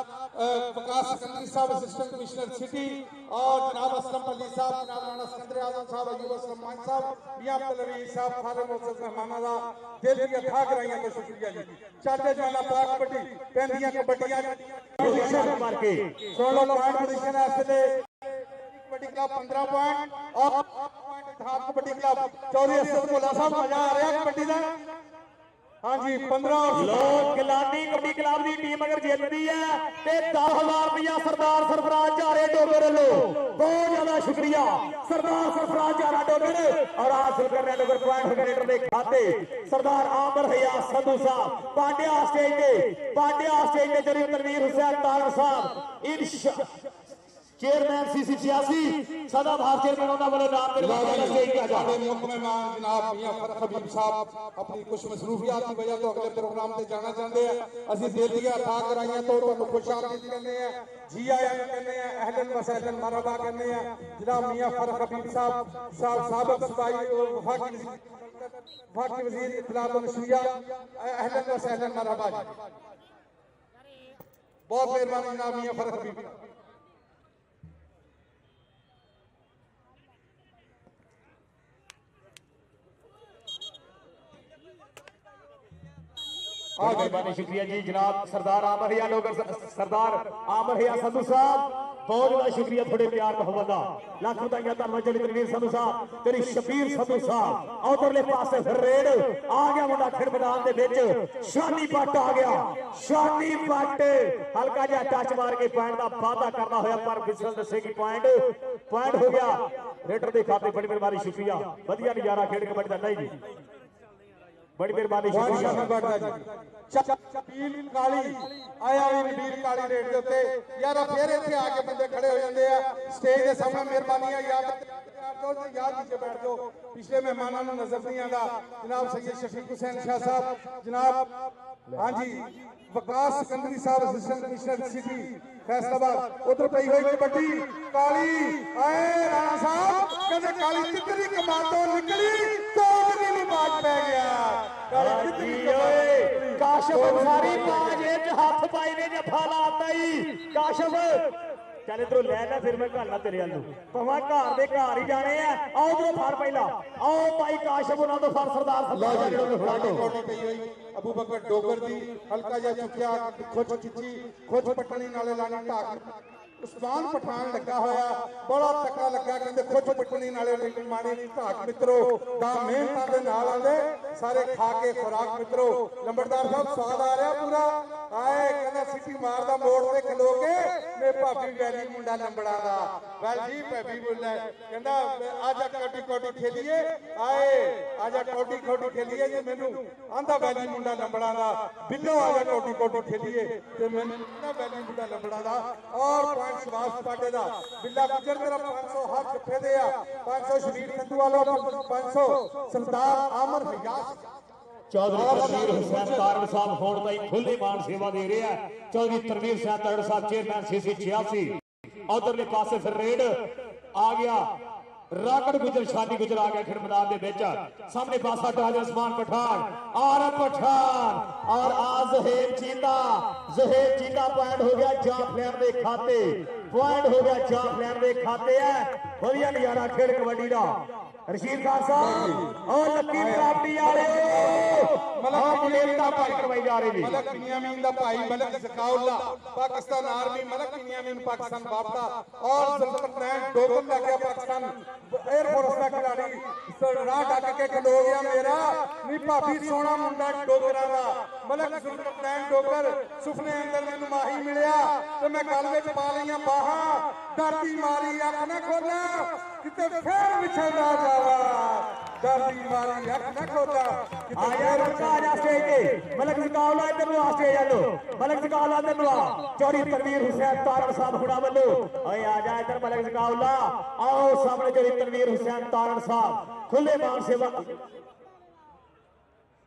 वकास सिकंदरी साहब असिस्टेंट कमिश्नर सिटी और जनाब असलम अली साहब जनाब राणा सिकंदर आजम साहब अयूब असलम मान साहब मियां अब्दुल अली साहब खालिद मोहसिन मेहमाना दा दिल दी अथा कराइयां तो शुक्रिया जी चाटे जाना पाक कबड्डी पैंदियां कबड्डियां मार के 16 पॉइंट पोजीशन है इसले कबड्डी क्लब 15 पॉइंट और पॉइंट इतिहाद कबड्डी क्लब चौधरी असद भोला साहब मजा आ रहा है कबड्डी का हां जी 15 और लोग गिलानी कबड्डी क्लब की टीम अगर जीतती है ते 10000 रुपया सरदार सरफराज झारे डोगर लो बहुत ज्यादा शुक्रिया सरदार सरफराज झारा डोगर और हासिल करने डोगर पॉइंट क्रिकेटर के खाते सरदार आमर हया संधू साहब पांड्या स्टेज पे जरी तनवीर हुसैन तारड़ साहब चेयरमैन सीसी 86 सदा भारत चेयरमैन होना वाले नाम मुख्य मेहमान जनाब मियां फरक हबीब साहब अपनी कुछ मसरूफियात की वजह तो अगले प्रोग्राम से जाना चाहते हैं असि दिल दी अथा कराइयां तो तुहानू खुशामदीद कहने हैं जी आया कहने हैं अहलन व सहलन मरहबा कहने हैं जनाब मियां फरक हबीब साहब साबिक सिपाही और वफाकी वजीर इत्तलात व नशरिया अहलन व सहलन मरहबा बहुत मेहरबानी जनाब मियां फरक हबीब मेहरबानी शुक्रिया जी जनाब सरदार आमर हया लोग सरदार आमर हया संधू साहब बहुत ज्यादा शुक्रिया थोड़े प्यार मोहब्बत का लख बधाइयां धन्नवाद जली तनवीर संधू साहब तेरी शबीर संधू साहब उधरले पासे फिर रेड आ गया मुंडा खेड मैदान दे विच शानी पट आ गया शानी पट हल्का जिहा टच मार के पॉइंट का वादा करना होया पर फिसल दसेगी पॉइंट हो गया रेडर के खाते बड़ी मेहरबानी शुक्रिया वधिया नजारा खेड कबड्डी दा नहीं जी बड़ी मेहरबानी चपील काली आया भी नबील काली रेट के उत्ते यार फिर इत्थे आके बंदे खड़े हो जाते हैं स्टेज के सामने मेहरबानी है याद नीचे बैठ जाओ पिछले मेहमानों को नजर नहीं आता जनाब सैयद शफीक हुसैन शाह साहब जनाब हाँ जी वकास सिकंदरी साहब असिस्टेंट कमिश्नर सिटी फैसलाबाद उधर पई हुई कबड्डी काली आए राणा साहब कहते काली कितनी कमातो निकली तो उतनी बात पै गया काशफ अंसारी बाजे च हाथ पाई ने जफा लाता ही काशफ चल इधरों लैना फिर मैं घालना तेरे वाल पवा घर दे घर ही जाने हैं आओ उधरों फड़ पहला आओ भाई काशफ उन्हां तो फड़ सरदार अबू बकर डोगर दी हल्का जिहा चुकिया खुच खिची खुच पटनी नाले लानी ढाक उस्मान पठान लगा होया बड़ा तकड़ा लगा कहते खुच पटनी नाले माणी ढाक मित्रों दा मेहनत दे नाल आंदे सारे खा के खुराक मित्रों लंबड़दार साहब स्वाद आ रहा पूरा आए कहना सिटी मारदा मोड़ ते खलो के मेरे भाभी वैली मुंडा लंबड़ा दा वैल जी भाभी बोले कहंदा आजा कोटी कोटी खेलिए आए आजा कोटी कोटी खेलिए जे मेनू आंदा वैली मुंडा लंबड़ा दा बिल्लो आजा कोटी कोटी खेलिए ते मेनू ना वैली मुंडा लंबड़ा दा और सुभाष पाटे दा बिल्ला गुजर मेरा 500 हर जफे दे आ 500 शबीर संधू वाला 500 सरदार आमर हया चौधरी तनवीर हुसैन तारड़ साहब होण ताई खुली मान सेवा दे रहे हैं चौधरी तनवीर हुसैन तारड़ साहब चेयरमैन सीसी 86 उधरले पासे फिर रेड आ गया राकड़ गुजर शादी गुजर आ गया खेड मैदान दे विच सामने पासा टाज उस्मान पठान और आज जहेर चीता पॉइंट हो गया जाफलैन दे खाते पॉइंट हो गया जाफलैन दे खाते है वधिया नजारा खेड कबड्डी दा रशीद खान साहब और लकीर कापड़ी वाले करवाई जा रही मलक बिन्यामीन दा भाई मलक जकाउल्ला पाकिस्तान आर्मी मलक बिन्यामीन पाकिस्तान वापता और जुल्फरनैन डोगर लग गया पाकिस्तान एयरफोर्स का खिलाड़ी राह ढक के खलो गया मेरा नी भाभी सोना मुंडा डोगरा दा मलक जुल्फरनैन डोगर सुपने अंदर मैनू माही मिलिया ते मैं गल विच पा लईयां बाहां डरदी मारी अख ना खोला किते फिर विछड़दा जावा दर्दी मारी अख न खोता आया रखा आजा स्टेज पे मलक मुकाबला इधर नु स्टेज आलो मलक मुकाबला इधर नु चौरी तनवीर हुसैन तारण साहब हुड़ा बल्लो ओए आजा इधर मलक मुकाबला आओ सामने चौरी तनवीर हुसैन तारण साहब खुले मान सेवा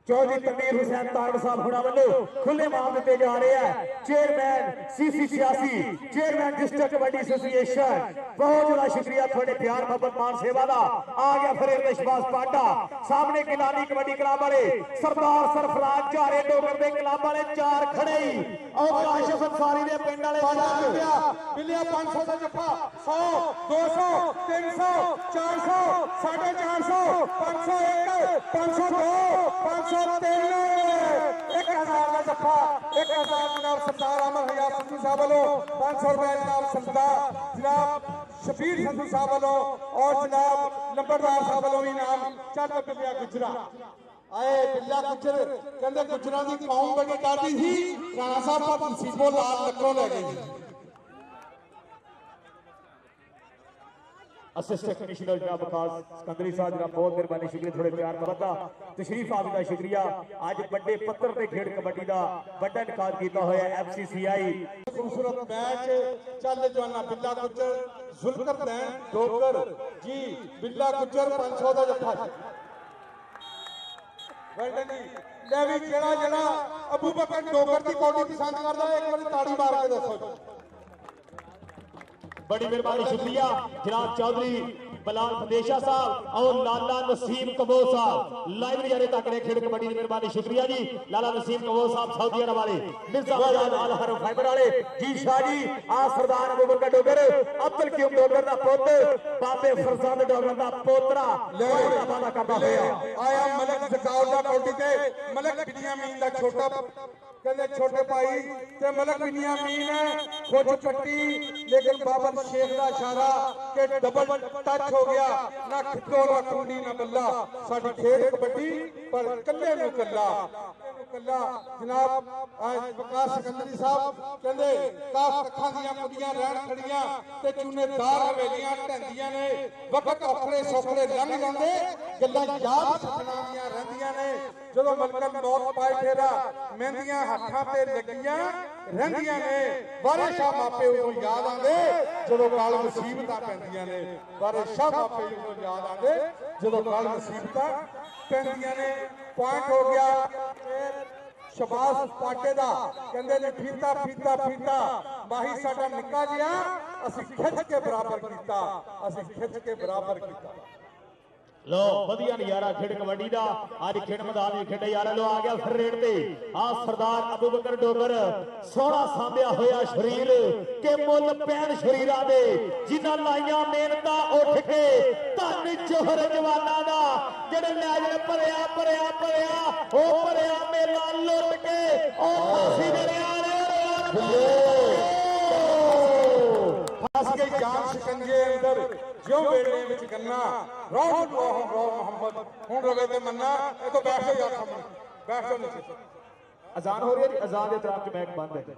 चौधरी तनवीर हुसैन तारण साहब हुड़ा बल्लो खुले मान देते जा रहे हैं chairman CC 86 chairman district kabaddi association बहुत ज्यादा शुक्रिया थोड़े प्यार मोहब्बत मान सेवा दा आ गया फिर विश्वास पाटा सामने गिलानी कबड्डी क्लब वाले सरदार सरफराज झारे डोगर दे क्लब वाले चार खड़े ही और काशिफ अंसारी दे पिंड वाले बिलिया 500 का जफ्फा 100 200 300 400 450 501 502 503 1000 का जफ्फा 1000 जनाब सरदार अमर हयात संधू साहब वालों 500 रुपए जनाब सरदार जनाब शबीर संधू साहब वालों और जनाब लंबरदार साहब वालों इनाम चल बिलिया गुजरा आए बिल्ला गुजर कहते गुजरा की कौम बड़ी डाटी थी राणा साहब पर नसीबो लाल लक्कों ले गई असिस्टेंट कमिश्नर जनाब खास सिकंदरी साहब जनाब बहुत मेहरबानी शुक्रिया थोड़े प्यार मोहब्बत तशरीफ आदि का शुक्रिया आज बड़े पत्थर ते खेड कबड्डी का बड़ा इनकाद किया होया FCCI खूबसूरत मैच चल जवाना बिल्ला गुजर जुल्कर दैन डोगर जी बिल्ला गुजर 500 का जफ्फा वेलडन ले भी जेड़ा अबू बकर डोगर की कोटी पसंद करदा एक बार ताड़ी मार के दसो बड़ी मेहरबानी शुक्रिया जनाब चौधरी बलाल फदेशा साहब और लाला नसीम कबो साहब लाइव नजारे तक रहे खेल कबड्डी की मेहरबानी शुक्रिया जी लाला नसीम कबो साहब सऊदी अरब वाले मिर्जा आजाद अल हरम फाइबर वाले जी शाह जी आ सरदार अबू बकर डोगर अब्दुल क्यूम डोगर दा पुत्र बाबे फरजाद डोगर दा पोतरा वादा करदा होया आया मलक जकाउल्ला कोटी ते मलक बिनियामीन दा छोटा कहते छोटे भाई ते मलक बिनियामीन है खोज पट्टी लेकिन बाबर शेख का इशारा के डबल टच हो गया ना खिद्दो ना कुंडी ना बल्ला साडी खेल कबड्डी पर कल्ले नु कल्ला जनाब वकार सिकंदरी साहब कहते काफ अखां दियां कुड़ियां रहन खड़ियां ते चूनेदार हवेलियां ढंदियां ने वक्त औखड़े सौखड़े लंघ जांदे गल्लां याद सपना दियां रहंदियां ने जदों मलकल मौत पाए फेरा मेहंदियां हत्थां ते लगियां रहंदियां ने बारे शाह मापे उदों याद आंदे जदों काल मुसीबतां पैंदियां ने बारे शाह मापे उदों याद आंदे जदों काल मुसीबतां पैंदियां ने पॉइंट हो गया शबाज पाटे दा कहंदे ने फीता फीता फीता माही साडा निक्का जिहा असीं खिच के बराबर कीता असीं खिच के बराबर कीता लो वधिया नजारा खेड कबड्डी दा आज खेड मैदान में खेडे यार लो आ गया फिर रेड ते आ सरदार अबू बकर डोगर सोहना सांभया होया शरीर के मुल पैन शरीरां दे जिन्हां लाइयां मेहनतां उठ के धन जोहर जवानां दा जेड़े मैच भरिया भरिया भरिया ओ भरिया मेला लुट के ओ फांसी दे फस गई जान शिकंजे अंदर जो बेड़े विच गन्ना रौन मोहम्मद हुण रवे ते मन्ना ए तो बैठ जा यार सामने बैठ जा नीचे अजान हो रही है अजान के तरफ मैच बंद है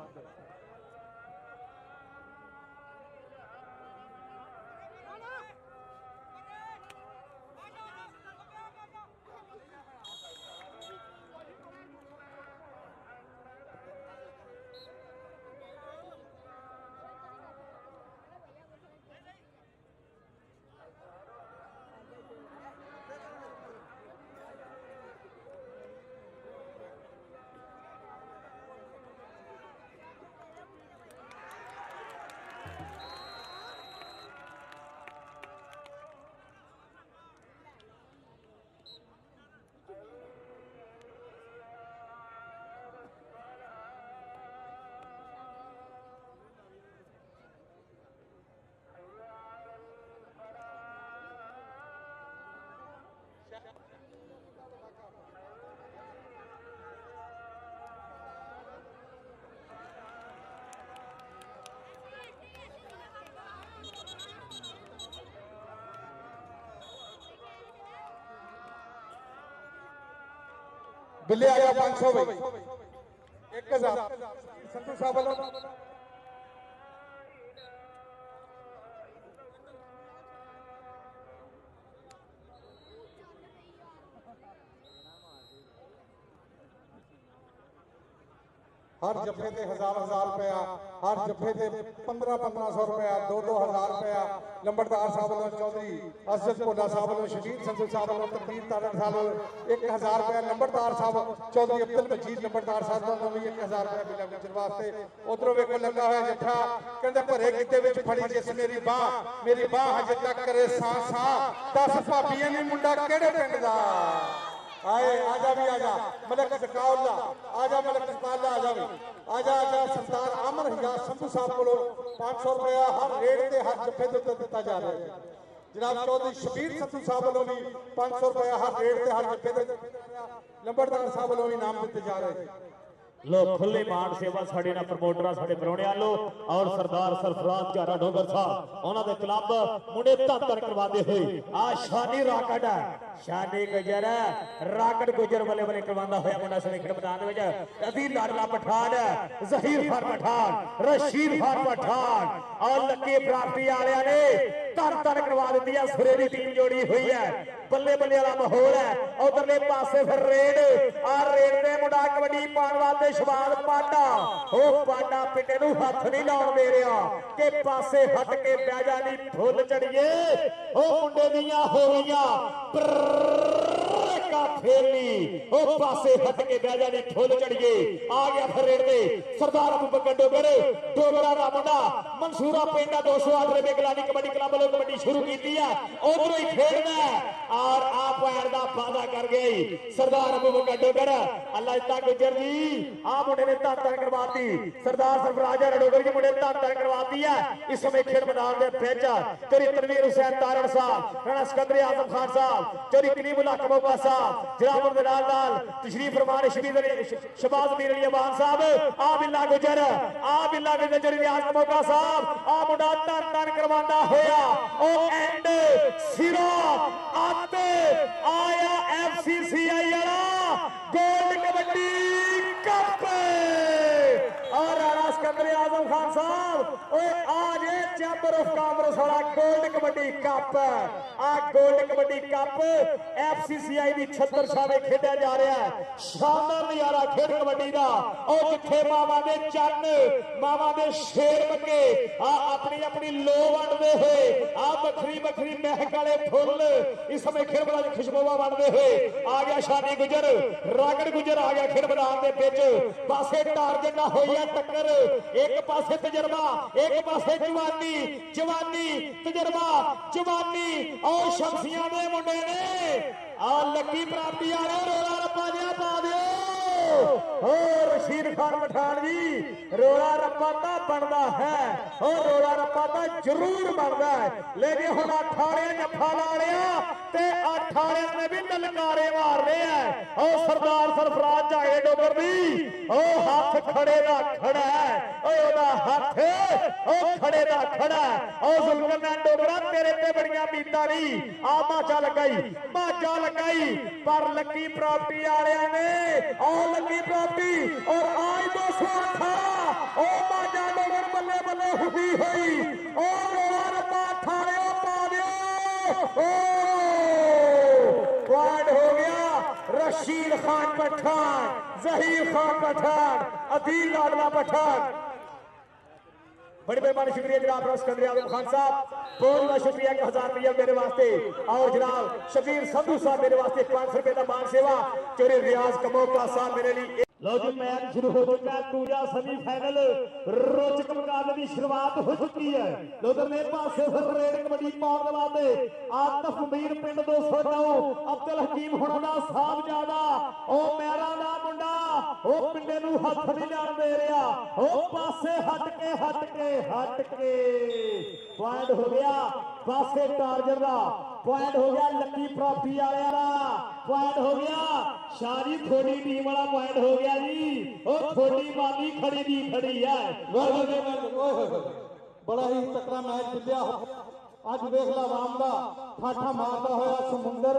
बिल्ले आया 500 भाई 1000 संधू साहब वालों हर जफे ते हजार रुपया, हर जफे ते 1500 रुपया, 2000 रुपया। लंबड़दार साहब वालों चौधरी असद भोला साहब वालों, शबीर संधू साहब वालों, तकदीर तारड़ साहब वालों 1000 रुपया। लंबड़दार साहब चौधरी अब्दुल मजीद लंबड़दार साहब वालों भी 1000 रुपया मिला गुजर वास्ते। उधरों वेखो लगा हुआ जफा कहते भरे गिद्दे विच फड़ी जिस मेरी बाह हजे तक करे सां 10 भाबियां ने मुंडा केड़े पिंड दा आए। आजा भी आजा मलक सकाउल्ला, आजा मलक सकाउल्ला, आजा भी आजा आजा। सरदार अमर हिजाज संधू साहब को 500 रुपया हर रेट ते हर जफे के उत्ते दिता जा रहा है। जनाब चौधरी शबीर संधू साहब वालों भी 500 रुपया हर रेट ते हर जफे के। लंबड़दार साहब वालों भी नाम दिते जा रहे हैं। लो खुले मान सेवा साडे ना प्रमोटर साडे परौणे आलो और सरदार सरफराज चारा डोगर साहब उन्होंने क्लब मुंडे धन करवाते हुए आ शानी राकट शानी गुजर राकट गुजर बल्ले बल्ले करवांदा होया मुंडा सनेखड़ मैदान विच अदी लाडला पठान जहीर खान पठान रशीद खान पठान और लक्की प्राप्ति वालियां ने धन करवा दी है। सुरे की टीम जोड़ी हुई है, बल्ले बल्ले वाला माहौल है। उधरले पासे फिर रेड आ रेड ने मुंडा कबड्डी पाउण वास्ते शबाद पांडा ओ पांडा पिंडे नूं हथ नहीं लाउण दे रहा कि पासे हट के बह जा नहीं फुल चढ़िए ओ मुंडे दियां होईयां का फेरनी ओ पासे हट के बह जा नहीं फुल चढ़िए। आ गया फिर रेड ने सरदार अबू बकर डोगर डोगरा दा मुंडा मंसूरा पिंडा 208 रुपए गिलानी कबड्डी क्लब वालों कबड्डी शुरू की है। उधरों ही खेलना और आप पैर का वादा कर गई सरदार अबू बकर डोगर अल्लाह गुजर जी आ मुंडे ने धन करवाती। सरदार सरफराज डोगर जी मुंडे धन करवाती है। इस समय खेल मैदान के पिच चोरी तनवीर हुसैन तारड़ साहब, राणा सिकंदर आजम खान साहब, चोरी कलीमुल्लाह कमोका साहब, जनाब नाल तशरीफ फरमान शबाज मीर अली अबान साहब, आ बिल्ला गुजर चोरी रियाज कमोका साहब आ मुंडा धन करवांदा होया ओ एंड सिरा आते आया FCCI वाला गोल्ड कबड्डी कप और राणा सिकंदर आजम खान साहब ओए आज चैंबर ऑफ कॉमर्स वाला गोल्ड कबड्डी कप आ गोल्ड कबड्डी कप FCCI की छत्रछाया में खेड़ा जा रहा है। शानदार नजारा खेल कबड्डी का और जिथे मावा दे चन्न मावा दे शेर बगे आ अपनी अपनी लो वंडते हुए आ बखरी बखरी महक वाले फुल इस समय खेल मैदान खुशबूआ वंडते हुए आ गया शानी गुजर रागड़ गुजर आ गया खेल मैदान के बिच पासे टारगेट ना होई है टक्कर एक पासे तजर्बा एक पासे जवानी जवानी तजर्बा जवानी और शमसियां दे मुंडे ने आ लकी प्राप्ति आ रहा रोला रप्पा दिया पा दियो और रशीद खान पठान जी रोला रप्पा तो बनता है और रोला रप्पा तो जरूर बनता है लेकिन हम अठाड़े जफा ला लिया ते अठाड़े ने भी ललकारे मार रहे हैं और सरदार सरफराज झागे डोगर दी ओ हाथ खड़े दा खड़ा है ओदा हाथ ओ खड़े दा खड़ा है और जुल्फरमैन डोगरा तेरे ते बड़ियां बीता नहीं आ माचा लगाई पर लकी प्राप्ति वालियां ने और लकी प्राप्ति और आज 218 ओ माचा डोगर बल्ले बल्ले हुई हुई और रोला रब्बा थाने पा दियो पॉइंट हो गया रशीद खान पठान जहीर खान पठान अदील लाडला पठान। बड़ी मेहरबानी शुक्रिया जनाब सिकंदर आजम खान साहब बहुत बहुत शुक्रिया 1000 रुपया मेरे वास्ते और जनाब शबीर संधू साहब मेरे वास्ते 500 रुपए का मान सेवा चोरी रियाज कमोका साहब मेरे लिए। लो जी मैच शुरू हो चुका है दूसरा सेमीफाइनल रोचक मुकाबले की शुरुआत हो चुकी है। उधरले पासे फिर रेड कबड्डी पाउण वाले आतफ मीर पिंड 209 अब्दुल हकीम हुणां दा साहबजादा ओ मैरा दा मुंडा ओ पिंडे नूं हथ नहीं लाण दे रहा ओ पासे हट के पॉइंट हो गया पासे टारगेट का पॉइंट हो गया लकी प्राप्ति वाले का पॉइंट हो गया शारी थोड़ी टीम वाला पॉइंट हो गया जी ओ थोड़ी माली खड़ी दी खड़ी है। बड़ा ही तकड़ा मैच जितया अज देख ला राम का ठाठा मारता होया समुंदर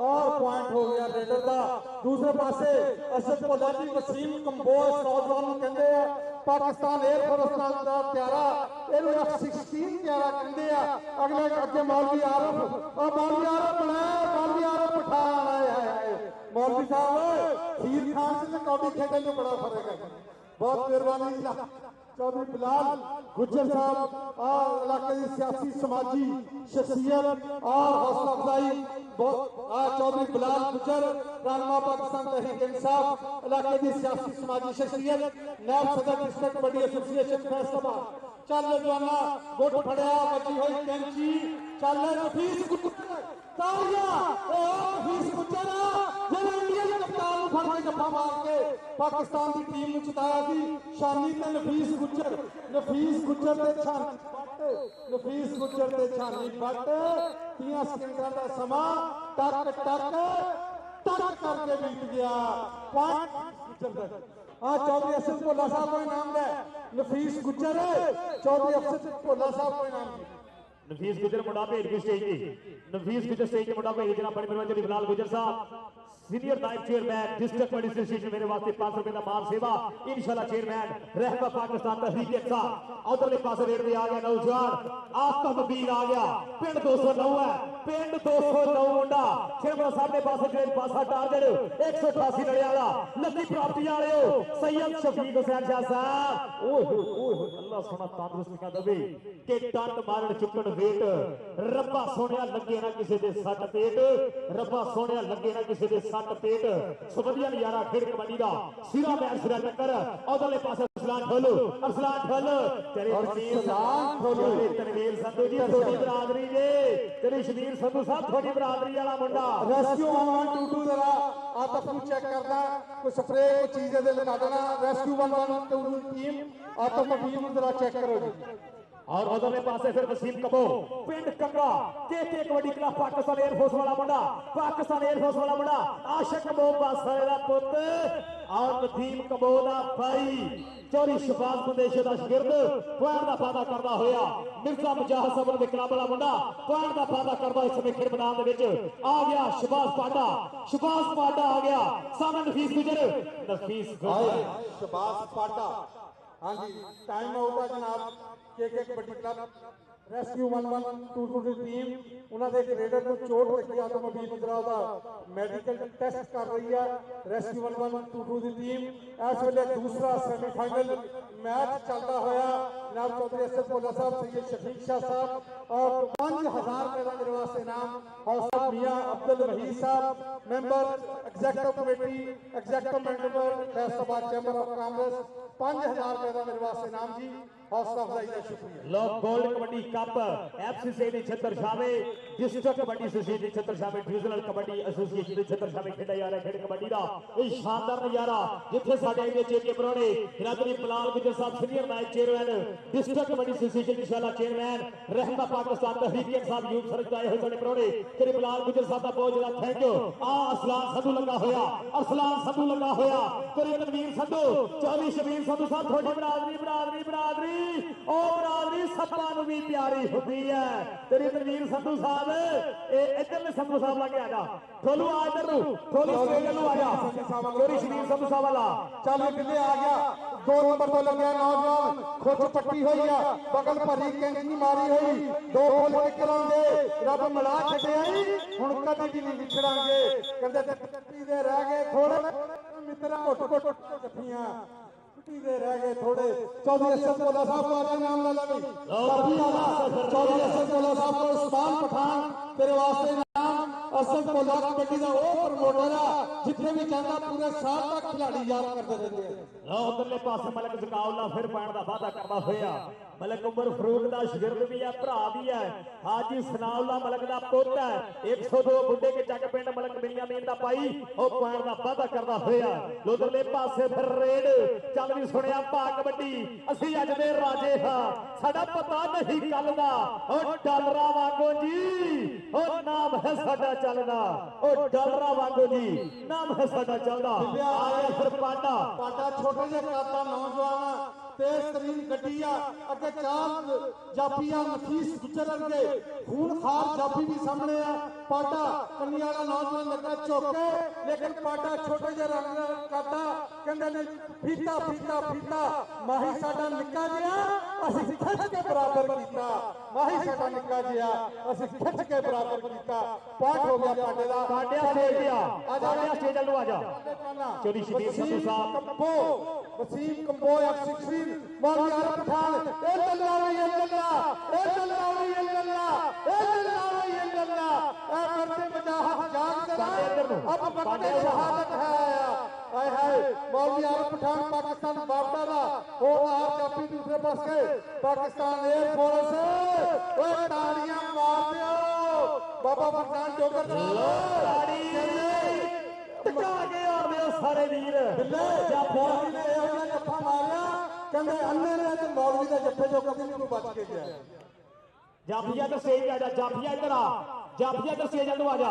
और पॉइंट हो गया रेडर का। दूसरे पासे अर्शद भोला जी वसीम कंबोज नौजवान कहते हैं पाकिस्तान एयरफोर्स का प्यारा इन्होंने F-16 प्यारा कहते हैं अगले अगे मौलवी आरफ और मौलवी आरफ बनाया मौलवी आरफ पठान आए मौलवी साहब खीर खान से कौड़ी खेलने में बड़ा फर्क है बहुत मेहरबानी चौधरी बिलाल गुज्जर साहब और इलाके की सियासी समाजी शख्सियत और हौसला अफजाई चौधरी बिलाल गुज्जर रहनुमा पाकिस्तान तहरीक इंसाफ इलाके की सियासी समाजी शख्सियत नायब सदर डिस्ट्रिक्ट कबड्डी एसोसिएशन फैसलाबाद चल जवाना गुट फड़िया बची हुई कैंची चल नफीस तालियां नफीस गुज्जर जिन्हें इंडियन कप्तान ਨੂੰ ਫੜ ਕੇ ਜੱਫਾ ਮਾਰ ਕੇ ਪਾਕਿਸਤਾਨ ਦੀ ਟੀਮ ਨੂੰ ਜਿਤਾਇਆ ਸੀ ਸ਼ਾਨੀ ਤੇ ਨਫੀਸ ਗੁੱਜਰ ਤੇ ਛਾਨੀ ਬੱਟ 30 ਸਕਿੰਟਾਂ ਦਾ ਸਮਾਂ ਟਕ ਕਰਕੇ ਬੀਤ ਗਿਆ ਪੁਆਇੰਟ ਗੁੱਜਰ ਦਾ चौधरी अफसर भोला साहब को इनाम है नफीस गुज्जर चौधरी अफसर भोला साहब को इनाम नफीस गुज्जर मुंडा भेज के स्टेज पे नफीस गुज्जर स्टेज पे मुंडा भेज जनाब बड़ी मेहरबानी बिलाल गुज्जर साहब सीनियर नायब चेयरमैन डिस्ट्रिक्ट कबड्डी एसोसिएशन मेरे वास्ते 500 रुपए का माल सेवा इंशाल्लाह चेयरमैन रहमा पाकिस्तान तहरीक इंसाफ उधरले पासे रेड में आ गया नौजवान आफताब वीर आ गया पिंड 209 है पिंड 209 मुंडा खेमरा सामने पासे ग्रेड पासा टारगेट 188 लड़े वाला लकी प्राप्ति वाले हो सैयद शफीक हुसैन शाह साहब ओए अल्लाह सोना तंदुरुस्त का दवे के टंड मारन चुकन वेट रब्बा सोनिया लगे ना किसी दे सट पेट रब्बा सोनिया लगे ना किसी दे सट पेट सुबदिया नजारा खेड कबड्डी दा सिरा मैच सिरा टक्कर उधरले पासे अरसलान ठोल तेरे अरसलान ठोल तनवीर संधू जी थोड़ी बरादरी जे तेरी शबीर संधू साहब थोड़ी बरादरी वाला मुंडा रेस्क्यू 112 जरा आतफ को चेक करना कोई स्प्रे कोई चीज दे लगा देना रेस्क्यू 112 टीम आतफ टीम जरा चेक करो जी और उधरले पासे फिर वसीम कबो पिंड कंगा के कबड्डी क्लब पाकिस्तान एयरफोर्स वाला मुंडा पाकिस्तान एयरफोर्स वाला मुंडा आशिक कबो बासारे दा पुੱਤ और नदीम कबो दा भाई चोरी शबाज बंदेशे दा शागिर्द पॉइंट दा फायदा करदा होया मिर्जा मुजाहिद सबल दे क्लब वाला मुंडा पॉइंट दा फायदा करदा इस समय खेड मैदान दे विच आ गया शबाज पाटा आ गया सामने नफीस गुजर शबाज पाटा हाँ जी टाइम आउट है जनाब के कबड्डी क्लब रेस्क्यू 112 ਦੀ ਟੀਮ ਉਹਨਾਂ ਦੇ ਰੇਡਰ ਨੂੰ ਚੋਟ ਲੱਗੀ ਆਤਮਵੀਰ ਮੁੰਦਰਾ ਦਾ ਮੈਡੀਕਲ ਟੈਸਟ ਕਰ ਰਹੀ ਹੈ रेस्क्यू 112 ਦੀ ਟੀਮ ਇਸ ਵੇਲੇ ਦੂਸਰਾ ਸੈਮੀਫਾਈਨਲ मैच चलता होया जनाब चौधरी असद भोला साहब सैयद शफीक शाह साहब और 5000 रुपए का मेरे वास्ते इनाम हौसला मियां अब्दुल वहीद साहब member executive committee executive member Faisalabad chamber of commerce 5000 रुपए का मेरे वास्ते इनाम जी हौसला अफजाई का शुक्रिया लो गोल्ड कबड्डी कप एफसीसी ने छतर शामे डिस्ट्रिक्ट कबड्डी एसोसिएशन छतर शामे डिविजनल कबड्डी एसोसिएशन ने छतर शामे खेड़ा जा रहा है खेड कबड्डी दा ਇਹ शानदार नजारा जिथे साडे इंडिया चेंपियन बनाने जनाबी बिलाल गुज्जर साहब सीनियर नायब चेयरमैन डिस्ट्रिक्ट कबड्डी एसोसिएशन इंशाल्लाह चेयरमैन रहमा पाकिस्तान तहरीक इंसाफ यूथ सरक आए हुए साडे बनाने तेरे बिलाल गुज्जर साहब दा बहुत ज्यादा थैंक यू आ असलान संधू लगा होया तेरे तनवीर संधू चौधरी शबीर संधू साहब थोड़ी बरादरी ओ बरादरी सप्पा नु भी प्यारी होती है तेरी तनवीर संधू साहब इधर ने संधू साहब लगे आजा ठोलू आ इधर नु ठोलू स्टेज नु आजा चौधरी शबीर संधू साहब वाला चल किले आ गया 2 नंबर तो लगे नौजवान खोच पट्टी हुई है बगल भरी कैंची मारी हुई 2 फुल निकलांगे रब मिला छड़े आई हुन कदी भी नहीं विछड़ांगे कहंदे टट्टी दे रह गए थोड़े मित्रा घुट जफियां दे रह गए थोड़े चौधरी असद भोला साहब को आगे नाम ला भी चौधरी असद भोला साहब को उस्मान पठान तेरे वास्ते नाम असद भोला कबड्डी का वो प्रमोटर है जिथे भी जाता पूरे साल तक खिलाड़ी याद करते रहते हैं लो उधरले पासे मलक जकाउल्ला फिर पैण दा वादा करदा होया मलक उमर फरूक दा शागिर्द भी है भरा भी है हाजी सनाउल्ला मलक दा पुੱਤ है 102 बुड्ढे के जग पिंड मलक बिनियामीन दा पाई ओ पैण दा वादा करदा होया उधरले पासे फिर रेड चल भी सुनिया भा कबड्डी ਅਸੀਂ ਅੱਜ ਦੇ ਰਾਜੇ ਹਾਂ ਸਾਡਾ ਪਤਾ ਨਹੀਂ ਕੱਲ ਦਾ ਓ ਡਾਲਰਾਂ ਵਾਂਗੂ ਜੀ ਓ ਨਾਮ ਹੈ ਸਾਡਾ ਚੱਲਦਾ ਓ ਡਾਲਰਾਂ ਵਾਂਗੂ ਜੀ ਨਾਮ ਹੈ ਸਾਡਾ ਚੱਲਦਾ ਆਇਆ ਫਿਰ ਪਾਟਾ छोटे जे काता नौजवान तेज तरीन गड्डी अगे चार जाफिया नफीस गुजर वर्गे खून खार जाफी भी सामने है पाटा कन्नी वाला नौजवान लगा चौके लेकिन पाटा छोटे जे रंग काटा कहंदे ने फीता माही साडा निक्का जिहा ਅਸੀਂ ਖਿੱਚ ਕੇ ਬਰਾਬਰ ਕੀਤਾ। ਮਾਹੀ ਸਾਡਾ ਨਿੱਕਾ ਜਿਹਾ ਅਸੀਂ ਖਿੱਚ ਕੇ ਬਰਾਬਰ ਕੀਤਾ। ਪੁਆਇੰਟ ਹੋ ਗਿਆ ਪਾਂਡੇ ਦਾ। ਪਾਂਡਿਆ ਸਟੇਜ ਆ ਪਾਂਡਿਆ ਸਟੇਜ ਵੱਲੋਂ ਆ ਜਾ ਚੌਧਰੀ ਸ਼ਬੀਰ ਸੰਧੂ ਸਾਹਿਬ ਵਸੀਮ ਕੰਬੋ F16 ਮੌਲਵੀ ਆਰਫ ਪਠਾਨ ਇਲੱਲਾਹ ਇਲੱਲਾਹ ਇਹ ਮਰਦੇ ਮਜਾਹਦ ਜਾਗ ਜਰਾ ਅਬ ਵਕਤ ਸ਼ਹਾਦਤ ਹੈ। ਹਾਏ ਹਾਏ ਮੌਲਵੀ ਆਰਫ ਪਠਾਨ ਪਾਕਿस्तान बापटा ਦਾ ਹੋਰ ਆਰ ਕਾਪੀ ਦੂਸਰੇ ਪਾਸੇ पाकिस्तान एयर फोर्स ਓਏ ਤਾੜੀਆਂ ਮਾਰ ਦਿਓ ਬਾਬਾ ਫਰਜ਼ਾਨ ਜੋਗਰ ਸਾਹਿਬ ਤਾੜੀ ਟਕਾ ਕੇ ਆਉਂਦੇ ਹੋ ਸਾਰੇ ਵੀਰ ਜਾਫਾ ਨੇ ਇਹੋ ਜਿਹਾ ਜੱਫਾ ਮਾਰਿਆ ਕਹਿੰਦੇ ਅੰਨੇ ਨੇ ਤੇ ਮੌਲਵੀ ਦਾ ਜੱਫੇ ਚੋਂ ਕਦੇ ਨਹੀਂ ਕੋਈ ਬਚ ਕੇ ਗਿਆ। ਜਾਫੀਆ ਤੇ ਸਟੇਜ ਆ ਜਾ ਜਾਫੀਆ ਇੱਧਰ ਆ ਜਾਫੀਆ ਤੇ ਸਟੇਜ ਵੱਲੋਂ ਆ ਜਾ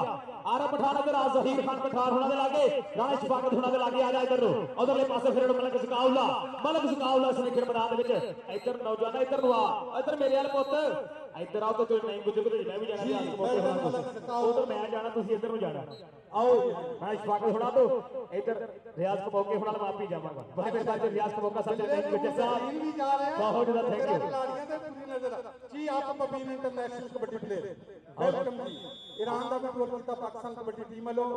ਆਰਫ ਪਠਾਨ ਇੱਧਰ ਆ ਜ਼ਹੀਰ ਖਾਨ ਪਠਾਨ ਹੁਣਾਂ ਦੇ ਲਾਗੇ ਰਾਣਾ ਸ਼ਫਾਕਤ ਹੁਣਾਂ ਦੇ ਲਾਗੇ ਆ ਜਾ ਇੱਧਰ ਨੂੰ ਉਧਰਲੇ ਪਾਸੇ ਫਿਰ ਮਲਕ ਸਕਾਉਲਾ ਇਸ ਨੇ ਖੇਡ ਮੈਦਾਨ ਦੇ ਵਿੱਚ ਇੱਧਰ ਨੌਜਵਾਨ ਇੱਧਰ ਨੂੰ ਆ ਇੱਧਰ ਮੇਰੇ ਵਾਲ ਪੁੱਤ ਇੱਧਰ ਆਓ ਤੇ ਨਹੀਂ ਗੁੱਜਰ ਤੇ ਮੈਂ ਵੀ ਜਾਣਾ ਉਧਰ ਮੈਂ ਜਾਣਾ ਤੁਸੀਂ ਇੱਧਰ ਨੂੰ ਜਾਣਾ ਆਓ ਮੈਂ ਸ਼ਫਾਕਤ ਹੁਣਾਂ ਤੋਂ ਇੱਧਰ ਰਿਆਜ਼ ਕਬੋਕੇ ਹੁਣਾਂ ਨਾਲ ਮਾਪੀ ਜਾਵਾਂਗਾ ਬਹੁਤ ਮੇਰੇ ਸਾਥ ਰਿਆਜ਼ ਕਬੋਕਾ ਸਾਹਿਬ ਨੇ ਗੁੱਜਰ ਸਾਹਿਬ ਵੀ ਜਾ ਰਹੇ ਬਹੁਤ ਜ਼ਿਆਦਾ ਥੈਂਕ ਯੂ ਖਿਡਾਰੀਆਂ ਤੇ ਪੂਰੀ ਨਜ਼ਰ ਜੀ ਆਪ ਮਬੀਨ ਇੰਟਰਨੈਸ਼ਨਲ ਕਬੱਡੀ ਪਲੇਅਰ वेलकम जी ईरान का भी गोल किया पाकिस्तान कबड्डी टीम वालों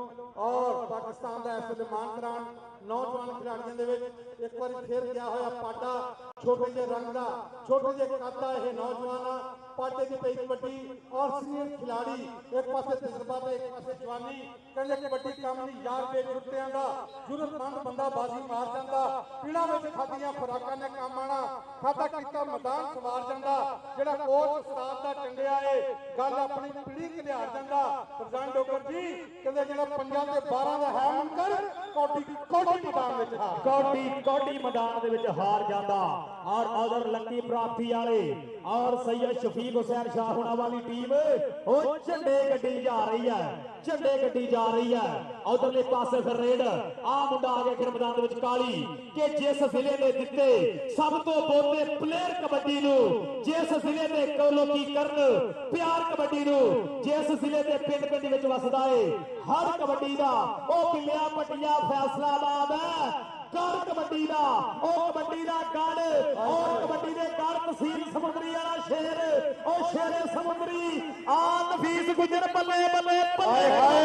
और पाकिस्तान का इस वेले मान करान नौजवान खिलाड़ियों के विच एक बार फिर गया होया पाटा छोटे जे रंग का छोटे जे कद का यह नौजवान पाटे की पई कबड्डी और सीनियर खिलाड़ी एक पासे तजर्बा ते एक पासे जवानी कहंदे कबड्डी काम नहीं यार बेजुर्तियां दा जरूरतमंद बंदा बाजी मार जांदा पीड़ा विच खादियां खुराकां ने काम आना खाता कीता मैदान सवार जांदा जेड़ा कोच उस्ताद दा टंडिया है गल अपनी पीढ़ी खिलार जांदा फरजान डोगर जी कहंदे जेड़ा पंजाब दे 12 दा है मुनकर कोटी मैदान विच हार कोटी मैदान दे विच हार जांदा और उधर लकी प्राप्ति वाले और सैयद शफीक हुसैन शाह होना वाली टीम वो झंडे गड्डी जा रही है उधरले पासे फिर रेड आ मुंडा आ गया फिर मैदान विच काली कि जिस जिले ने दिते सब तो बहुते प्लेयर कबड्डी नूं जिस जिले दे लोकी करन प्यार कबड्डी नूं जिस जिले दे पिंड विच वसदा है हर कबड्डी दा ओ पिलिया पटिया फैसलाबाद है कर कबड्डी दा ओ कबड्डी दा गढ़ और कबड्डी दे गढ़ तहसील समुंदरी वाला शेर ओ शेरे समुंदरी आ नफीस गुजर बल्ले बल्ले हाय हाय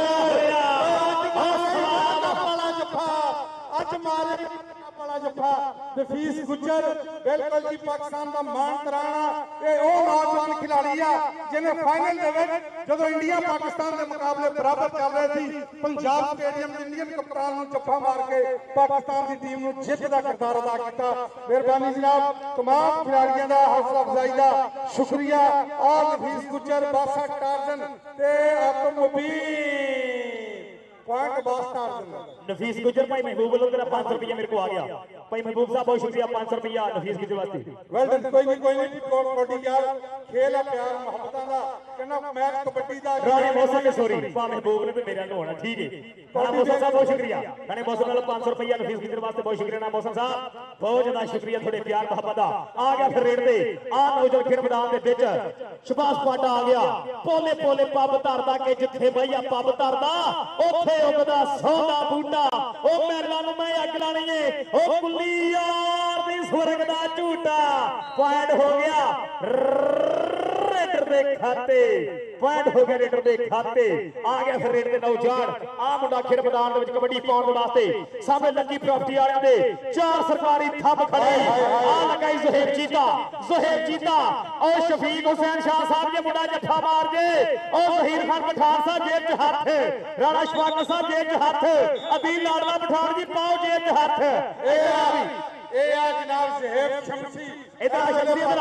वाला जफा अज मारे वाला जफा नफीस गुजर बिल्कुल जी पाकिस्तान का मान कराना ये ओ नौजवान खिलाड़ी आ जिन्हें फाइनल दे विच जदों इंडिया पाकिस्तान के मुकाबले बराबर चल रहे थे पंजाब स्टेडियम इंडियन कप्तान नूं जफा मार के पाकिस्तान की टीम नूं जित दा किरदार अदा किया। मेहरबानी जनाब तमाम खिलाड़ियों का हौसला अफजाई का शुक्रिया और नफीस गुजर बासा टार्जन ते आत्मबीर पॉइंट बास टार्जन नफीस गुजर भाई महबूब वालों तेरा 500 रुपया मेरे को आ गया भाई महबूब साहब बहुत शुक्रिया 500 रुपया नफीस गुजर वास्ते वेल डन कोई नहीं कबड्डी यार खेल है प्यार मोहब्बतां दा कहना मैच कबड्डी दा राणे मौसम के सॉरी पा महबूब ने भी मेरे को होना ठीक है राणा मौसम साहब बहुत शुक्रिया राणे मौसम वालों 500 रुपया नफीस गुजर वास्ते बहुत शुक्रिया राणा मौसम साहब बहुत ज्यादा शुक्रिया थोड़े प्यार मोहब्बत दा आ गया फिर रेड दे आ नौजवान खेल मैदान दे विच शबाश पाटा आ गया पोले पोले पब धरदा के जिथे भैया पब धरदा ओथे उगदा सौदा बूटा ओ महला नु मैं अग लानी है ओ कुल्ली यार दी स्वर्ग दा झूठा पॉइंट हो गया रेडर दे खाते पॉइंट हो गया रेडर दे खाते आ गया फिर रेडर दे नौजवान आ मुंडा खेड मैदान दे विच कबड्डी पाउण दे वास्ते सामने लकी प्रॉपर्टी वालियां दे चार सरकारी थप खड़े आ लगाई ज़ोहेब जीता और शफीक हुसैन शाह साहब ये मुंडा जफा मार जे और ज़हीर खान पठान साहब जेब च हाथ राणा शफाकत साहब जेब च हाथ अदील लाडला पठान जी पाओ जेब च हाथ ए आ जनाब ज़हेब शमसी इधर शमसी इधर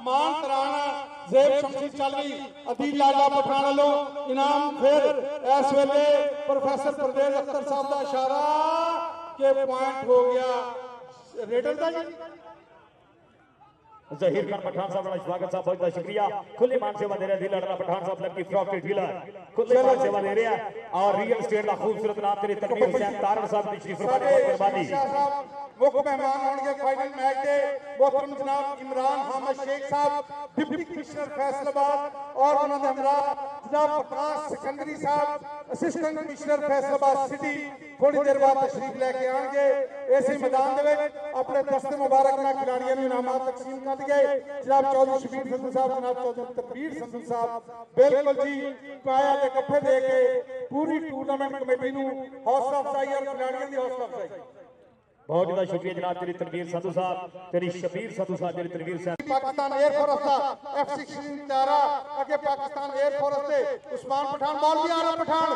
मान कराना ज़हेब शमसी चल गई अदील लाडला पठान वालों इनाम फिर इस वेले प्रोफेसर परवेज अख्तर साहब का इशारा के पॉइंट हो गया रेडर का जी ज़हीर खान पठान साहब का स्वागत साहब बहुत शुक्रिया खुले मान सेवा दे रहे दिल लड़ना पठान साहब लकी प्रॉपर्टी डीलर खुले मान सेवा दे रहे और रियल एस्टेट का खूबसूरत नाम तेरे तकबीर हुसैन तारण साहब की शरीफ बहुत मेहरबानी मुख मेहमान होंगे फाइनल मैच के मोहतरम जनाब इमरान हामिद शेख साहब डिप्टी कमिश्नर फैसलाबाद और उन्होंने हमरा जनाब प्रकाश सिकंदरी साहब असिस्टेंट कमिश्नर फैसलाबाद सिटी थोड़ी देर बाद तशरीफ लेके आएंगे। इसी मैदान दे विच अपने दस्ते मुबारक नाल खिलाड़ियों को इनामात तकसीम कर दिए। जनाब चौधरी शबीर संधू साहब जनाब चौधरी तकबीर संधू साहब बिल्कुल जी पाया के कप्पे दे के पूरी टूर्नामेंट कमेटी नूं हौसला अफजाई और खिलाड़ियों की हौसला अफजाई। बहुत ज्यादा शुक्रिया जनाब तेरी तनवीर संधू साहब तेरी शबीर संधू साहब तेरी तनवीर साहब। पाकिस्तान एयरफोर्स का F-16 तैयारा अगे पाकिस्तान एयरफोर्स से उस्मान पठान बॉल भी आ रहा पठान